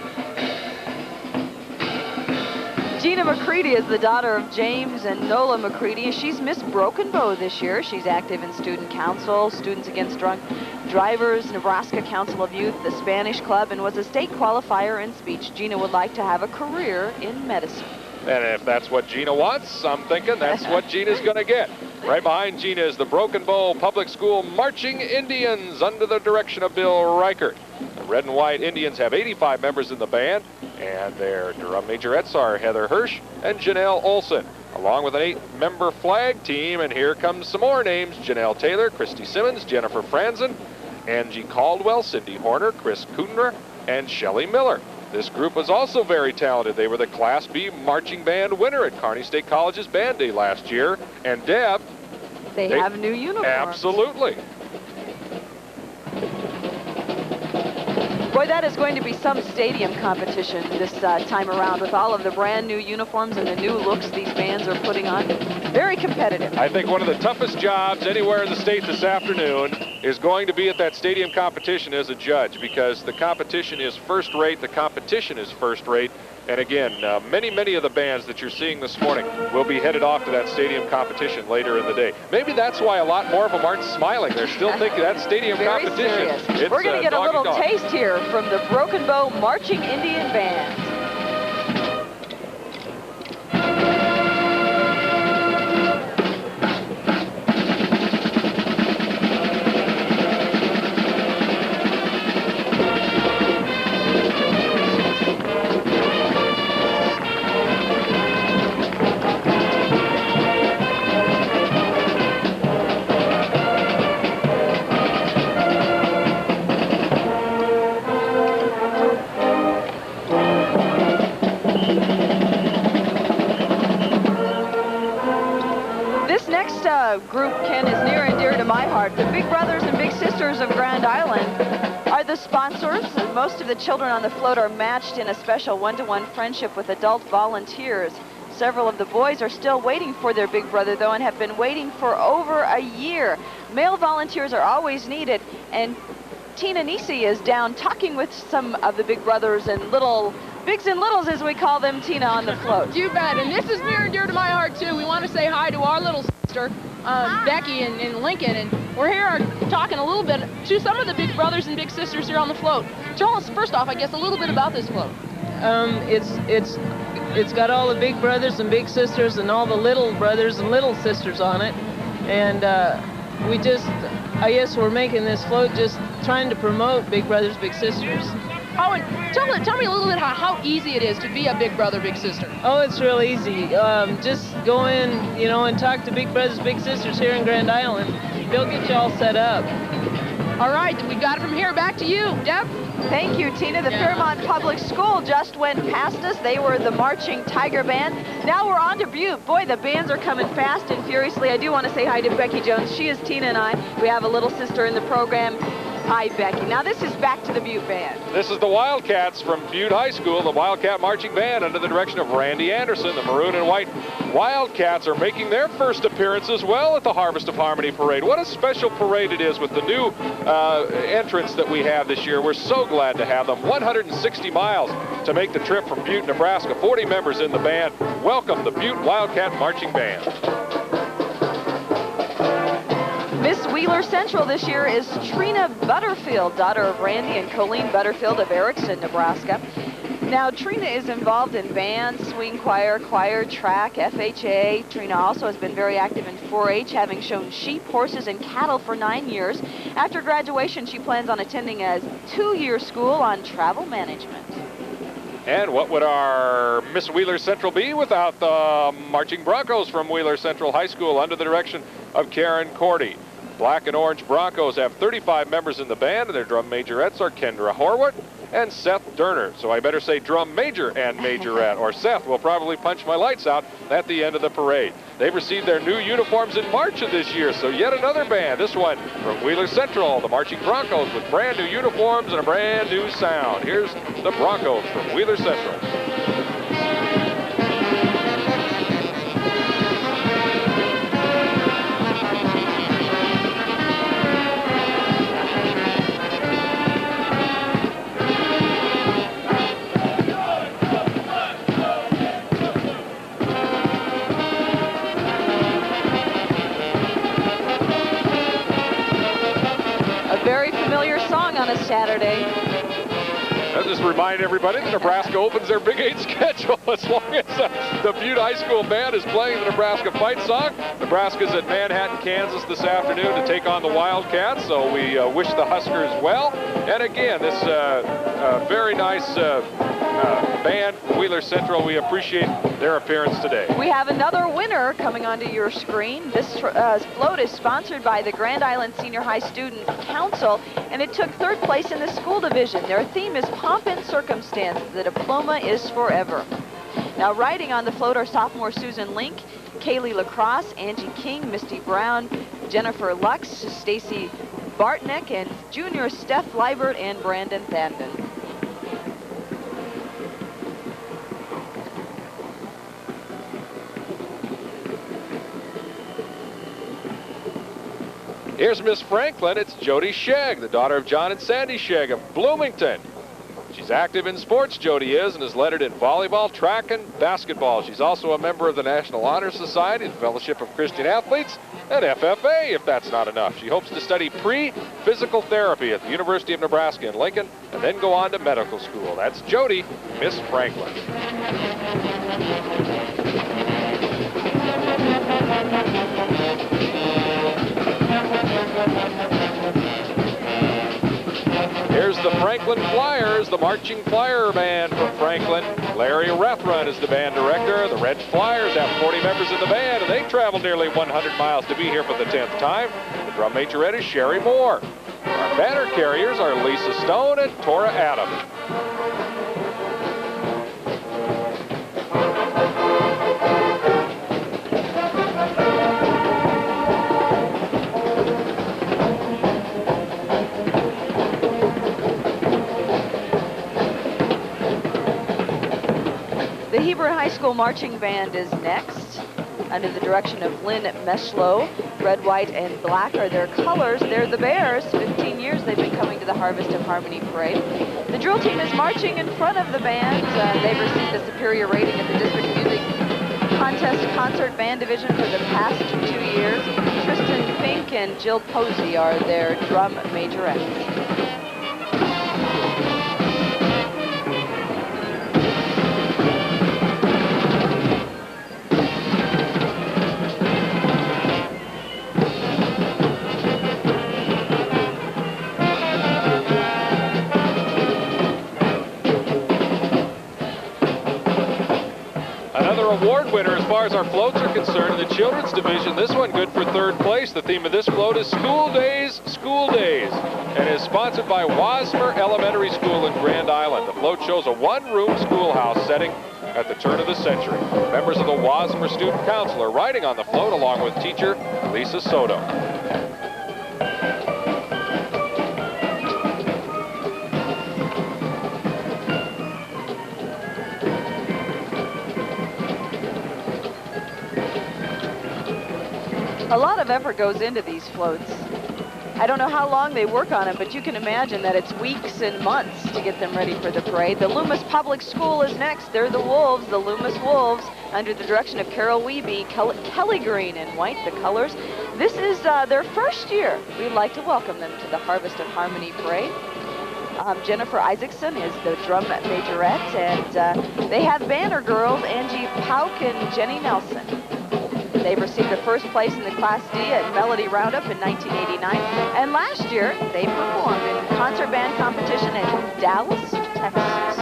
Gina McCready is the daughter of James and Nola McCready. She's Miss Broken Bow this year. She's active in Student Council, Students Against Drunk Drivers, Nebraska Council of Youth, the Spanish Club, and was a state qualifier in speech. Gina would like to have a career in medicine. And if that's what Gina wants, I'm thinking that's what Gina's going to get. Right behind Gina is the Broken Bow Public School Marching Indians under the direction of Bill Reichert. The Red and White Indians have 85 members in the band, and their drum majorettes are Heather Hirsch and Janelle Olson, along with an 8-member flag team. And here comes some more names: Janelle Taylor, Christy Simmons, Jennifer Franzen, Angie Caldwell, Cindy Horner, Chris Kundra, and Shelley Miller. This group was also very talented. They were the Class B marching band winner at Kearney State College's Band Day last year. And Deb, they have new uniforms. Absolutely. Boy, that is going to be some stadium competition this time around with all of the brand new uniforms and the new looks these bands are putting on. Very competitive. I think one of the toughest jobs anywhere in the state this afternoon is going to be at that stadium competition as a judge, because the competition is first rate, the competition is first rate. And again, many of the bands that you're seeing this morning will be headed off to that stadium competition later in the day. Maybe that's why a lot more of them aren't smiling. They're still thinking that stadium competition. Serious. We're going to get a little taste here from the Broken Bow Marching Indian Band. Group, Ken, is near and dear to my heart. The Big Brothers and Big Sisters of Grand Island are the sponsors. Most of the children on the float are matched in a special one-to-one friendship with adult volunteers. Several of the boys are still waiting for their big brother, though, and have been waiting for over a year. Male volunteers are always needed, and Tina Nisi is down talking with some of the Big Brothers and Bigs and Littles, as we call them, Tina, on the float. You bet, and this is near and dear to my heart, too. We want to say hi to our little sister, Becky in Lincoln, and we're here talking a little bit to some of the Big Brothers and Big Sisters here on the float. Tell us, first off, I guess, a little bit about this float. It's got all the Big Brothers and Big Sisters and all the little brothers and little sisters on it, and I guess we're making this float just trying to promote Big Brothers, Big Sisters. Oh, and tell me a little bit how easy it is to be a Big Brother, Big Sister. Oh, it's real easy. Just go in, and talk to Big Brothers, Big Sisters here in Grand Island. They'll get you all set up. All right, we got it from here. Back to you, Deb. Thank you, Tina. The Fairmont Public School just went past us. They were the Marching Tiger Band. Now we're on to Butte. Boy, the bands are coming fast and furiously. I do want to say hi to Becky Jones. She is Tina and I. We have a little sister in the program. Hi, Becky. Now this is back to the Butte Band. This is the Wildcats from Butte High School, the Wildcat Marching Band under the direction of Randy Anderson. The maroon and white Wildcats are making their first appearance as well at the Harvest of Harmony Parade. What a special parade it is with the new entrants that we have this year. We're so glad to have them. 160 miles to make the trip from Butte, Nebraska. 40 members in the band. Welcome the Butte Wildcat Marching Band. Miss Wheeler Central this year is Trina Butterfield, daughter of Randy and Colleen Butterfield of Erickson, Nebraska. Now, Trina is involved in band, swing choir, track, FHA. Trina also has been very active in 4-H, having shown sheep, horses, and cattle for 9 years. After graduation, she plans on attending a 2-year school on travel management. And what would our Miss Wheeler Central be without the Marching Broncos from Wheeler Central High School under the direction of Karen Cordy? Black and Orange Broncos have 35 members in the band, and their drum majorettes are Kendra Horwath, and Seth Durner. So I better say drum major and majorette, or Seth will probably punch my lights out at the end of the parade. They've received their new uniforms in March of this year, so yet another band. This one from Wheeler Central, the Marching Broncos, with brand new uniforms and a brand new sound. Here's the Broncos from Wheeler Central. On a Saturday. I'll just remind everybody that Nebraska opens their Big 8 schedule as long as the Butte High School band is playing the Nebraska fight song. Nebraska's at Manhattan, Kansas this afternoon to take on the Wildcats, so we wish the Huskers well. And again, this very nice band from Wheeler Central, we appreciate their appearance today. We have another winner coming onto your screen. This float is sponsored by the Grand Island Senior High Student Council, and it took third place in the school division. Their theme is Pomp and Circumstance. The diploma is forever. Now, riding on the float are sophomore Susan Link, Kaylee Lacrosse, Angie King, Misty Brown, Jennifer Lux, Stacy Bartnick, and junior Steph Liebert and Brandon Thanden. Here's Miss Franklin. It's Jody Shegg, the daughter of John and Sandy Shegg of Bloomington. She's active in sports, Jody is, and is lettered in volleyball, track, and basketball. She's also a member of the National Honor Society, the Fellowship of Christian Athletes, and FFA, if that's not enough. She hopes to study pre-physical therapy at the University of Nebraska in Lincoln, and then go on to medical school. That's Jody, Miss Franklin. Here's the Franklin Flyers, the marching flyer band from Franklin. Larry Rathrun is the band director. The Red Flyers have 40 members in the band, and they traveled nearly 100 miles to be here for the 10th time. The drum majorette is Sherry Moore. Our banner carriers are Lisa Stone and Tora Adams. The Hebron High School Marching Band is next, under the direction of Lynn Meshlow. Red, white, and black are their colors. They're the Bears. 15 years they've been coming to the Harvest of Harmony Parade. The drill team is marching in front of the band. They've received a superior rating at the District Music Contest Concert Band Division for the past 2 years. Tristan Fink and Jill Posey are their drum majorettes. Award winner as far as our floats are concerned in the children's division. This one good for third place. The theme of this float is School Days, School Days, and is sponsored by Wasmer Elementary School in Grand Island. The float shows a one-room schoolhouse setting at the turn of the century. Members of the Wasmer Student Council are riding on the float along with teacher Lisa Soto. A lot of effort goes into these floats. I don't know how long they work on them, but you can imagine that it's weeks and months to get them ready for the parade. The Loomis Public School is next. They're the Wolves, the Loomis Wolves, under the direction of Carol Wiebe, Kelly Green in white, the colors. This is their first year. We'd like to welcome them to the Harvest of Harmony Parade. Jennifer Isaacson is the drum majorette, and they have banner girls, Angie Pauk and Jenny Nelson. They've received the first place in the Class D at Melody Roundup in 1989. And last year, they performed in concert band competition in Dallas, Texas.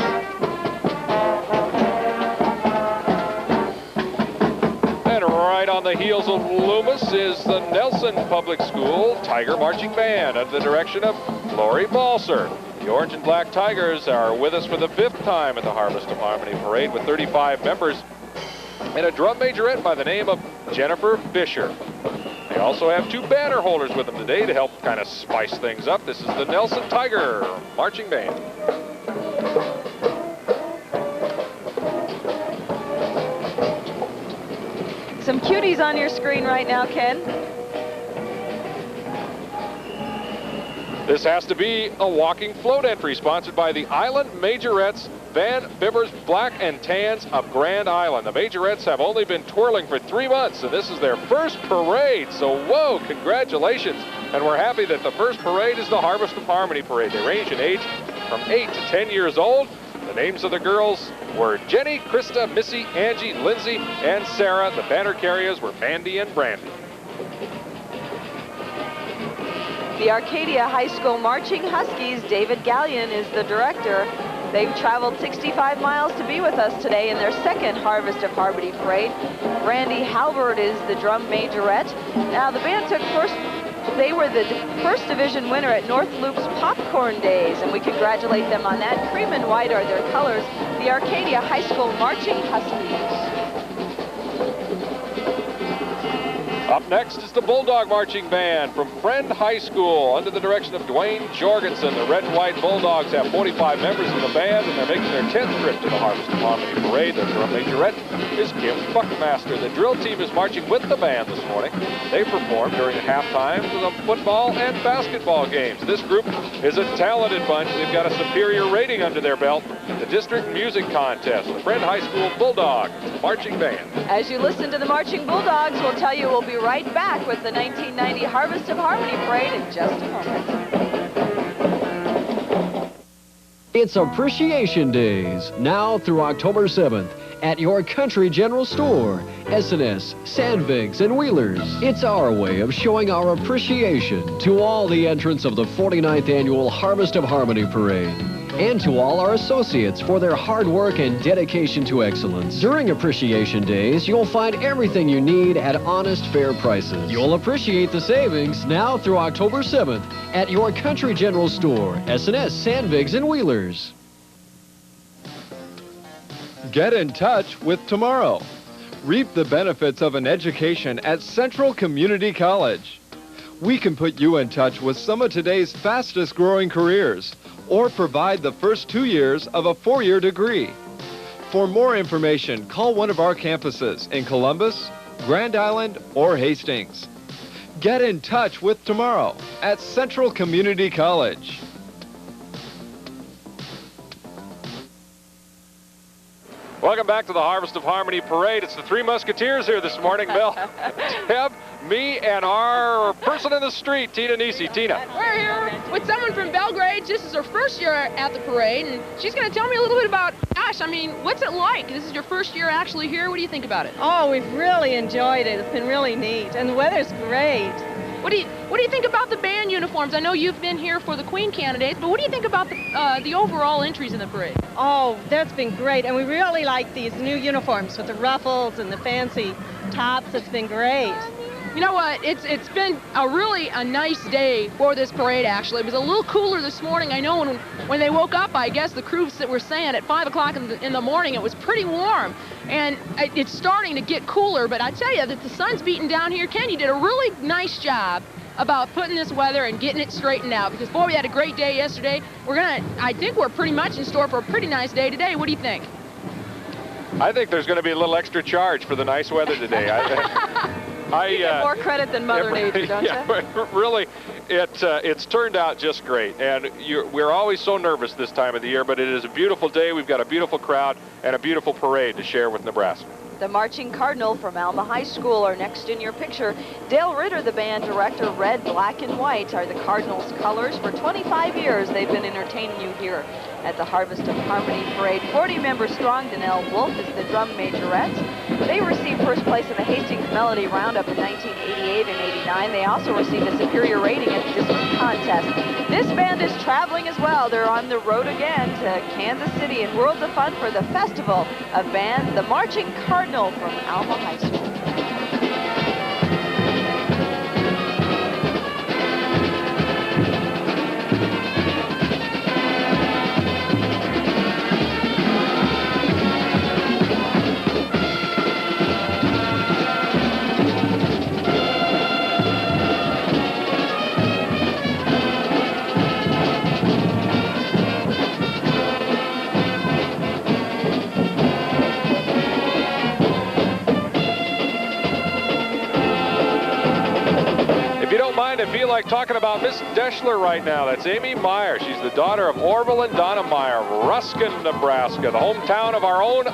And right on the heels of Loomis is the Nelson Public School Tiger Marching Band under the direction of Lori Balser. The Orange and Black Tigers are with us for the 5th time at the Harvest of Harmony Parade with 35 members and a drum majorette by the name of Jennifer Fisher. They also have 2 banner holders with them today to help kind of spice things up. This is the Nelson Tiger Marching Band. Some cuties on your screen right now, Ken. This has to be a walking float entry sponsored by the Island Majorettes, Van Bivers Black and Tans of Grand Island. The Majorettes have only been twirling for 3 months, and this is their first parade. So, whoa, congratulations. And we're happy that the first parade is the Harvest of Harmony Parade. They range in age from 8 to 10 years old. The names of the girls were Jenny, Krista, Missy, Angie, Lindsay, and Sarah. The banner carriers were Mandy and Brandy. The Arcadia High School Marching Huskies, David Gallion is the director. They've traveled 65 miles to be with us today in their 2nd Harvest of Harmony Parade. Brandy Halbert is the drum majorette. Now the band took they were the first division winner at North Loop's Popcorn Days, and we congratulate them on that. Cream and white are their colors. The Arcadia High School Marching Huskies. Up next is the Bulldog Marching Band from Friend High School under the direction of Dwayne Jorgensen. The Red and White Bulldogs have 45 members in the band, and they're making their 10th trip to the Harvest of Harmony Parade. Their drum majorette is Kim Buckmaster. The drill team is marching with the band this morning. They performed during the halftime for the football and basketball games. This group is a talented bunch. They've got a superior rating under their belt in the district music contest. The Friend High School Bulldogs Marching Band. As you listen to the Marching Bulldogs, we'll tell you we'll be right back with the 1990 Harvest of Harmony Parade in just a moment. It's Appreciation Days, now through October 7th, at your Country General Store, S&S, Sandvigs, and Wheelers. It's our way of showing our appreciation to all the entrants of the 49th Annual Harvest of Harmony Parade, and to all our associates for their hard work and dedication to excellence. During Appreciation Days, you'll find everything you need at honest, fair prices. You'll appreciate the savings now through October 7th at your Country General Store, S&S, Sandvigs, and Wheelers. Get in touch with tomorrow. Reap the benefits of an education at Central Community College. We can put you in touch with some of today's fastest growing careers, or provide the first 2 years of a 4-year degree. For more information, call one of our campuses in Columbus, Grand Island, or Hastings. Get in touch with tomorrow at Central Community College. Welcome back to the Harvest of Harmony Parade. It's the 3 Musketeers here this morning, Bill. Deb, me, and our person in the street, Tina Nisi. Tina. We're here with someone from Belgrade. This is her first year at the parade, and she's going to tell me a little bit about, gosh, I mean, what's it like? This is your first year actually here. What do you think about it? Oh, we've really enjoyed it. It's been really neat, and the weather's great. What do you think about the band uniforms? I know you've been here for the Queen candidates, but what do you think about the overall entries in the parade? Oh, that's been great, and we really like these new uniforms with the ruffles and the fancy tops. It's been great. You know what? It's been a nice day for this parade, actually. It was a little cooler this morning. I know when they woke up, I guess the crews that were saying at 5 o'clock in the morning, it was pretty warm. And it's starting to get cooler, but I tell you that the sun's beating down here. Ken, you did a really nice job about putting this weather and getting it straightened out, because boy, we had a great day yesterday. I think we're pretty much in store for a pretty nice day today. What do you think? I think there's going to be a little extra charge for the nice weather today. You get more credit than Mother Nature, don't you? Yeah, really, it's turned out just great. And we're always so nervous this time of the year, but it is a beautiful day. We've got a beautiful crowd and a beautiful parade to share with Nebraska. The Marching Cardinal from Alma High School are next in your picture. Dale Ritter, the band director. Red, black, and white are the Cardinals' colors. For 25 years, they've been entertaining you here at the Harvest of Harmony Parade. 40 members strong. Danelle Wolf is the drum majorette. They received first place in the Hastings Melody Roundup in 1988 and 89. They also received a superior rating at the district contest. This band is traveling as well. They're on the road again to Kansas City and Worlds of Fun for the Festival of Bands, the Marching Cardinal from Alma High School. like talking about Miss Deschler right now. That's Amy Meyer. She's the daughter of Orville and Donna Meyer, Ruskin, Nebraska, the hometown of our own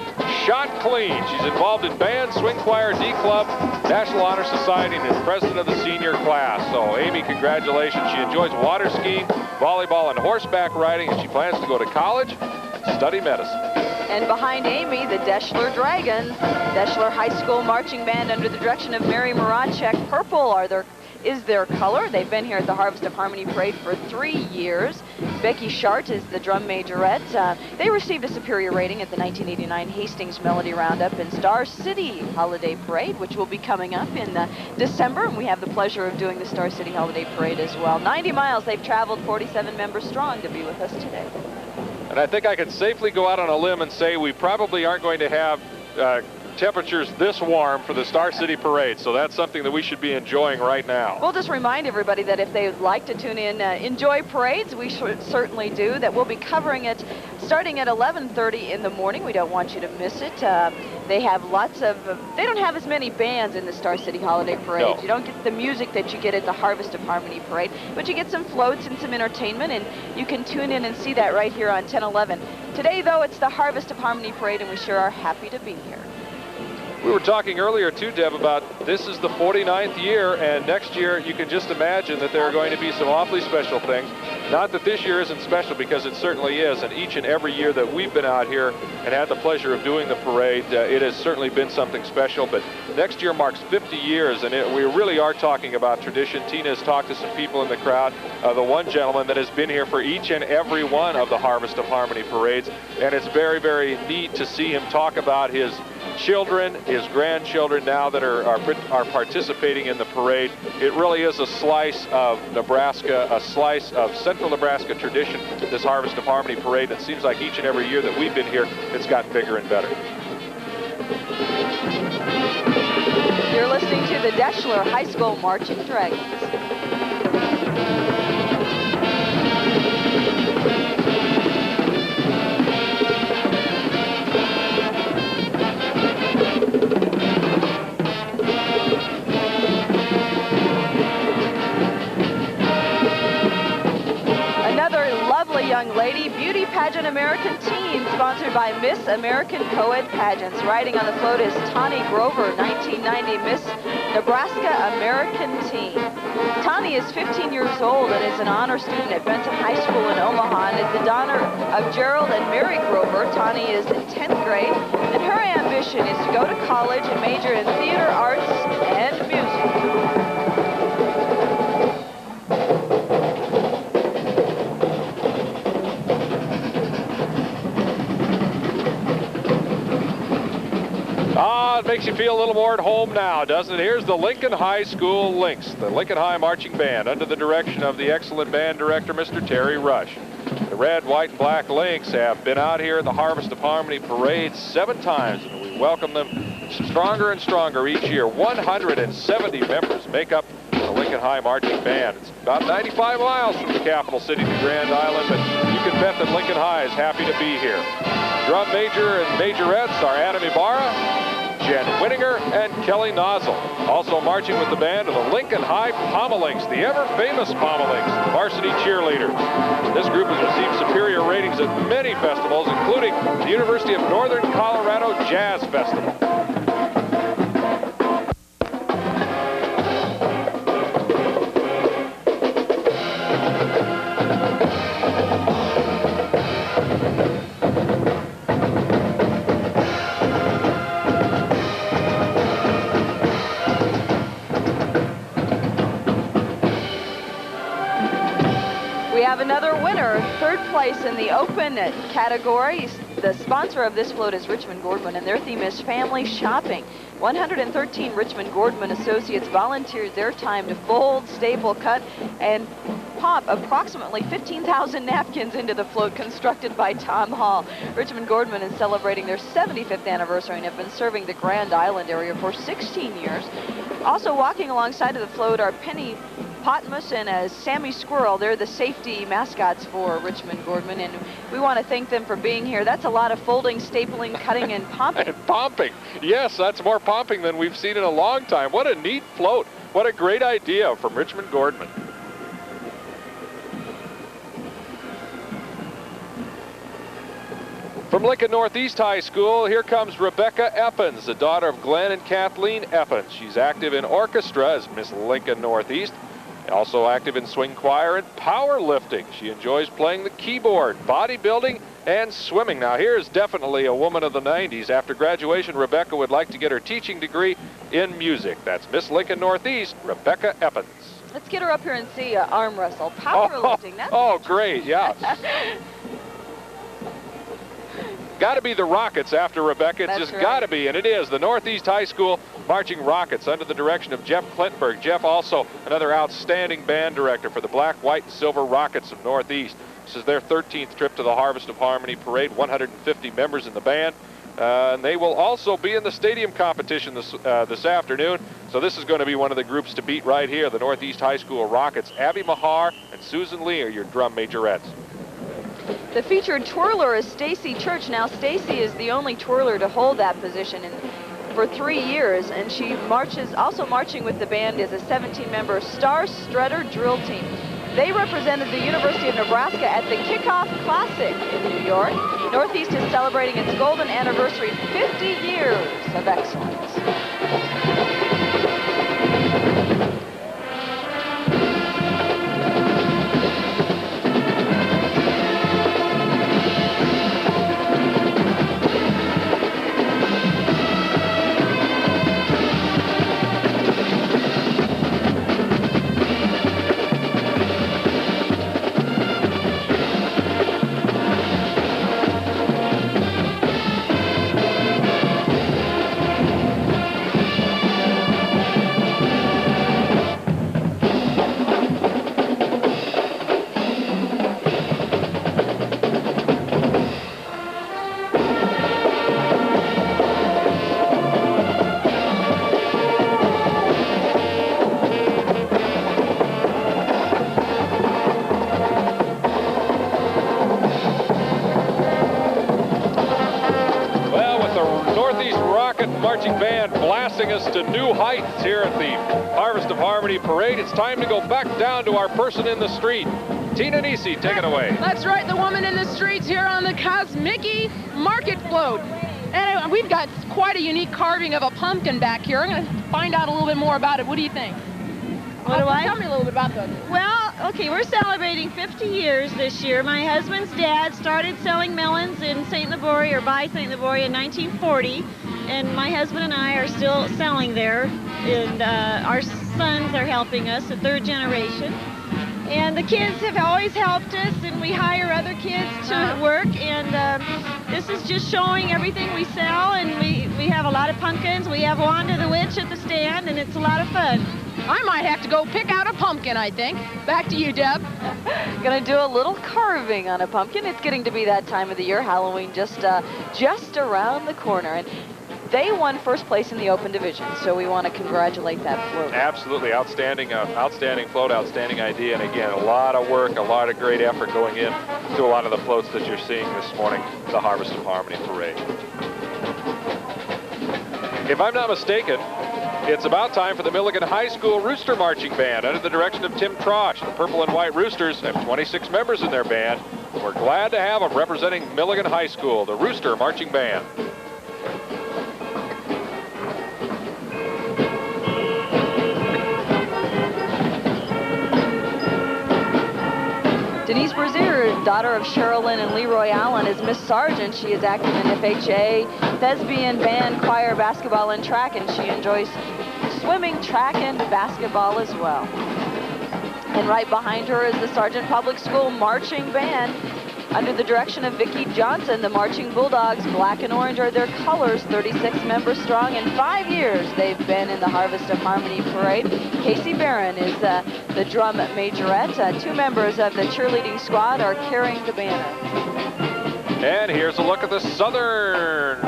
Shot Clean. She's involved in band, swing choir, D Club, National Honor Society, and is president of the senior class. So, Amy, congratulations. She enjoys water skiing, volleyball, and horseback riding, and she plans to go to college and study medicine. And behind Amy, the Deschler Dragons, Deschler High School Marching Band under the direction of Mary Moracek. Purple is their color. They've been here at the Harvest of Harmony Parade for 3 years. Becky Shart is the drum majorette. They received a superior rating at the 1989 Hastings Melody Roundup and Star City Holiday Parade, which will be coming up in December, and we have the pleasure of doing the Star City Holiday Parade as well. 90 miles they've traveled, 47 members strong, to be with us today. And I think I can safely go out on a limb and say we probably aren't going to have temperatures this warm for the Star City Parade, so that's something that we should be enjoying right now. We'll just remind everybody that if they would like to tune in, enjoy parades, we should certainly do, that we'll be covering it starting at 11:30 in the morning. We don't want you to miss it. They have they don't have as many bands in the Star City Holiday Parade. No. You don't get the music that you get at the Harvest of Harmony Parade, but you get some floats and some entertainment, and you can tune in and see that right here on 1011. Today, though, it's the Harvest of Harmony Parade, and we sure are happy to be here. We were talking earlier, too, Deb, about this is the 49th year, and next year you can just imagine that there are going to be some awfully special things. Not that this year isn't special, because it certainly is, and each and every year that we've been out here and had the pleasure of doing the parade, it has certainly been something special. But next year marks 50 years, and we really are talking about tradition. Tina has talked to some people in the crowd, the one gentleman that has been here for each and every one of the Harvest of Harmony parades, and it's very, very neat to see him talk about his children, his grandchildren now that are participating in the parade. It really is a slice of Nebraska, a slice of central Nebraska tradition, this Harvest of Harmony parade. It seems like each and every year that we've been here, it's gotten bigger and better. You're listening to the Deschler High School Marching Dragons. Young lady, beauty pageant American teen, sponsored by Miss American Co-ed Pageants. Riding on the float is Tawny Grover, 1990 Miss Nebraska American Teen. Tawny is 15 years old and is an honor student at Benton High School in Omaha, and is the daughter of Gerald and Mary Grover. Tawny is in 10th grade, and her ambition is to go to college and major in theater arts and music. It makes you feel a little more at home now, doesn't it? Here's the Lincoln High School Lynx, the Lincoln High Marching Band, under the direction of the excellent band director, Mr. Terry Rush. The red, white, and black Lynx have been out here at the Harvest of Harmony Parade 7 times, and we welcome them stronger and stronger each year. 170 members make up the Lincoln High Marching Band. It's about 95 miles from the capital city to Grand Island, but you can bet that Lincoln High is happy to be here. Drum major and majorettes are Adam Ibarra, Jen Winninger, and Kelly Nozzle. Also marching with the band are the Lincoln High Pommelinks, the ever-famous Pommelinks, the varsity cheerleaders. This group has received superior ratings at many festivals, including the University of Northern Colorado Jazz Festival. Another winner, 3rd place in the open category. The sponsor of this float is Richmond Gordman, and their theme is family shopping. 113 Richmond Gordman associates volunteered their time to fold, staple, cut, and pop approximately 15,000 napkins into the float constructed by Tom Hall. Richmond Gordman is celebrating their 75th anniversary and have been serving the Grand Island area for 16 years. Also walking alongside of the float are Penny Potmus and Sammy Squirrel. They're the safety mascots for Richmond Gordman, and we want to thank them for being here. That's a lot of folding, stapling, cutting, and pomping. And pomping. Yes, that's more pomping than we've seen in a long time. What a neat float. What a great idea from Richmond Gordman. From Lincoln Northeast High School, here comes Rebecca Eppens, the daughter of Glenn and Kathleen Eppens. She's active in orchestra as Miss Lincoln Northeast, also active in swing choir and powerlifting. She enjoys playing the keyboard, bodybuilding, and swimming. Now, here's definitely a woman of the 90s. After graduation, Rebecca would like to get her teaching degree in music. That's Miss Lincoln Northeast, Rebecca Eppens. Let's get her up here and see arm wrestle. Powerlifting. Oh, great, yeah. Got to be the Rockets after Rebecca. It's just got to be, and it is. The Northeast High School Marching Rockets under the direction of Jeff Klintberg. Jeff also another outstanding band director for the Black, White, and Silver Rockets of Northeast. This is their 13th trip to the Harvest of Harmony Parade, 150 members in the band. And they will also be in the stadium competition this afternoon. So this is going to be one of the groups to beat right here. The Northeast High School Rockets. Abby Mahar and Susan Lee are your drum majorettes. The featured twirler is Stacy Church. Now, Stacy is the only twirler to hold that position for 3 years, and she also marching with the band is a 17-member Star Strutter drill team. They represented the University of Nebraska at the Kickoff Classic in New York. Northeast is celebrating its golden anniversary, 50 years of excellence. Marching band blasting us to new heights here at the Harvest of Harmony Parade. It's time to go back down to our person in the street. Tina Nisi, take it away. That's right, the woman in the streets here on the Kosmicki Market Float. And we've got quite a unique carving of a pumpkin back here. I'm going to find out a little bit more about it. What do you think? Tell me a little bit about those. Well, okay, we're celebrating 50 years this year. My husband's dad started selling melons in St. Libory, or by St. Libory, in 1940. And my husband and I are still selling there, and our sons are helping us, the third generation. And the kids have always helped us, and we hire other kids to work, and this is just showing everything we sell, and we have a lot of pumpkins. We have Wanda the Witch at the stand, and it's a lot of fun. I might have to go pick out a pumpkin, I think. Back to you, Deb. Gonna do a little carving on a pumpkin. It's getting to be that time of the year, Halloween just around the corner. And they won first place in the open division, so we want to congratulate that float. Absolutely, outstanding float, outstanding idea, and again, a lot of work, a lot of great effort going in to a lot of the floats that you're seeing this morning, the Harvest of Harmony Parade. If I'm not mistaken, it's about time for the Milligan High School Rooster Marching Band under the direction of Tim Trosh. The Purple and White Roosters have 26 members in their band. We're glad to have them representing Milligan High School, the Rooster Marching Band. Denise Brazier, daughter of Sherilyn and Leroy Allen, is Miss Sargent. She is active in FHA, thespian, band, choir, basketball, and track, and she enjoys swimming, track, and basketball as well. And right behind her is the Sargent Public School Marching Band. Under the direction of Vicki Johnson, the Marching Bulldogs, black and orange are their colors, 36 members strong. In 5 years, they've been in the Harvest of Harmony Parade. Casey Barron is the drum majorette. 2 members of the cheerleading squad are carrying the banner. And here's a look at the Southern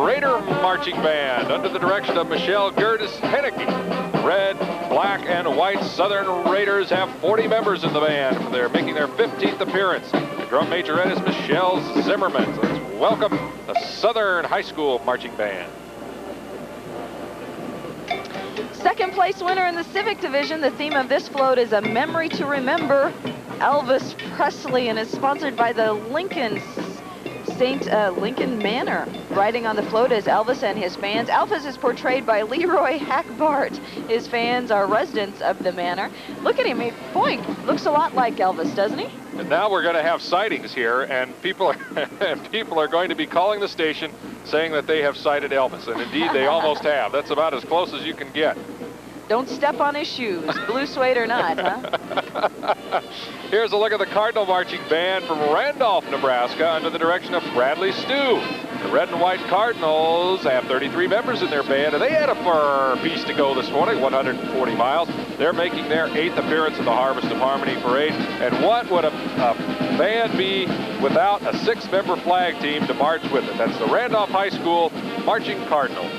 Raider Marching Band under the direction of Michelle Gertis Henneke. Red, black, and white Southern Raiders have 40 members in the band. They're making their 15th appearance. The drum majorette is Michelle Zimmerman. So let's welcome the Southern High School Marching Band. Second place winner in the Civic Division. The theme of this float is A Memory to Remember Elvis Presley, and is sponsored by the Lincoln St. Lincoln Manor. Riding on the float is Elvis and his fans. Elvis is portrayed by Leroy Hackbart. His fans are residents of the manor. Look at him. Boy, looks a lot like Elvis, doesn't he? And now we're going to have sightings here, and people are going to be calling the station saying that they have sighted Elvis, and indeed they almost have. That's about as close as you can get. Don't step on his shoes, blue suede or not, huh? Here's a look at the Cardinal Marching Band from Randolph, Nebraska, under the direction of Bradley Stew. The Red and White Cardinals have 33 members in their band, and they had a far piece to go this morning, 140 miles. They're making their 8th appearance at the Harvest of Harmony Parade. And what would a band be without a 6-member flag team to march with it? That's the Randolph High School Marching Cardinals.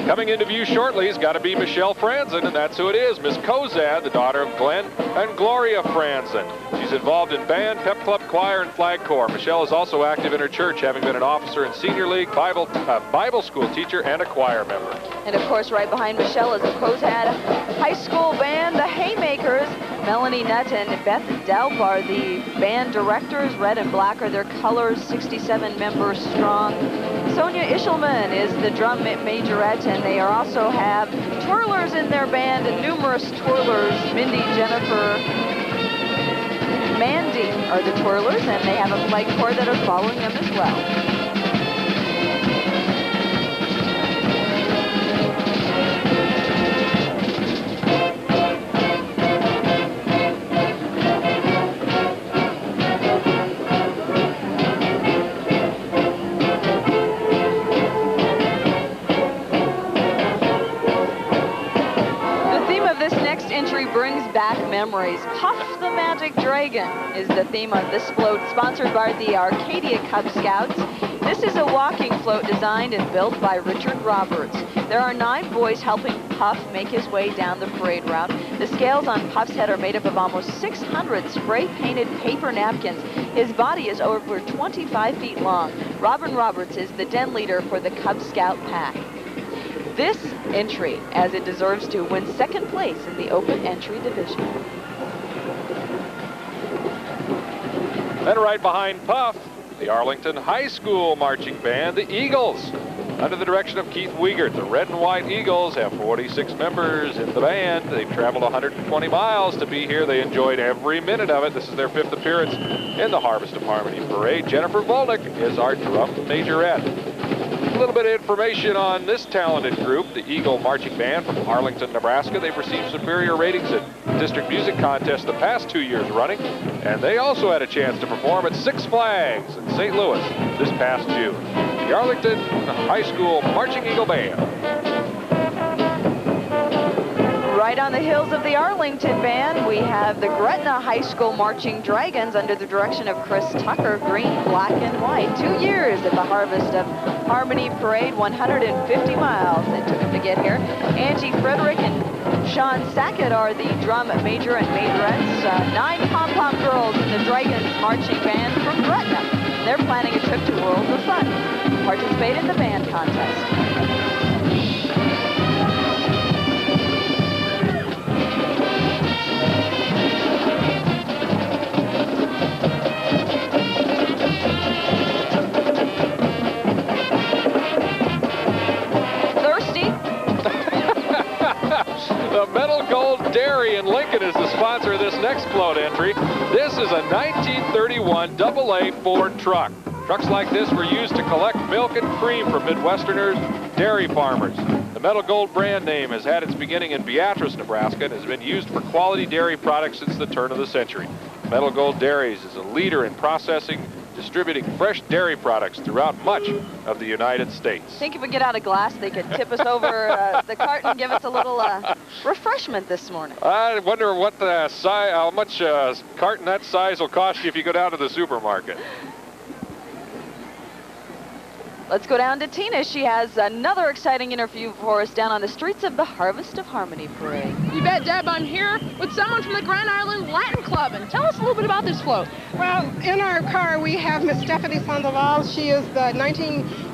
Coming into view shortly has got to be Michelle Franzen, and that's who it is, Miss Kozad, the daughter of Glenn and Gloria Franzen. She's involved in band, pep club, choir, and flag corps. Michelle is also active in her church, having been an officer in Senior League, Bible school teacher, and a choir member. And of course, right behind Michelle is the Kozad High School Band, the Haymakers. Melanie Nutt and Beth Delp are the band directors. Red and black are their colors, 67 members strong. Sonia Ishelman is the drum majorette, and they also have twirlers in their band, numerous twirlers. Mindy, Jennifer, Mandy are the twirlers, and they have a flag corps that are following them as well. Brings back memories. Puff the Magic Dragon is the theme of this float, sponsored by the Arcadia Cub Scouts. This is a walking float designed and built by Richard Roberts. There are 9 boys helping Puff make his way down the parade route. The scales on Puff's head are made up of almost 600 spray-painted paper napkins. His body is over 25 feet long. Robin Roberts is the den leader for the Cub Scout pack. This entry, as it deserves to, wins 2nd place in the open entry division. And right behind Puff, the Arlington High School Marching Band, the Eagles. Under the direction of Keith Wiegert, the Red and White Eagles have 46 members in the band. They've traveled 120 miles to be here. They enjoyed every minute of it. This is their 5th appearance in the Harvest of Harmony Parade. Jennifer Volnick is our drum majorette. A little bit of information on this talented group, the Eagle Marching Band from Arlington, Nebraska. They've received superior ratings at district music contests the past 2 years running, and they also had a chance to perform at Six Flags in St. Louis this past June. The Arlington High School Marching Eagle Band. Right on the heels of the Arlington Band, we have the Gretna High School Marching Dragons under the direction of Chris Tucker, green, black, and white. 2 years at the Harvest of Harmony Parade, 150 miles it took them to get here. Angie Frederick and Sean Sackett are the drum major and majorettes. 9 pom-pom girls in the Dragons Marching Band from Gretna. They're planning a trip to Worlds of Fun to participate in the band contest. The Metal Gold Dairy in Lincoln is the sponsor of this next float entry. This is a 1931 AA Ford truck. Trucks like this were used to collect milk and cream from Midwesterners, dairy farmers. The Metal Gold brand name has had its beginning in Beatrice, Nebraska, and has been used for quality dairy products since the turn of the century. Metal Gold Dairies is a leader in processing, distributing fresh dairy products throughout much of the United States. I think if we get out a glass, they could tip us over the carton and give us a little refreshment this morning. I wonder what the size, how much carton that size will cost you if you go down to the supermarket. Let's go down to Tina. She has another exciting interview for us down on the streets of the Harvest of Harmony Parade. You bet, Deb. I'm here with someone from the Grand Island Latin Club. And tell us a little bit about this float. Well, in our car, we have Miss Stephanie Sandoval. She is the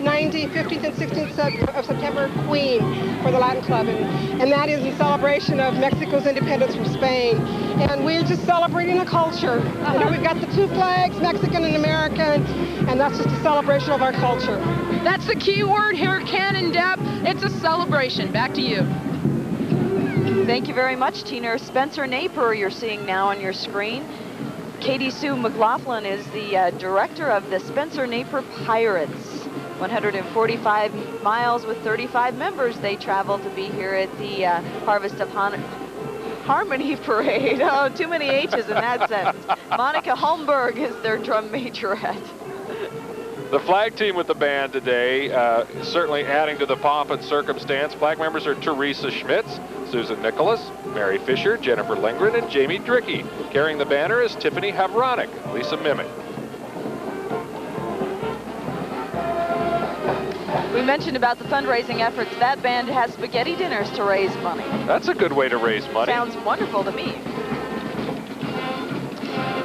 15th and 16th of September Queen for the Latin Club, and that is in celebration of Mexico's independence from Spain. And we're just celebrating the culture. You know, we've got the two flags, Mexican and American, and that's just a celebration of our culture. That's the key word here, Ken and Deb. It's a celebration. Back to you. Thank you very much, Tina. Spencer Napier you're seeing now on your screen. Katie Sue McLaughlin is the director of the Spencer Napier Pirates. 145 miles with 35 members. They travel to be here at the Harvest of Harmony Parade. Oh, too many H's in that sentence. Monica Holmberg is their drum majorette. The flag team with the band today, certainly adding to the pomp and circumstance. Flag members are Teresa Schmitz, Susan Nicholas, Mary Fisher, Jennifer Lindgren, and Jamie Drickey. Carrying the banner is Tiffany Havronic, Lisa Mimic. We mentioned about the fundraising efforts. That band has spaghetti dinners to raise money. That's a good way to raise money. Sounds wonderful to me.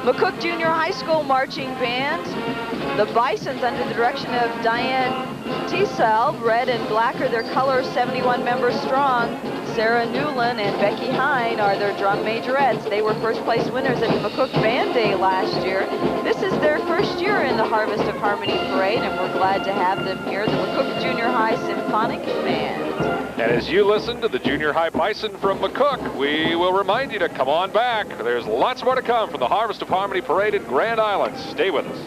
McCook Junior High School Marching Band. The Bisons, under the direction of Diane Teasel, red and black are their colors, 71 members strong. Sarah Newland and Becky Hine are their drum majorettes. They were first place winners at the McCook Band Day last year. This is their first year in the Harvest of Harmony Parade, and we're glad to have them here, the McCook Junior High Symphonic Band. And as you listen to the Junior High Bison from McCook, we will remind you to come on back. There's lots more to come from the Harvest of Harmony Parade in Grand Island. Stay with us.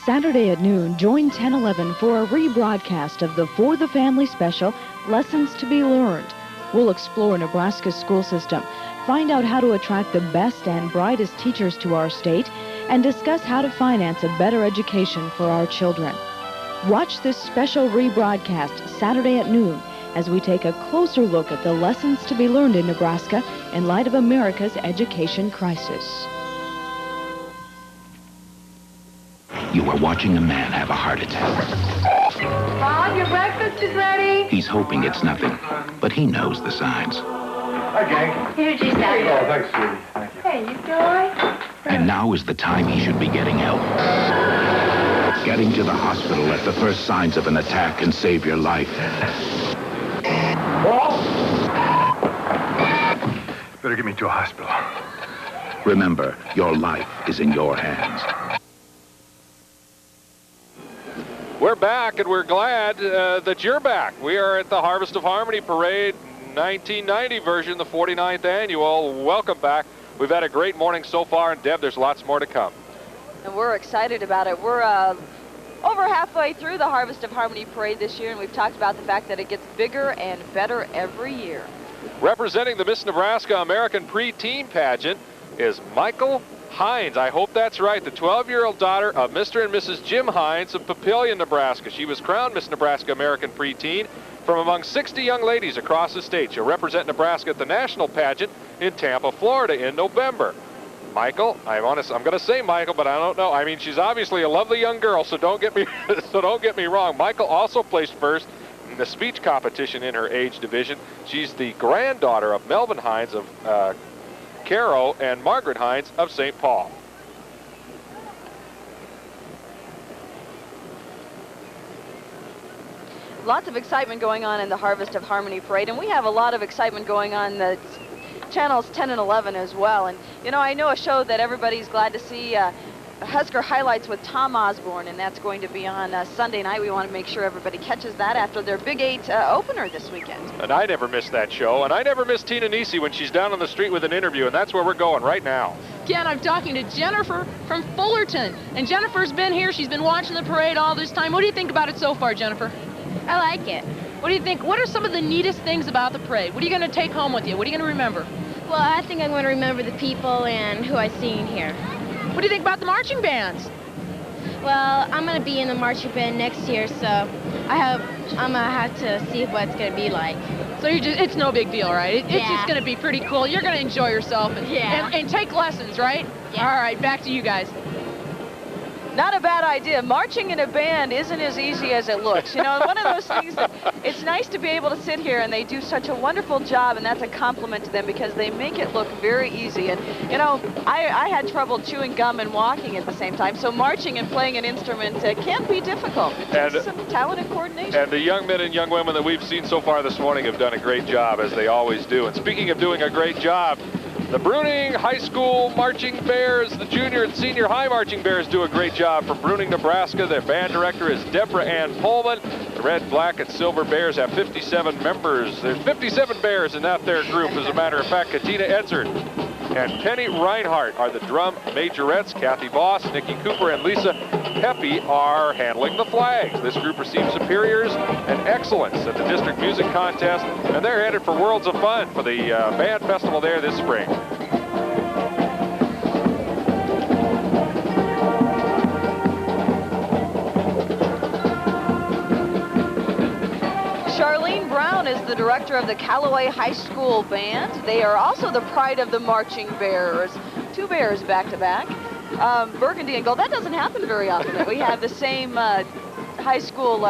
Saturday at noon, join 1011 for a rebroadcast of the For the Family special, Lessons to be Learned. We'll explore Nebraska's school system, find out how to attract the best and brightest teachers to our state, and discuss how to finance a better education for our children. Watch this special rebroadcast Saturday at noon as we take a closer look at the lessons to be learned in Nebraska in light of America's education crisis. You are watching a man have a heart attack. Bob, your breakfast is ready. He's hoping it's nothing, but he knows the signs. Hi, gang. Here's your salad. Oh, thanks, sweetie. Thank you. Hey, you all right? And now is the time he should be getting help. Getting to the hospital at the first signs of an attack can save your life. Better get me to a hospital. Remember, your life is in your hands. We're back, and we're glad that you're back. We are at the Harvest of Harmony Parade 1990 version, the 49th annual. Welcome back. We've had a great morning so far, and Deb, there's lots more to come. And we're excited about it. We're over halfway through the Harvest of Harmony Parade this year, and we've talked about the fact that it gets bigger and better every year. Representing the Miss Nebraska American Preteen Pageant is Michael Hines. I hope that's right. The 12-year-old daughter of Mr. and Mrs. Jim Hines of Papillion, Nebraska. She was crowned Miss Nebraska American Preteen from among 60 young ladies across the state. She'll represent Nebraska at the national pageant in Tampa, Florida in November. Michael, I'm going to say Michael, but I don't know. I mean, she's obviously a lovely young girl, so don't get me wrong. Michael also placed first in the speech competition in her age division. She's the granddaughter of Melvin Hines of Caro and Margaret Hines of St. Paul. Lots of excitement going on in the Harvest of Harmony Parade, and we have a lot of excitement going on the channels 10 and 11 as well. And you know, I know a show that everybody's glad to see, Husker Highlights with Tom Osborne, and that's going to be on Sunday night. We want to make sure everybody catches that after their Big 8 opener this weekend. And I never miss that show, and I never miss Tina Nisi when she's down on the street with an interview, and that's where we're going right now. Again, I'm talking to Jennifer from Fullerton, and Jennifer's been here. She's been watching the parade all this time. What do you think about it so far, Jennifer? I like it. What do you think? What are some of the neatest things about the parade? What are you going to take home with you? What are you going to remember? Well, I think I'm going to remember the people and who I've seen here. What do you think about the marching bands? Well, I'm going to be in the marching band next year, so I'm going to have to see what it's going to be like. So it's no big deal, right? It's just going to be pretty cool. You're going to enjoy yourself and take lessons, right? Yeah. All right, back to you guys. Not a bad idea. Marching in a band isn't as easy as it looks. You know, one of those things that It's nice to be able to sit here, and they do such a wonderful job, and that's a compliment to them because they make it look very easy. And, you know, I had trouble chewing gum and walking at the same time, so marching and playing an instrument can be difficult. It takes some talent and coordination. And the young men and young women that we've seen so far this morning have done a great job, as they always do. And speaking of doing a great job, the Bruning High School Marching Bears, the junior and senior high marching bears do a great job from Bruning, Nebraska. Their band director is Deborah Ann Pullman. The red, black, and silver bears have 57 members. There's 57 bears in that there group. As a matter of fact, Katina Edzard and Penny Reinhardt are the drum majorettes. Kathy Voss, Nikki Cooper, and Lisa Pepe are handling the flags. This group received superiors and excellence at the district music contest, and they're headed for Worlds of Fun for the band festival there this spring. Charlene Brown is the director of the Callaway High School Band. They are also the pride of the marching bears. Two bears back to back. Burgundy and gold. That doesn't happen very often. That we have the same high school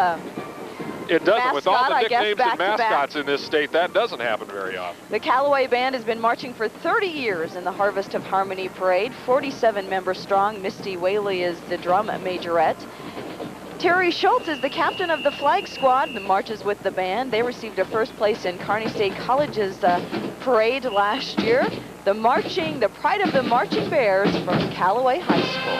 It doesn't. mascot, With all the I guess, nicknames back and to back. mascots in this state, that doesn't happen very often. The Callaway Band has been marching for 30 years in the Harvest of Harmony Parade. 47 members strong. Misty Whaley is the drum majorette. Terry Schultz is the captain of the flag squad that marches with the band. They received a first place in Kearney State College's parade last year. The pride of the marching bears from Callaway High School.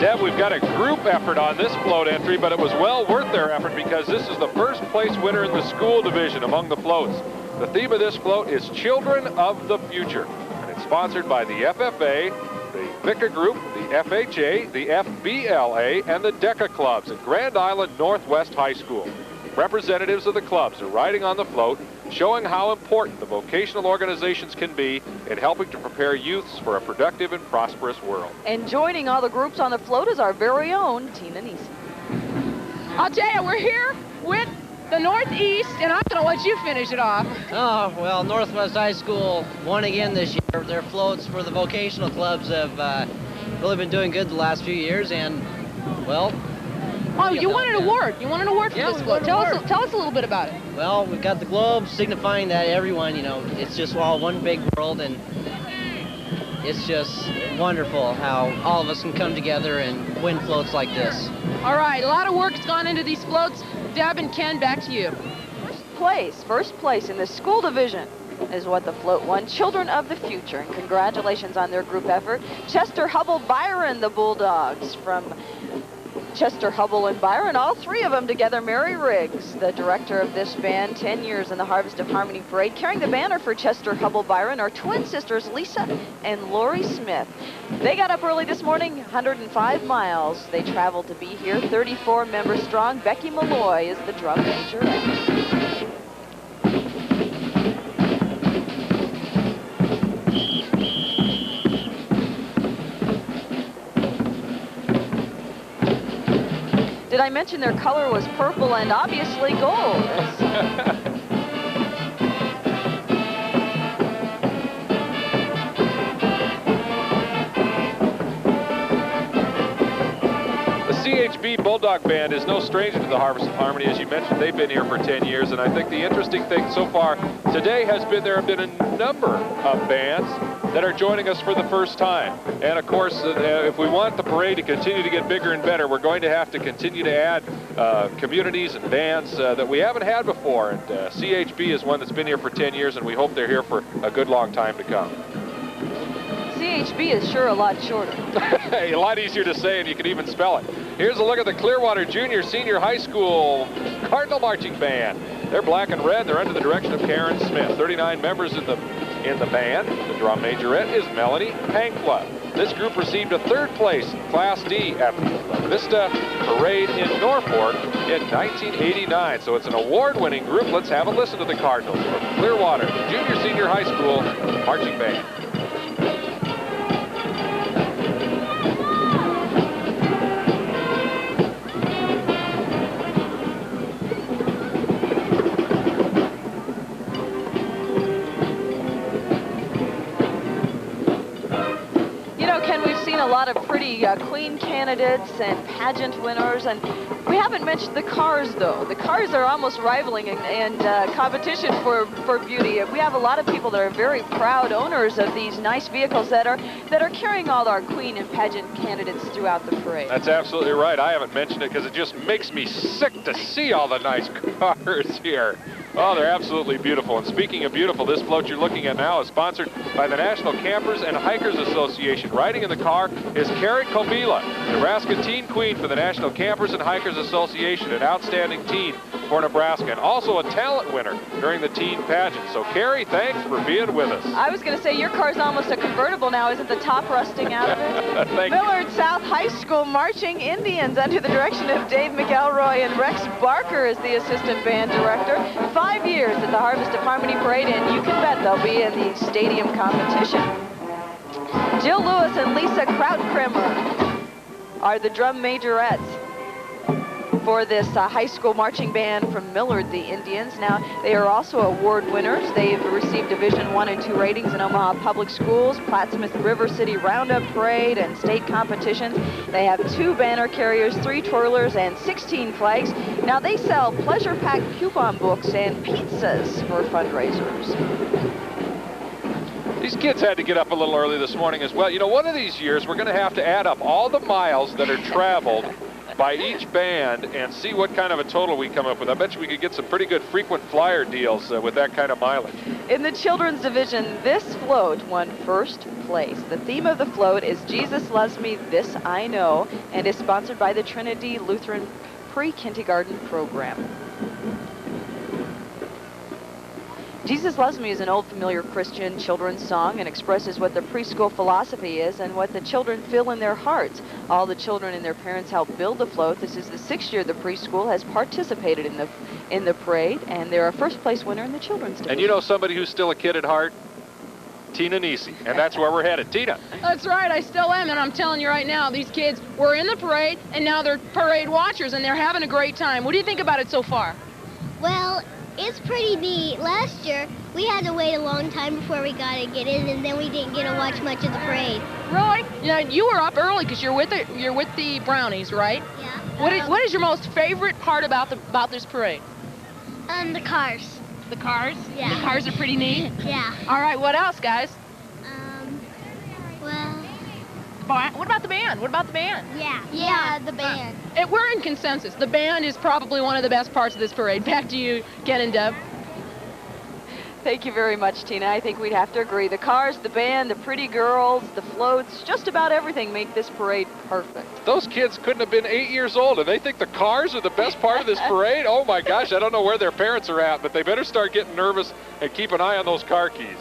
Deb, we've got a group effort on this float entry, but it was well worth their effort because this is the first place winner in the school division among the floats. The theme of this float is Children of the Future, and it's sponsored by the FFA, the VICA Group, the FHA, the FBLA, and the DECA clubs at Grand Island Northwest High School. Representatives of the clubs are riding on the float, showing how important the vocational organizations can be in helping to prepare youths for a productive and prosperous world. And joining all the groups on the float is our very own Tina Neeson. I'll tell you, we're here with the Northeast, and I'm going to let you finish it off. Oh, well, Northwest High School won again this year. Their floats for the vocational clubs have really been doing good the last few years, and, well... Oh, you won an award. You won an award for this float. Tell us a little bit about it. Well, we've got the globe signifying that everyone, you know, it's just all one big world, and it's just wonderful how all of us can come together and win floats like this. All right, a lot of work's gone into these floats. Deb and Ken, back to you. First place in the school division is what the float won. Children of the Future, and congratulations on their group effort. Chester, Hubble, Byron, the Bulldogs from Chester, Hubble, and Byron, all three of them together. Mary Riggs, the director of this band, 10 years in the Harvest of Harmony Parade. Carrying the banner for Chester, Hubble, Byron are twin sisters Lisa and Lori Smith. They got up early this morning, 105 miles. They traveled to be here, 34 members strong. Becky Malloy is the drum majorette. Did I mention their color was purple and obviously gold? The CHB Bulldog Band is no stranger to the Harvest of Harmony. As you mentioned, they've been here for 10 years, and I think the interesting thing so far today has been there have been a number of bands that are joining us for the first time. And of course, if we want the parade to continue to get bigger and better, we're going to have to continue to add communities and bands that we haven't had before. And CHB is one that's been here for 10 years, and we hope they're here for a good long time to come. CHB is sure a lot shorter. A lot easier to say, and you can even spell it. Here's a look at the Clearwater Junior Senior High School Cardinal Marching Band. They're black and red. They're under the direction of Karen Smith. 39 members in the band. The drum majorette is Melanie Pankla. This group received a third place in Class D at the La Vista Parade in Norfolk in 1989. So it's an award-winning group. Let's have a listen to the Cardinals from Clearwater, the Junior Senior High School Marching Band. pretty queen candidates and pageant winners, and we haven't mentioned the cars, though. The cars are almost rivaling in competition for beauty. We have a lot of people that are very proud owners of these nice vehicles that are carrying all our queen and pageant candidates throughout the parade. That's absolutely right. I haven't mentioned it because it just makes me sick to see all the nice cars here. Oh, they're absolutely beautiful. And speaking of beautiful, this float you're looking at now is sponsored by the National Campers and Hikers Association. Riding in the car is Carrie Kobila, Nebraska Teen Queen for the National Campers and Hikers Association, an outstanding teen for Nebraska, and also a talent winner during the teen pageant. So, Carrie, thanks for being with us. I was going to say, your car's almost a convertible now. Isn't the top rusting out of it? Thank Millard South High School Marching Indians under the direction of Dave McElroy, and Rex Barker is the assistant band director. 5 years at the Harvest of Harmony Parade, and you can bet they'll be in the stadium competition. Jill Lewis and Lisa Krautkramer are the drum majorettes for this high school marching band from Millard, the Indians. Now, they are also award winners. They've received Division I and II ratings in Omaha Public Schools, Plattsmouth River City Roundup Parade, and state competitions. They have 2 banner carriers, 3 twirlers, and 16 flags. Now, they sell pleasure-packed coupon books and pizzas for fundraisers. These kids had to get up a little early this morning as well. You know, one of these years, we're going to have to add up all the miles that are traveled by each band and see what kind of a total we come up with. I bet you we could get some pretty good frequent flyer deals with that kind of mileage. In the children's division, this float won first place. The theme of the float is Jesus Loves Me, This I Know, and is sponsored by the Trinity Lutheran Pre-Kindergarten Program. Jesus Loves Me is an old familiar Christian children's song and expresses what the preschool philosophy is and what the children feel in their hearts. All the children and their parents help build the float. This is the 6th year the preschool has participated in the parade, and they're a first place winner in the children's division. And you know somebody who's still a kid at heart? Tina Nisi, and that's where we're headed. Tina. That's right, I still am, and I'm telling you right now, these kids were in the parade, and now they're parade watchers, and they're having a great time. What do you think about it so far? Well, it's pretty neat. Last year, we had to wait a long time before we got to get in, and then we didn't get to watch much of the parade. Really? You know, you were up early because you're with the Brownies, right? Yeah. What is your most favorite part about this parade? The cars. The cars? Yeah. The cars are pretty neat? Yeah. All right, what else, guys? Well... What about the band? What about the band? Yeah, the band. We're in consensus. The band is probably one of the best parts of this parade. Back to you, Ken and Deb. Thank you very much, Tina. I think we'd have to agree. The cars, the band, the pretty girls, the floats, just about everything make this parade perfect. Those kids couldn't have been 8 years old, and they think the cars are the best part of this parade? Oh my gosh, I don't know where their parents are at, but they better start getting nervous and keep an eye on those car keys.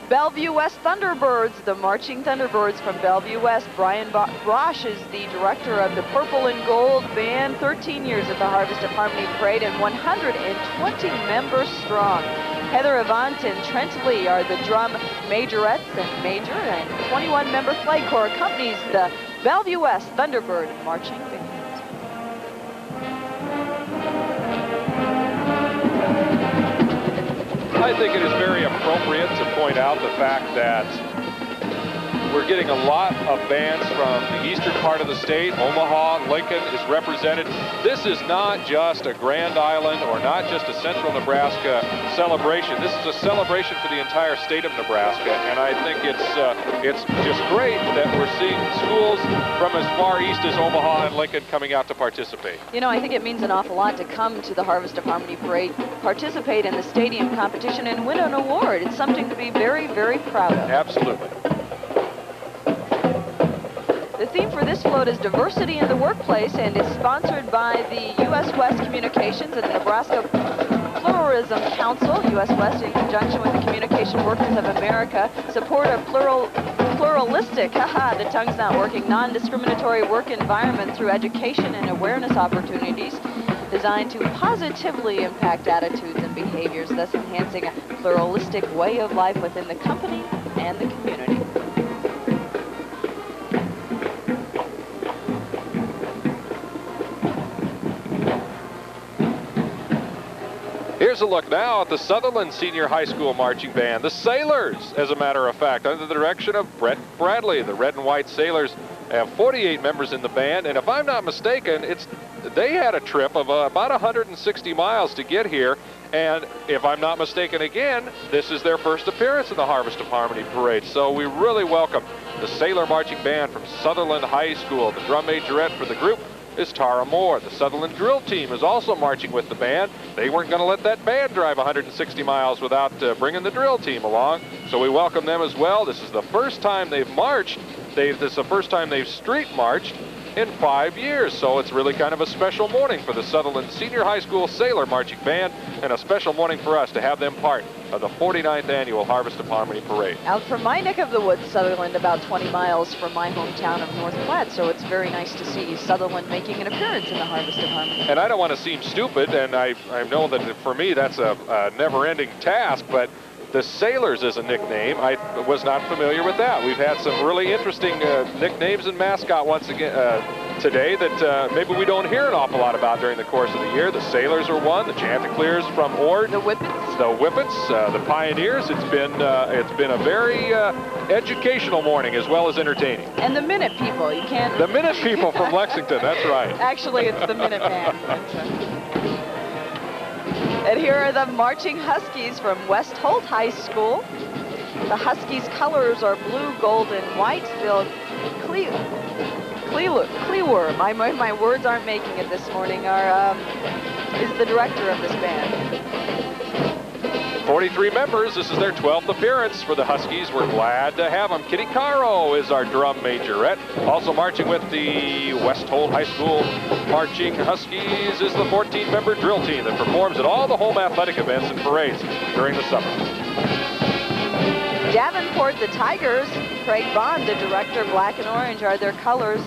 Bellevue West Thunderbirds, the Marching Thunderbirds from Bellevue West. Brian Brosh is the director of the Purple and Gold Band, 13 years at the Harvest of Harmony Parade and 120 members strong. Heather Avant and Trent Lee are the drum majorettes and major, and 21-member flag corps accompanies the Bellevue West Thunderbird Marching Band. I think it is very appropriate to point out the fact that we're getting a lot of bands from the eastern part of the state. Omaha, Lincoln is represented. This is not just a Grand Island or not just a central Nebraska celebration. This is a celebration for the entire state of Nebraska, and I think it's just great that we're seeing schools from as far east as Omaha and Lincoln coming out to participate. You know, I think it means an awful lot to come to the Harvest of Harmony Parade, participate in the stadium competition, and win an award. It's something to be very, very proud of. Absolutely. The theme for this float is diversity in the workplace, and is sponsored by the U.S. West Communications and the Nebraska Pluralism Council. U.S. West, in conjunction with the Communication Workers of America, support a pluralistic, the tongue's not working, non-discriminatory work environment through education and awareness opportunities designed to positively impact attitudes and behaviors, thus enhancing a pluralistic way of life within the company and the community. Here's a look now at the Sutherland Senior High School Marching Band, the Sailors, as a matter of fact, under the direction of Brett Bradley. The red and white Sailors They have 48 members in the band, and if I'm not mistaken, they had a trip of about 160 miles to get here, and if I'm not mistaken again, this is their first appearance in the Harvest of Harmony Parade. So we really welcome the Sailor Marching Band from Sutherland High School. The drum majorette for the group is Tara Moore. The Sutherland Drill Team is also marching with the band. They weren't going to let that band drive 160 miles without bringing the drill team along, so we welcome them as well. This is the first time they've marched. This is the first time they've street marched in 5 years, so it's really kind of a special morning for the Sutherland Senior High School Sailor Marching Band, and a special morning for us to have them part of the 49th Annual Harvest of Harmony Parade. Out from my neck of the woods, Sutherland, about 20 miles from my hometown of North Platte, so it's very nice to see Sutherland making an appearance in the Harvest of Harmony. And I don't want to seem stupid, and I know that for me that's a never-ending task, but the Sailors is a nickname. I was not familiar with that. We've had some really interesting nicknames and mascot once again today that maybe we don't hear an awful lot about during the course of the year. The Sailors are one, the Chanticleers from Ord, the Whippets, the Pioneers. It's been a very educational morning as well as entertaining. And the Minute People, you can't. The Minute People from Lexington. That's right. Actually, it's the Minuteman. And here are the Marching Huskies from West Holt High School. The Huskies' colors are blue, gold, and white. Phil Kleewer, my words aren't making it this morning, is the director of this band. 43 members. This is their 12th appearance for the Huskies. We're glad to have them. Kitty Caro is our drum majorette. Also marching with the West Holt High School Marching Huskies is the 14-member drill team that performs at all the home athletic events and parades during the summer. Davenport, the Tigers, Craig Bond, the director, black and orange are their colors.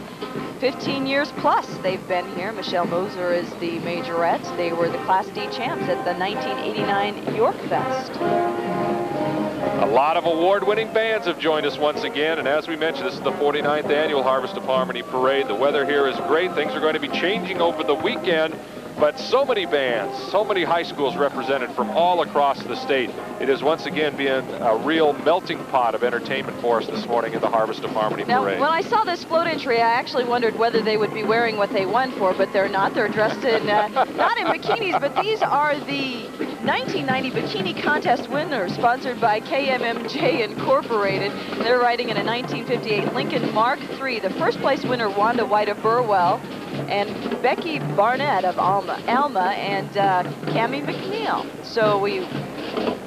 15 years plus they've been here. Michelle Moser is the majorette. They were the Class D champs at the 1989 York Fest. A lot of award-winning bands have joined us once again, and as we mentioned, this is the 49th Annual Harvest of Harmony Parade. The weather here is great. Things are going to be changing over the weekend, but so many bands, so many high schools represented from all across the state. It is once again being a real melting pot of entertainment for us this morning in the Harvest of Harmony Parade. Now, when I saw this float entry, I actually wondered whether they would be wearing what they won for, but they're not. They're dressed in, not in bikinis, but these are the 1990 Bikini Contest winners, sponsored by KMMJ Incorporated. They're riding in a 1958 Lincoln Mark III. The first place winner, Wanda White of Burwell, and Becky Barnett of Alma, and Cammie McNeil. So we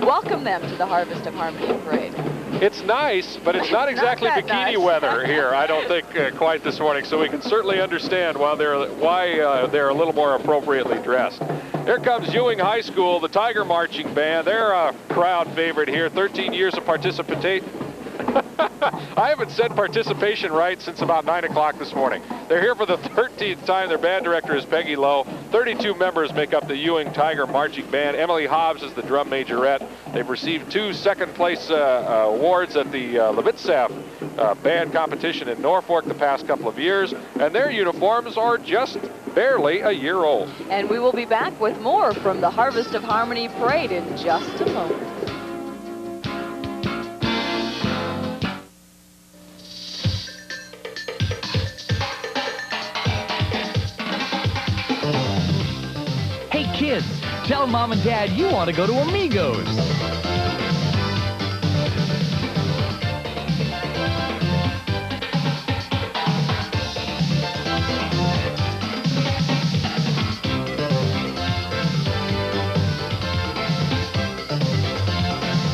welcome them to the Harvest of Harmony Parade. It's nice, but it's not exactly bikini weather here, I don't think, quite this morning, so we can certainly understand why they're a little more appropriately dressed. Here comes Ewing High School, the Tiger Marching Band. They're a crowd favorite here, 13 years of participation. I haven't said participation right since about 9 o'clock this morning. They're here for the 13th time. Their band director is Peggy Lowe. 32 members make up the Ewing Tiger Marching Band. Emily Hobbs is the drum majorette. They've received 2 second-place awards at the Levitsav band competition in Norfolk the past couple of years, and their uniforms are just barely a year old. And we will be back with more from the Harvest of Harmony Parade in just a moment. Kids, tell Mom and Dad you want to go to Amigos.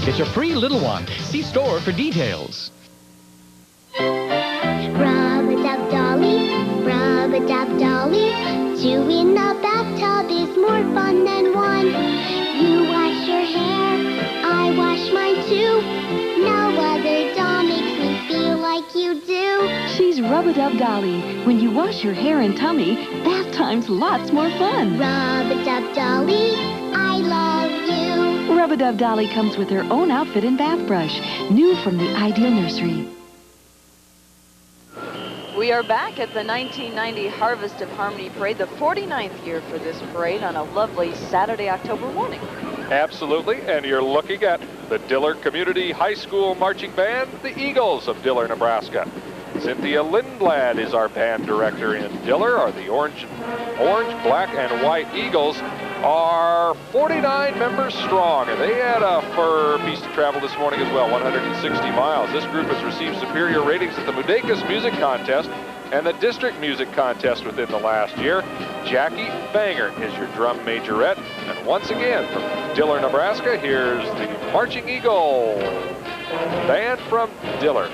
It's a free little one. See store for details. Rub-a-dub-dolly, rub-a-dub-dolly. 2 in the bathtub is more fun than 1. You wash your hair, I wash mine too. No other doll makes me feel like you do. She's Rub-a-dub-dolly. When you wash your hair and tummy, bath time's lots more fun. Rub-a-dub-dolly, I love you. Rub-a-dub-dolly comes with her own outfit and bath brush, new from the Ideal Nursery. We are back at the 1990 Harvest of Harmony Parade, the 49th year for this parade on a lovely Saturday, October morning. Absolutely, and you're looking at the Diller Community High School Marching Band, the Eagles of Diller, Nebraska. Cynthia Lindblad is our band director in Diller. Are the orange, black, and white Eagles are 49 members strong, and they had a fur piece to travel this morning as well, 160 miles. This group has received superior ratings at the Mudekus Music Contest and the District Music Contest within the last year. Jackie Banger is your drum majorette. And once again, from Diller, Nebraska, here's the Marching Eagle band from Diller.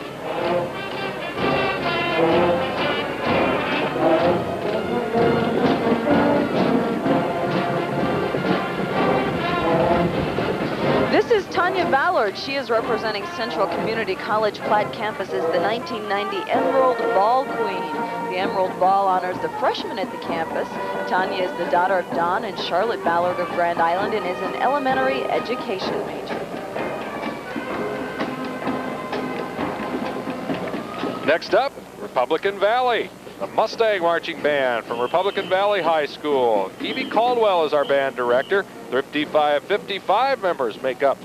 This is Tanya Ballard. She is representing Central Community College Platte campus as the 1990 Emerald Ball Queen. The Emerald Ball honors the freshmen at the campus. Tanya is the daughter of Don and Charlotte Ballard of Grand Island and is an elementary education major. Next up, Republican Valley, the Mustang Marching Band from Republican Valley High School. Evie Caldwell is our band director. 55 members make up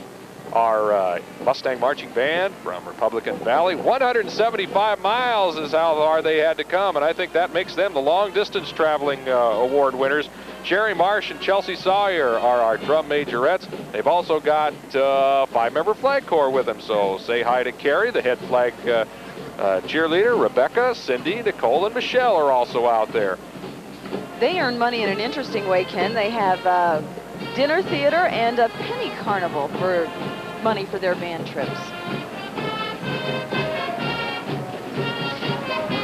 our Mustang Marching Band from Republican Valley. 175 miles is how far they had to come, and I think that makes them the long-distance traveling award winners. Sherry Marsh and Chelsea Sawyer are our drum majorettes. They've also got 5-member flag corps with them, so say hi to Carrie, the head flag cheerleader. Rebecca, Cindy, Nicole, and Michelle are also out there. They earn money in an interesting way, Ken. They have dinner theater and a penny carnival for money for their band trips.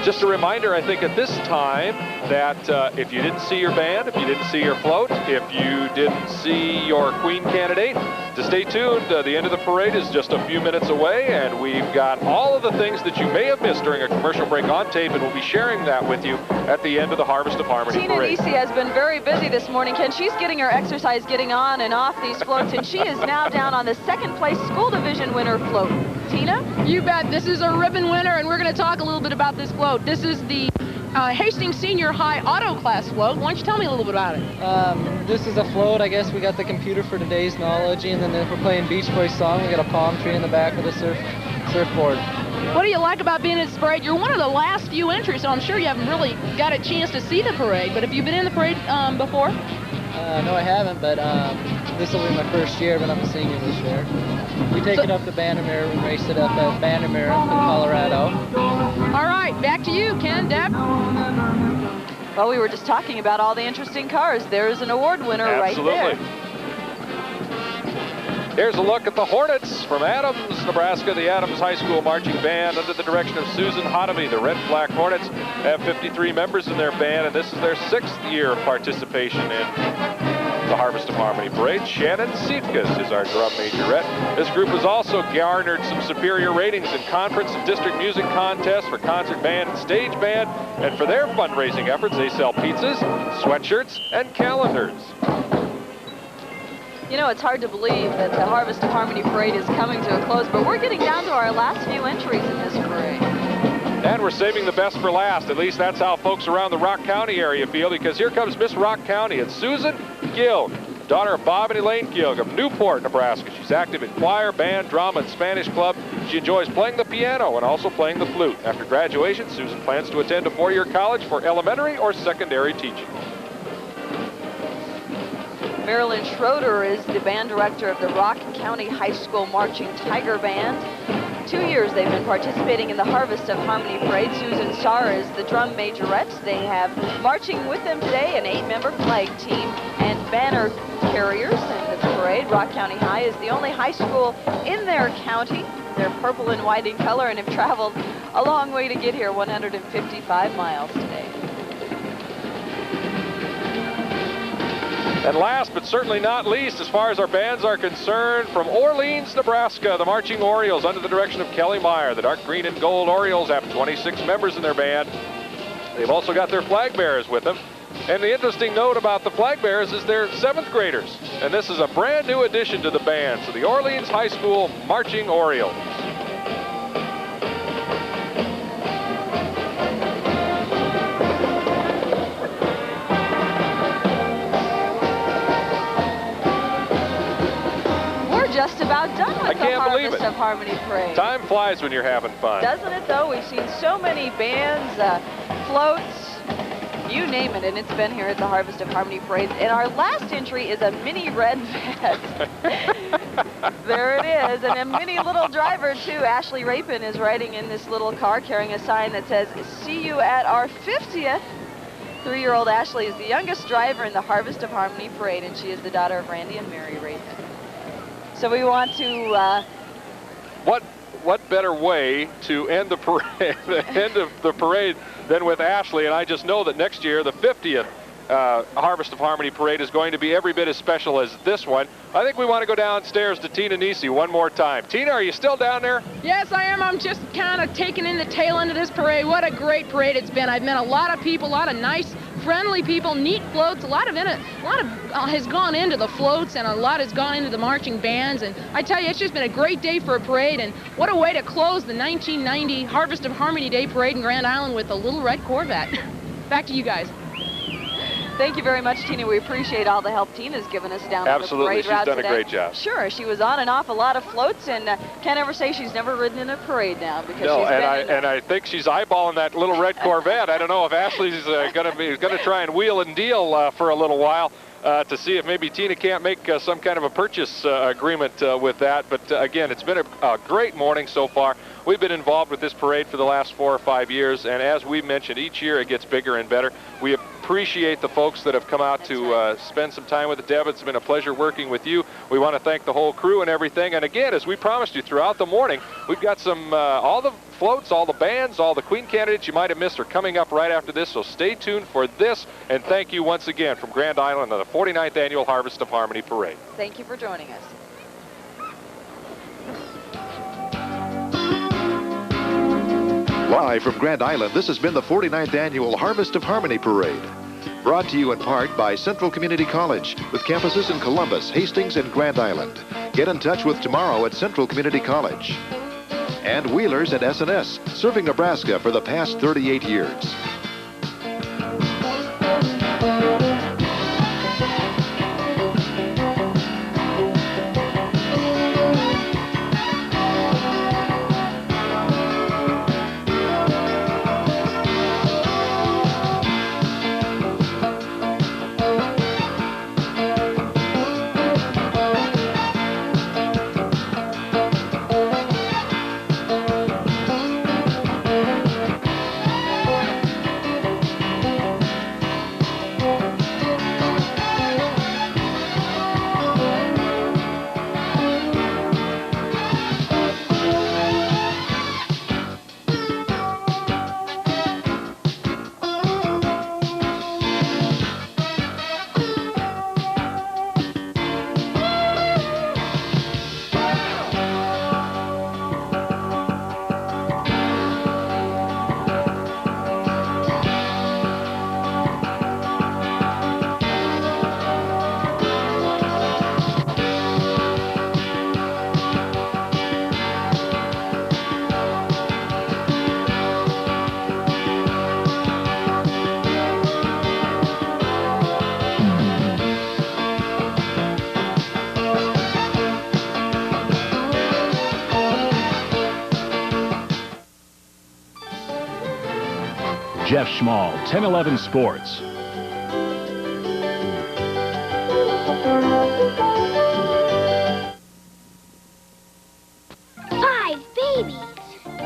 Just a reminder, I think, at this time that if you didn't see your band, if you didn't see your float, if you didn't see your Queen candidate, to stay tuned. The end of the parade is just a few minutes away, and we've got all of the things that you may have missed during a commercial break on tape, and we'll be sharing that with you at the end of the Harvest of Harmony Tina parade. Nisi has been very busy this morning, Ken. She's getting her exercise getting on and off these floats, and she is now down on the second-place school division winner float. Tina? You bet. This is a ribbon winner, and we're going to talk a little bit about this float. This is the Hastings Senior High Auto Class float. Why don't you tell me a little bit about it? This is a float. I guess we got the computer for today's knowledge, and then if we're playing Beach Boys song, we got a palm tree in the back of the surfboard. What do you like about being in this parade? You're one of the last few entries, so I'm sure you haven't really got a chance to see the parade, but have you been in the parade before? No, I haven't, but this will be my first year, but I'm a senior this year. We take it up to Vandermeer and race it up at Vandermeer in Colorado. All right, back to you, Ken. Deb? Well, we were just talking about all the interesting cars. There's an award winner right there. Here's a look at the Hornets from Adams, Nebraska. The Adams High School Marching Band under the direction of Susan Hotomy. The Red Black Hornets have 53 members in their band, and this is their 6th year of participation in the Harvest of Harmony Parade. Shannon Siefkas is our drum majorette. This group has also garnered some superior ratings in conference and district music contests for concert band and stage band, and for their fundraising efforts, they sell pizzas, sweatshirts, and calendars. You know, it's hard to believe that the Harvest of Harmony Parade is coming to a close, but we're getting down to our last few entries in this parade. And we're saving the best for last. At least that's how folks around the Rock County area feel, because here comes Miss Rock County. It's Susan Gilg, daughter of Bob and Elaine Gilg of Newport, Nebraska. She's active in choir, band, drama, and Spanish club. She enjoys playing the piano and also playing the flute. After graduation, Susan plans to attend a 4-year college for elementary or secondary teaching. Marilyn Schroeder is the band director of the Rock County High School Marching Tiger Band. 2 years they've been participating in the Harvest of Harmony Parade. Susan Starr is the drum majorette. They have marching with them today an 8-member flag team and banner carriers in the parade. Rock County High is the only high school in their county. They're purple and white in color and have traveled a long way to get here, 155 miles today. And last but certainly not least, as far as our bands are concerned, from Orleans, Nebraska, the Marching Orioles under the direction of Kelly Meyer. The dark green and gold Orioles have 26 members in their band. They've also got their flag bearers with them. And the interesting note about the flag bearers is they're 7th graders. And this is a brand new addition to the band. So the Orleans High School Marching Orioles. Just about done with I can't believe Harvest of Harmony Parade. Time flies when you're having fun. Doesn't it, though? We've seen so many bands, floats, you name it, and it's been here at the Harvest of Harmony Parade. And our last entry is a mini red vest. There it is, and a mini little driver, too. Ashley Rapin is riding in this little car carrying a sign that says, "See you at our 50th." 3-year-old Ashley is the youngest driver in the Harvest of Harmony Parade, and she is the daughter of Randy and Mary Rapin. So we want to... What better way to end the parade, the end of the parade, than with Ashley? And I just know that next year, the 50th Harvest of Harmony Parade is going to be every bit as special as this one. I think we want to go downstairs to Tina Nisi one more time. Tina, are you still down there? Yes, I am. I'm just kind of taking in the tail end of this parade. What a great parade it's been. I've met a lot of people, a lot of nice, friendly people, neat floats. A lot of has gone into the floats, and a lot has gone into the marching bands. And I tell you, it's just been a great day for a parade. And what a way to close the 1990 Harvest of Harmony Day Parade in Grand Island with a little red Corvette. Back to you guys. Thank you very much, Tina. We appreciate all the help Tina's given us down the parade route she's done today. a great job. Sure, she was on and off a lot of floats, and can't ever say she's never ridden in a parade now because no, she's and I think she's eyeballing that little red Corvette. I don't know if Ashley's going to try and wheel and deal for a little while to see if maybe Tina can't make some kind of a purchase agreement with that. But again, it's been a great morning so far. We've been involved with this parade for the last 4 or 5 years, and as we mentioned, each year it gets bigger and better. We appreciate the folks that have come out to spend some time with it. Deb, it's been a pleasure working with you. We want to thank the whole crew and everything. And again, as we promised you throughout the morning, we've got some, all the floats, all the bands, all the Queen candidates you might have missed are coming up right after this, so stay tuned for this. And thank you once again from Grand Island on the 49th Annual Harvest of Harmony Parade. Thank you for joining us. Live from Grand Island, this has been the 49th Annual Harvest of Harmony Parade. Brought to you in part by Central Community College, with campuses in Columbus, Hastings, and Grand Island. Get in touch with Tomorrow at Central Community College. And Wheelers at S&S, serving Nebraska for the past 38 years. Jeff Schmall, 1011 Sports. Five babies.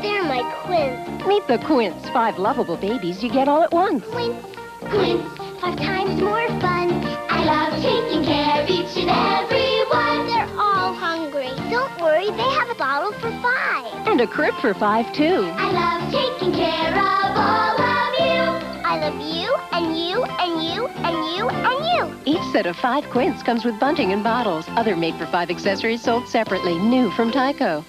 They're my quints. Meet the Quints, 5 lovable babies you get all at once. Quints, Quints, 5 times more fun. I love taking care of each and every one. They're all hungry. Don't worry, they have a bottle for 5. And a crib for 5, too. I love taking care of all of you. I love you, and you, and you, and you, and you. Each set of 5 Quints comes with bunting and bottles. Other made-for-5 accessories sold separately, new from Tyco.